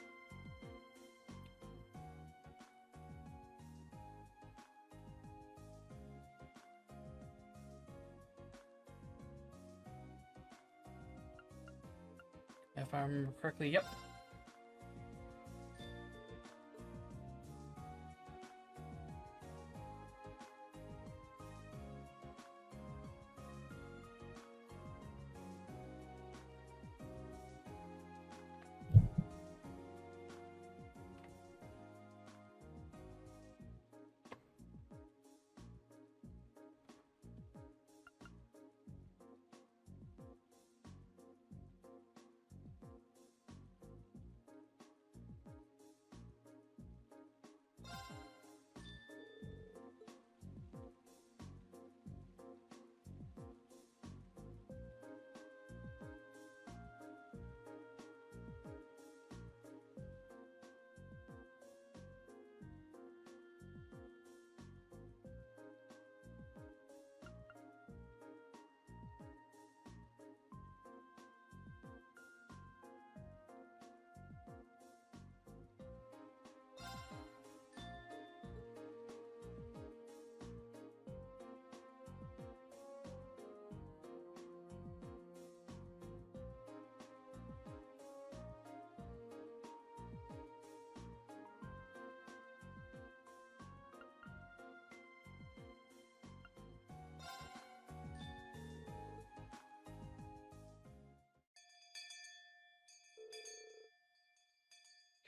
A: If I remember correctly, yep.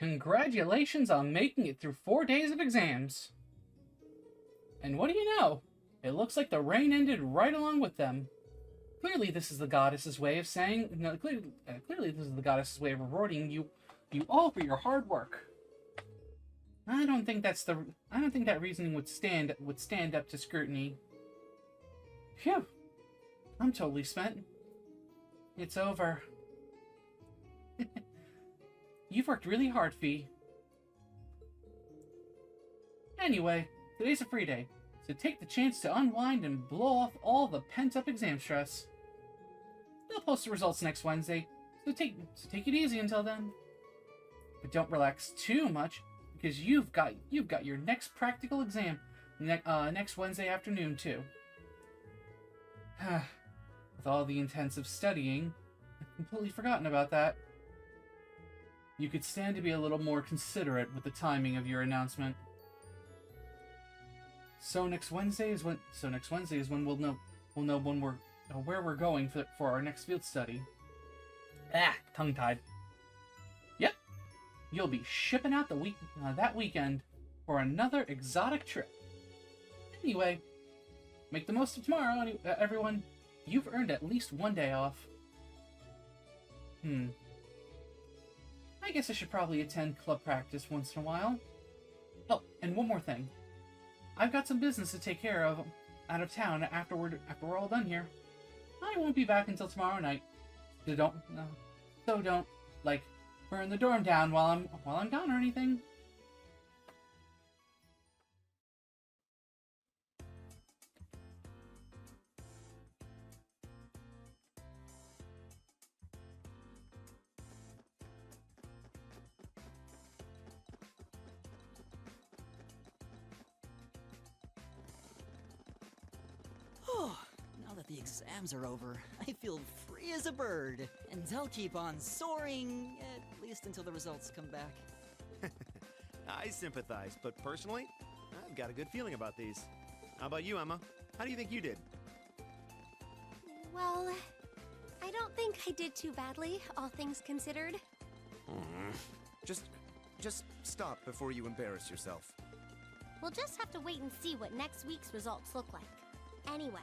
A: Congratulations on making it through 4 days of exams. And what do you know? It looks like the rain ended right along with them. Clearly, this is the goddess's way of saying. No, clearly, this is the goddess's way of rewarding you all for your hard work. I don't think that reasoning would stand up to scrutiny. Phew! I'm totally spent. It's over. You've worked really hard, Fee. Anyway, today's a free day, so take the chance to unwind and blow off all the pent-up exam stress. They'll post the results next Wednesday, so take it easy until then. But don't relax too much, because you've got your next practical exam next Wednesday afternoon too. With all the intensive studying, I've completely forgotten about that. You could stand to be a little more considerate with the timing of your announcement. So next Wednesday is when we'll know where we're going for our next field study. Tongue-tied. Yep, you'll be shipping out that weekend for another exotic trip. Anyway, make the most of tomorrow, everyone. You've earned at least one day off. I guess I should probably attend club practice once in a while. Oh, and one more thing. I've got some business to take care of out of town after we're all done here. I won't be back until tomorrow night. So don't burn the dorm down while I'm gone or anything.
N: Now that the exams are over, I feel free as a bird. And I'll keep on soaring, at least until the results come back.
K: I sympathize, but personally, I've got a good feeling about these. How about you, Emma? How do you think you did?
Q: Well, I don't think I did too badly, all things considered.
E: Just stop before you embarrass yourself.
Q: We'll just have to wait and see what next week's results look like. Anyway,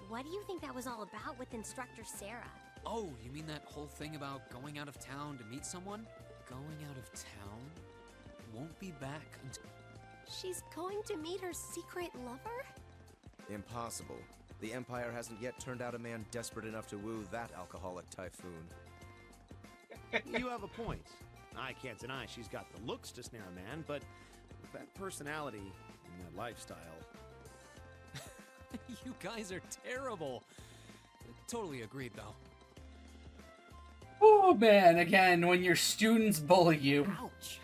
Q: what do you think that was all about with Instructor Sarah?
D: Oh, you mean that whole thing about going out of town to meet someone? Going out of town? Won't be back until...
Q: She's going to meet her secret lover?
E: Impossible. The Empire hasn't yet turned out a man desperate enough to woo that alcoholic typhoon.
K: You have a point. I can't deny she's got the looks to snare a man, but with that personality and that lifestyle...
D: You guys are terrible. Totally agreed, though.
A: Oh man, again, when your students bully you.
N: Ouch.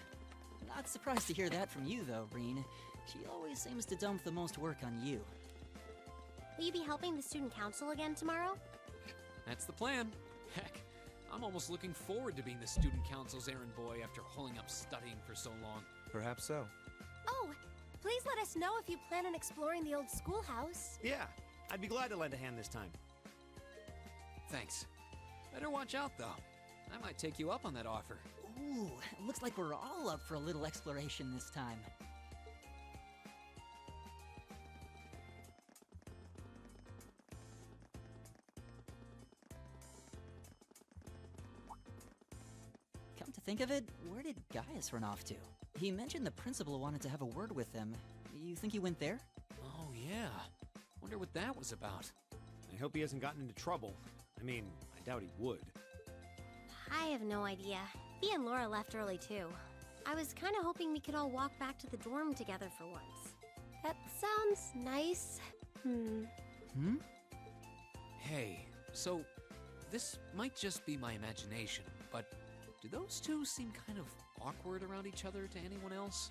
N: Not surprised to hear that from you, though, Breen. She always seems to dump the most work on you.
Q: Will you be helping the student council again tomorrow?
D: That's the plan. Heck, I'm almost looking forward to being the student council's errand boy after holding up studying for so long.
E: Perhaps so.
Q: Oh, please let us know if you plan on exploring the old schoolhouse.
K: Yeah, I'd be glad to lend a hand this time.
D: Thanks. Better watch out, though. I might take you up on that offer.
N: Ooh, looks like we're all up for a little exploration this time. Come to think of it, where did Gaius run off to? He mentioned the principal wanted to have a word with him. You think he went there?
D: Oh, yeah. Wonder what that was about.
K: I hope he hasn't gotten into trouble. I mean, I doubt he would.
Q: I have no idea. Fee and Laura left early too. I was kind of hoping we could all walk back to the dorm together for once. That sounds nice.
D: Hey, so this might just be my imagination, but do those two seem kind of awkward around each other to anyone else?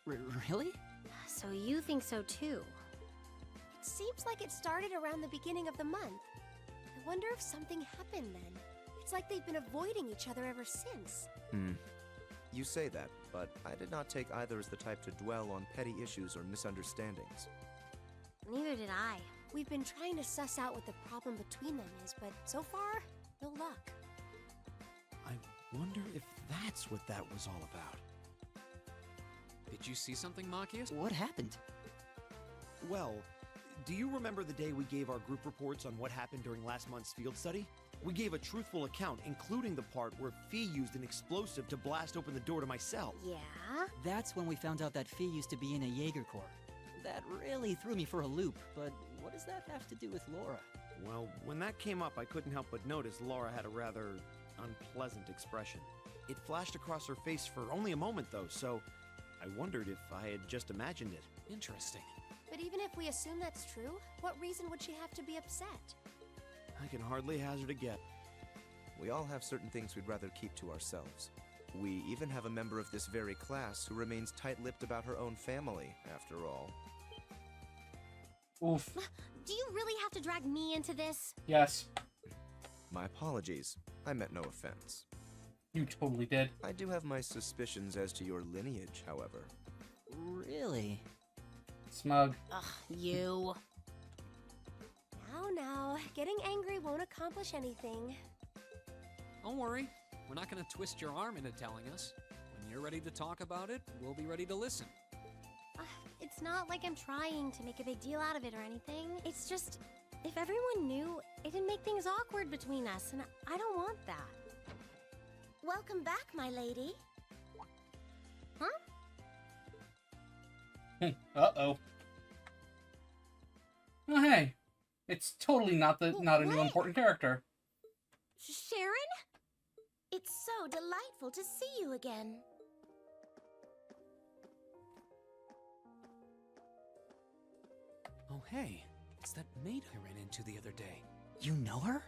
N: Really?
Q: So you think so too? It seems like it started around the beginning of the month. I wonder if something happened then. It's like they've been avoiding each other ever since.
E: You say that, but I did not take either as the type to dwell on petty issues or misunderstandings.
Q: Neither did I. We've been trying to suss out what the problem between them is, but so far, no luck.
K: I Wonder if that's what that was all about.
D: Did you see something, Machias?
N: What happened?
B: Well, do you remember the day we gave our group reports on what happened during last month's field study? We gave a truthful account, including the part where Fee used an explosive to blast open the door to my cell.
Q: Yeah?
N: That's when we found out that Fee used to be in a Jaeger Corps. That really threw me for a loop, but what does that have to do with Laura?
K: Well, when that came up, I couldn't help but notice Laura had a rather unpleasant expression.
B: It flashed across her face for only a moment, though, so I wondered if I had just imagined it.
D: Interesting.
Q: But even if we assume that's true, what reason would she have to be upset?
B: I can hardly hazard a guess.
E: We all have certain things we'd rather keep to ourselves. We even have a member of this very class who remains tight-lipped about her own family, after all.
A: Oof.
Q: Do you really have to drag me into this?
A: Yes.
E: My apologies. I meant no offense.
A: You totally did.
E: I do have my suspicions as to your lineage, however.
N: Really?
A: Smug.
Q: Ugh, you. Now, getting angry won't accomplish anything.
D: Don't worry. We're not going to twist your arm into telling us. When you're ready to talk about it, we'll be ready to listen.
Q: It's not like I'm trying to make a big deal out of it or anything. It's just, if everyone knew, it'd make things awkward between us, and I don't want that.
P: Welcome back, my lady.
Q: Huh?
A: Uh-oh. Oh, hey. It's totally not a new important character.
P: Sharon? It's so delightful to see you again.
D: Oh, hey. It's that maid I ran into the other day.
N: You know her?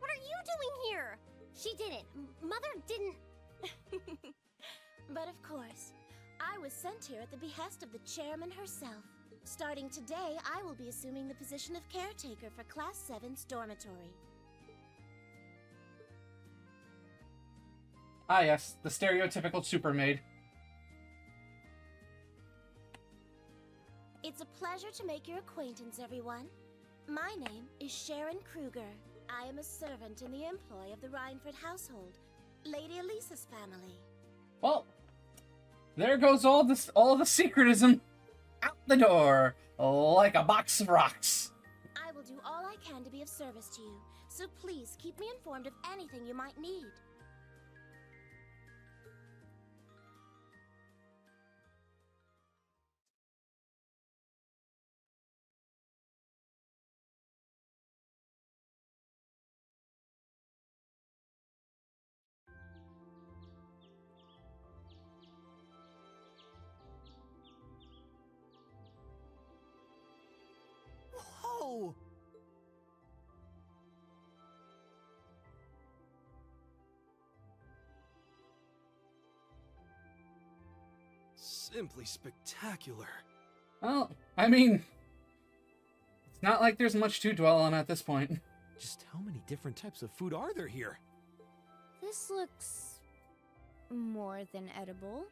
Q: What are you doing here? She didn't. Mother didn't.
P: But of course, I was sent here at the behest of the chairman herself. Starting today, I will be assuming the position of caretaker for Class 7's dormitory.
A: Ah, yes, the stereotypical super maid.
P: It's a pleasure to make your acquaintance, everyone. My name is Sharon Kruger. I am a servant in the employ of the Rhineford household, Lady Elisa's family.
A: Well, there goes all the secretism out the door, like a box of rocks.
P: I will do all I can to be of service to you, so please keep me informed of anything you might need.
N: Whoa!
K: Simply spectacular.
A: Well, I mean, it's not like there's much to dwell on at this point.
K: Just how many different types of food are there here?
G: This looks more than edible.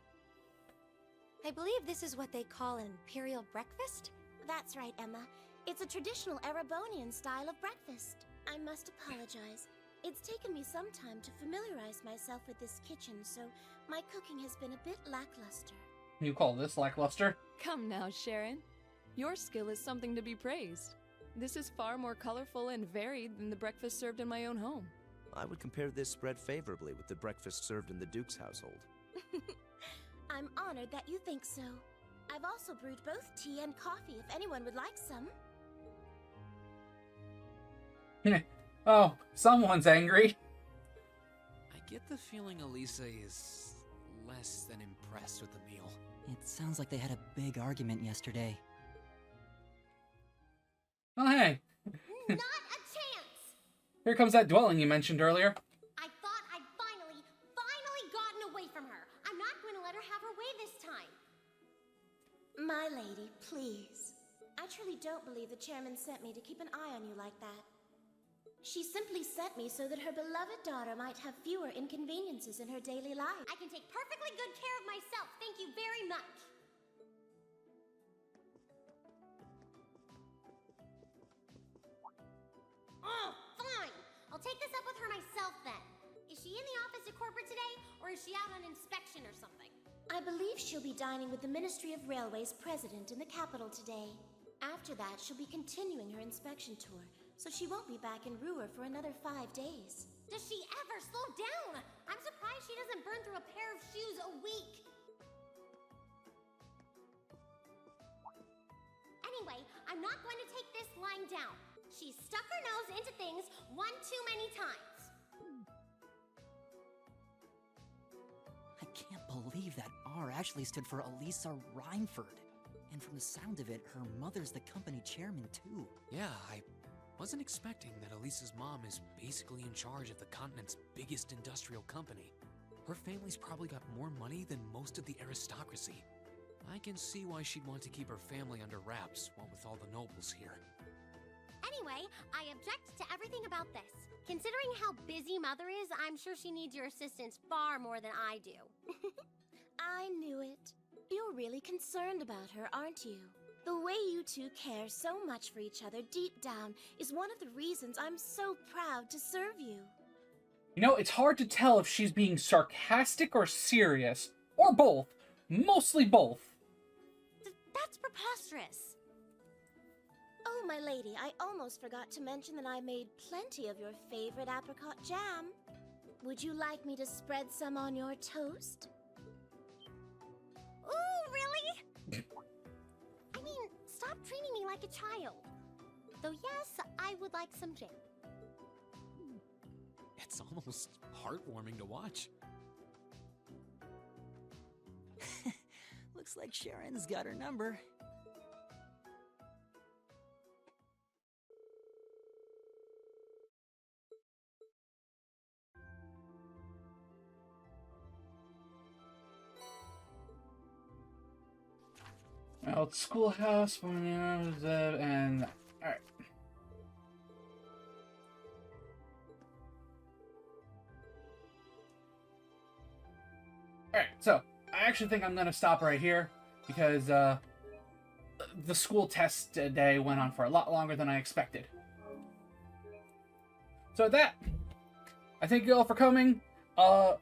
Q: I believe this is what they call an imperial breakfast?
P: That's right, Emma. It's a traditional Erebonian style of breakfast. I must apologize. It's taken me some time to familiarize myself with this kitchen, so my cooking has been a bit lackluster.
A: You call this lackluster?
J: Come now, Sharon. Your skill is something to be praised. This is far more colorful and varied than the breakfast served in my own home.
E: I would compare this spread favorably with the breakfast served in the Duke's household.
P: I'm honored that you think so. I've also brewed both tea and coffee if anyone would like some.
A: Oh, someone's angry.
D: I get the feeling Elisa is less than impressed with the meal.
N: It sounds like they had a big argument yesterday.
A: Oh, hey.
Q: Not a chance!
A: Here comes that dwelling you mentioned earlier.
Q: I thought I'd finally gotten away from her. I'm not going to let her have her way this time.
P: My lady, please. I truly don't believe the chairman sent me to keep an eye on you like that. She simply sent me so that her beloved daughter might have fewer inconveniences in her daily life.
Q: I can take perfectly good care of myself, thank you very much. Oh, fine. I'll take this up with her myself then. Is she she in the office at corporate today, or is she out on inspection or something?
P: I believe she'll be dining with the Ministry of Railways president in the capital today. After that, she'll be continuing her inspection tour, so she won't be back in Ruhr for another 5 days.
Q: Does she ever slow down? I'm surprised she doesn't burn through a pair of shoes a week. Anyway, I'm not going to take this lying down. She stuck her nose into things one too many times.
N: I can't believe that R actually stood for Elisa Reinford. And from the sound of it, her mother's the company chairman too.
D: Yeah, I wasn't expecting that Elisa's mom is basically in charge of the continent's biggest industrial company. Her family's probably got more money than most of the aristocracy. I can see why she'd want to keep her family under wraps, what with all the nobles here.
Q: Anyway, I object to everything about this. Considering how busy Mother is, I'm sure she needs your assistance far more than I do.
P: I knew it. You're really concerned about her, aren't you? The way you two care so much for each other deep down is one of the reasons I'm so proud to serve you.
A: You know, it's hard to tell if she's being sarcastic or serious, or both. Mostly both.
Q: That's preposterous.
P: Oh, my lady, I almost forgot to mention that I made plenty of your favorite apricot jam. Would you like me to spread some on your toast?
Q: Ooh, really? I mean, stop treating me like a child. Though yes, I would like some jam.
D: It's almost heartwarming to watch.
N: Looks like Sharon's got her number.
A: Well, it's schoolhouse, and alright. Alright, so I actually think I'm gonna stop right here because the school test day went on for a lot longer than I expected. So with that, I thank you all for coming. I'll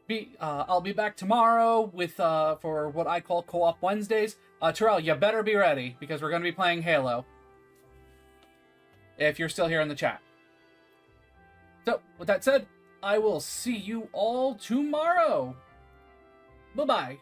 A: be back tomorrow with for what I call Co-op Wednesdays. Terrell, you better be ready because we're going to be playing Halo. If you're still here in the chat. So, with that said, I will see you all tomorrow. Bye-bye.